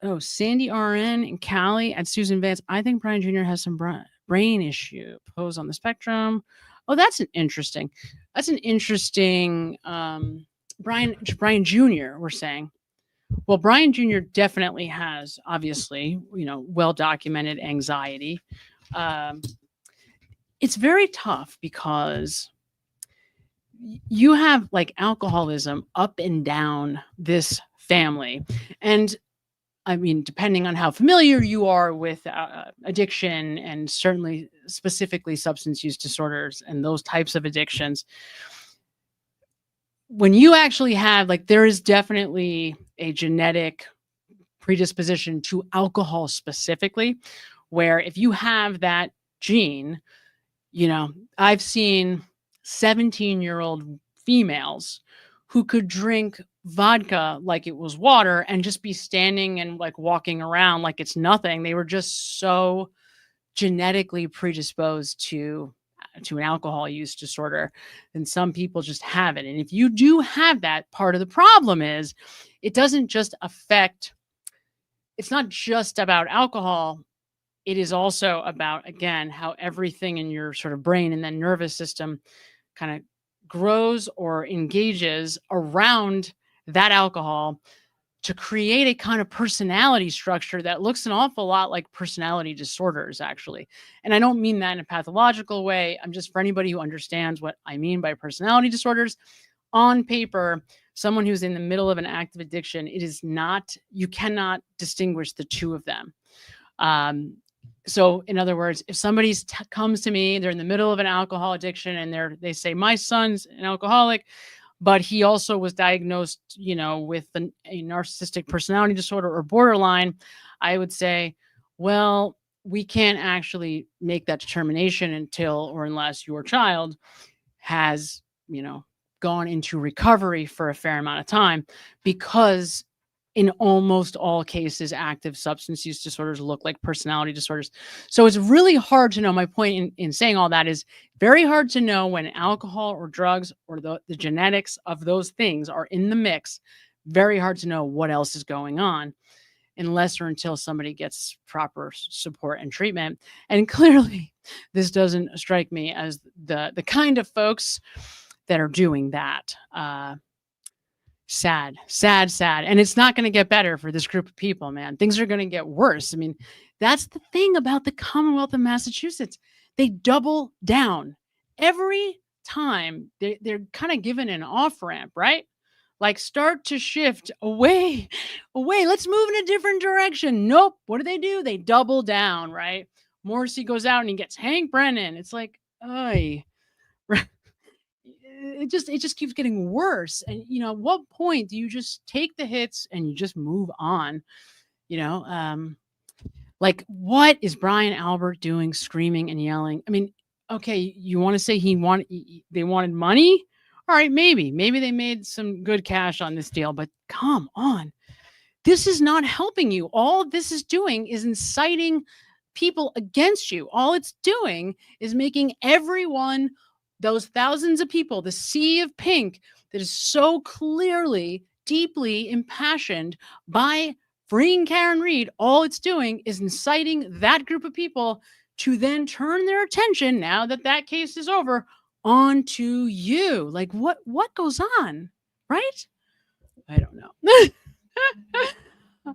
RN and Callie at Susan Vance. I think Brian Jr. has some brain issue. Pose on the spectrum. Oh, that's an interesting, Brian Jr. we're saying. Well, Brian Jr. definitely has, obviously, well-documented anxiety. It's very tough because you have like alcoholism up and down this family. And I mean, depending on how familiar you are with addiction, and certainly specifically substance use disorders and those types of addictions, when you actually have, like, there is definitely a genetic predisposition to alcohol specifically, where if you have that gene, you know, I've seen 17-year-old females who could drink vodka like it was water and just be standing and like walking around like it's nothing. They were just so genetically predisposed to an alcohol use disorder, and some people just have it. And if you do have that, part of the problem is it doesn't just affect, it's not just about alcohol. It is also about, again, how everything in your sort of brain and then nervous system kind of grows or engages around that alcohol to create a kind of personality structure that looks an awful lot like personality disorders, actually. And I don't mean that in a pathological way. I'm just, for anybody who understands what I mean by personality disorders, on paper, someone who's in the middle of an active addiction, it is not, you cannot distinguish the two of them. So in other words, if somebody comes to me, they're in the middle of an alcohol addiction and they say, my son's an alcoholic, but he also was diagnosed, you know, with a narcissistic personality disorder or borderline, I would say, well, we can't actually make that determination until or unless your child has, you know, gone into recovery for a fair amount of time, because in almost all cases, active substance use disorders look like personality disorders. So it's really hard to know. My point in saying all that is very hard to know when alcohol or drugs or the genetics of those things are in the mix. Very hard to know what else is going on unless or until somebody gets proper support and treatment. And clearly, this doesn't strike me as the kind of folks that are doing that. Sad. And it's not going to get better for this group of people, man. Things are going to get worse. I mean, that's the thing about the Commonwealth of Massachusetts. They double down every time. They're kind of given an off-ramp, right? Like, start to shift away. Let's move in a different direction. Nope. What do? They double down, right? Morrissey goes out and he gets Hank Brennan. It's like, oy. It just keeps getting worse. And, you know, at what point do you just take the hits and you just move on? You know, like, what is Brian Albert doing, screaming and yelling? I mean, okay, you want to say they wanted money? All right, maybe they made some good cash on this deal, but come on. This is not helping you. All this is doing is inciting people against you. All it's doing is making everyone, those thousands of people, the sea of pink that is so clearly, deeply impassioned by freeing Karen Read, all it's doing is inciting that group of people to then turn their attention, now that that case is over, onto you. Like, what goes on, right? I don't know.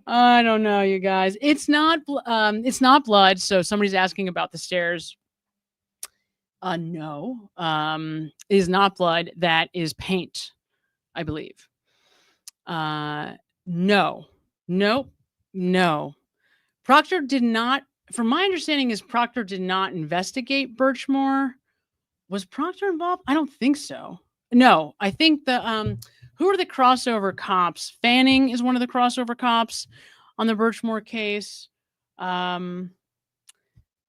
I don't know, you guys. It's not blood. So somebody's asking about the stairs. No, it is not blood. That is paint, I believe. No. Proctor did not, from my understanding, is Proctor did not investigate Birchmore. Was Proctor involved? I don't think so. No, I think who are the crossover cops? Fanning is one of the crossover cops on the Birchmore case.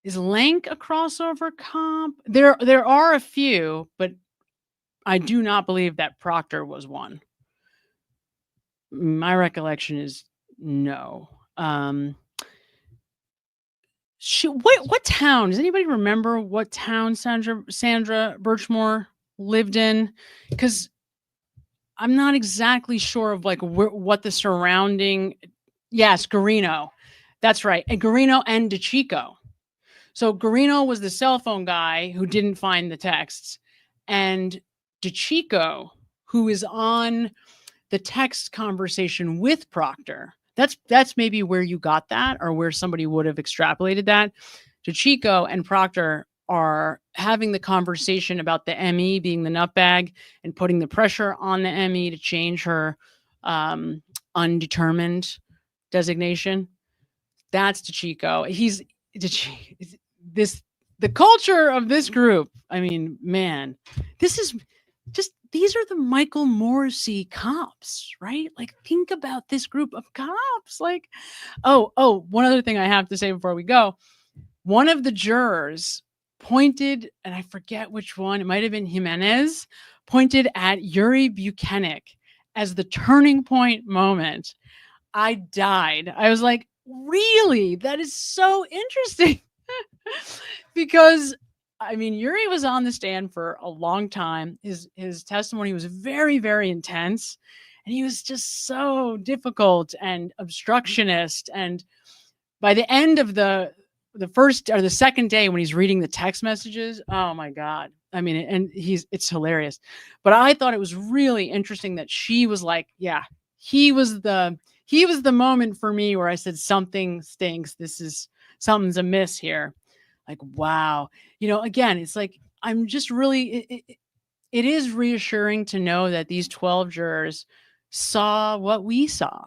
Is Lank a crossover cop? There are a few, but I do not believe that Proctor was one. My recollection is no. What town? Does anybody remember what town Sandra Birchmore lived in? Because I'm not exactly sure of like what the surrounding. Yes, Garino. That's right. And Garino and DeChico. So Garino was the cell phone guy who didn't find the texts, and DeChico, who is on the text conversation with Proctor. That's maybe where you got that, or where somebody would have extrapolated that. DeChico and Proctor are having the conversation about the ME being the nutbag and putting the pressure on the ME to change her undetermined designation. That's DeChico. The culture of this group. I mean, man, these are the Michael Morrissey cops, right? Like, think about this group of cops. Like, one other thing I have to say before we go. One of the jurors pointed, and I forget which one, it might have been Jimenez, pointed at Yuri Buchanan as the turning point moment. I died. I was like, really? That is so interesting. Because, I mean, Yuri was on the stand for a long time. His testimony was very, very intense. And he was just so difficult and obstructionist. And by the end of the first or the second day when he's reading the text messages, oh my God. I mean, and it's hilarious. But I thought it was really interesting that she was like, yeah, he was the moment for me where I said, something stinks. Something's amiss here. Like, wow. Again, it's like, I'm just really, it is reassuring to know that these 12 jurors saw what we saw,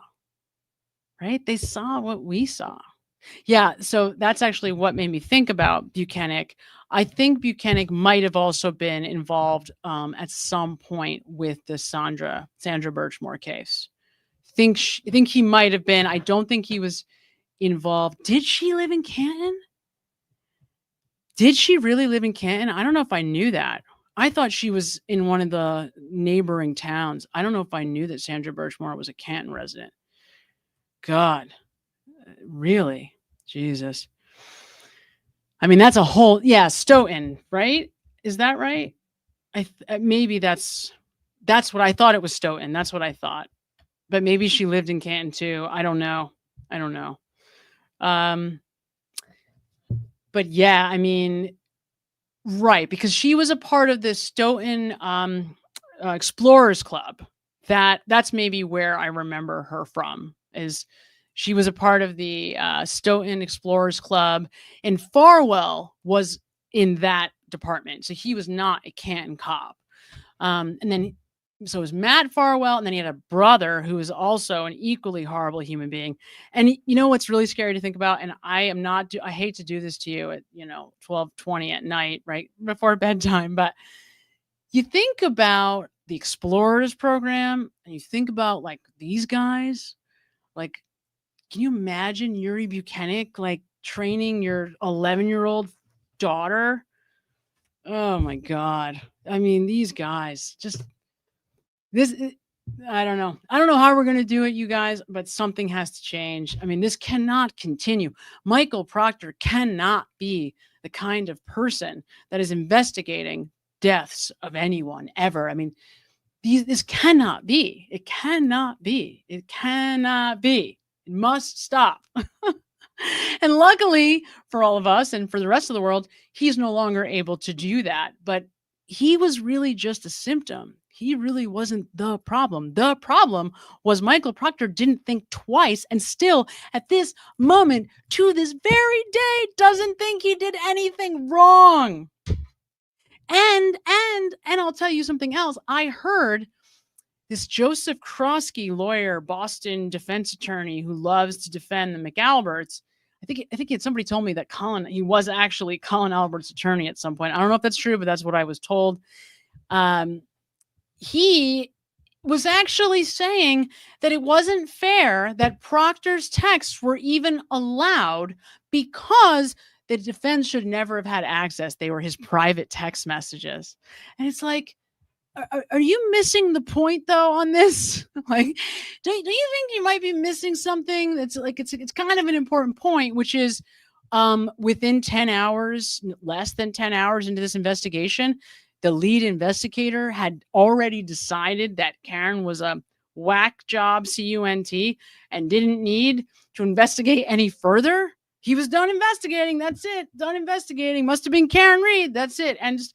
right? They saw what we saw. Yeah. So that's actually what made me think about Buchanan. I think Buchanan might have also been involved at some point with the Sandra Birchmore case. I think he might have been. I don't think he was involved. Did she live in Canton? Did she really live in Canton? I don't know if I knew that. I thought she was in one of the neighboring towns. I don't know if I knew that Sandra Birchmore was a Canton resident. God, really? Jesus. I mean, that's a whole, Stoughton, right? Is that right? Maybe that's what I thought. It was Stoughton. That's what I thought. But maybe she lived in Canton too. I don't know. But yeah, I mean, right, because she was a part of the Stoughton Explorers Club. That's maybe where I remember her from. Is she was a part of the Stoughton Explorers Club, and Farwell was in that department, so he was not a Canton cop. And then, so it was Matt Farwell, and then he had a brother who was also an equally horrible human being. And you know what's really scary to think about? And I hate to do this to you at 12:20 at night, right before bedtime, but you think about the Explorers program, and you think about like these guys, like. Can you imagine Yuri Buchanan like training your 11-year-old daughter? Oh my God. I mean, these guys I don't know. I don't know how we're going to do it, you guys, but something has to change. I mean, this cannot continue. Michael Proctor cannot be the kind of person that is investigating deaths of anyone ever. I mean, this cannot be. It cannot be. It cannot be. It must stop. And luckily for all of us and for the rest of the world, he's no longer able to do that. But he was really just a symptom. He really wasn't the problem. The problem was Michael Proctor didn't think twice, and still at this moment, to this very day, doesn't think he did anything wrong. And I'll tell you something else. I heard this Joseph Krosky lawyer, Boston defense attorney who loves to defend the Mcalberts. I think somebody told me that he was actually Colin Albert's attorney at some point. I don't know if that's true, but that's what I was told. He was actually saying that it wasn't fair that Proctor's texts were even allowed because the defense should never have had access. They were his private text messages. And it's like, are you missing the point though on this? Like, don't you think you might be missing something that's like, it's kind of an important point, which is within 10 hours, less than 10 hours into this investigation, the lead investigator had already decided that Karen was a whack job CUNT and didn't need to investigate any further. He was done investigating. That's it. Done investigating. Must have been Karen Reed. That's it. And just,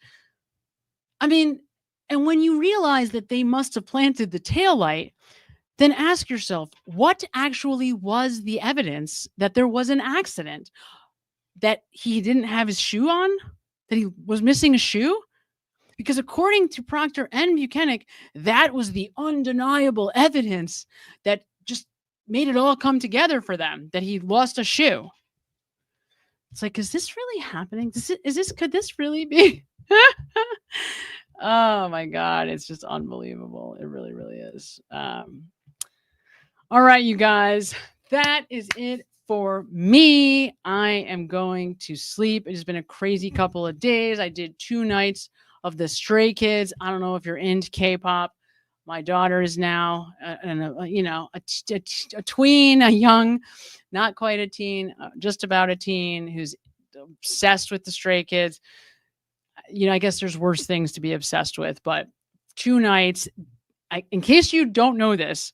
I mean, and when you realize that they must have planted the taillight, then ask yourself, what actually was the evidence that there was an accident? That he didn't have his shoe on? that he was missing a shoe? Because according to Proctor and Buchanan, that was the undeniable evidence that just made it all come together for them, that he lost a shoe. It's like, is this really happening? Could this really be? Oh my God. It's just unbelievable. It really, really is. All right, you guys, that is it for me. I am going to sleep. It has been a crazy couple of days. I did 2 nights of the Stray Kids. I don't know if you're into K-pop. My daughter is now, a tween, a young, not quite a teen, just about a teen who's obsessed with the Stray Kids. I guess there's worse things to be obsessed with, but 2 nights. In case you don't know this,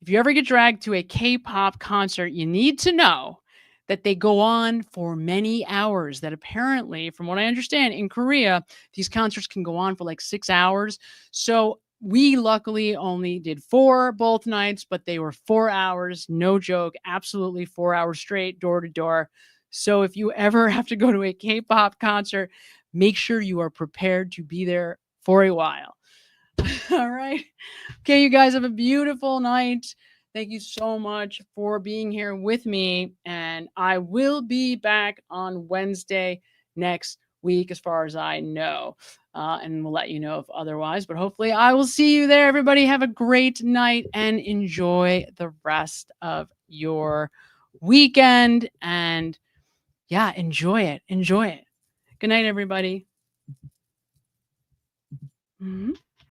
if you ever get dragged to a K-pop concert, you need to know that they go on for many hours, that apparently, from what I understand, in Korea, these concerts can go on for like 6 hours. So we luckily only did 4 both nights, but they were 4 hours, no joke, absolutely 4 hours straight, door to door. So if you ever have to go to a K-pop concert, make sure you are prepared to be there for a while. All right. Okay, you guys have a beautiful night. Thank you so much for being here with me. And I will be back on Wednesday next week, as far as I know. And we'll let you know if otherwise. But hopefully I will see you there. Everybody have a great night and enjoy the rest of your weekend. And yeah, enjoy it. Enjoy it. Good night, everybody. Mm-hmm.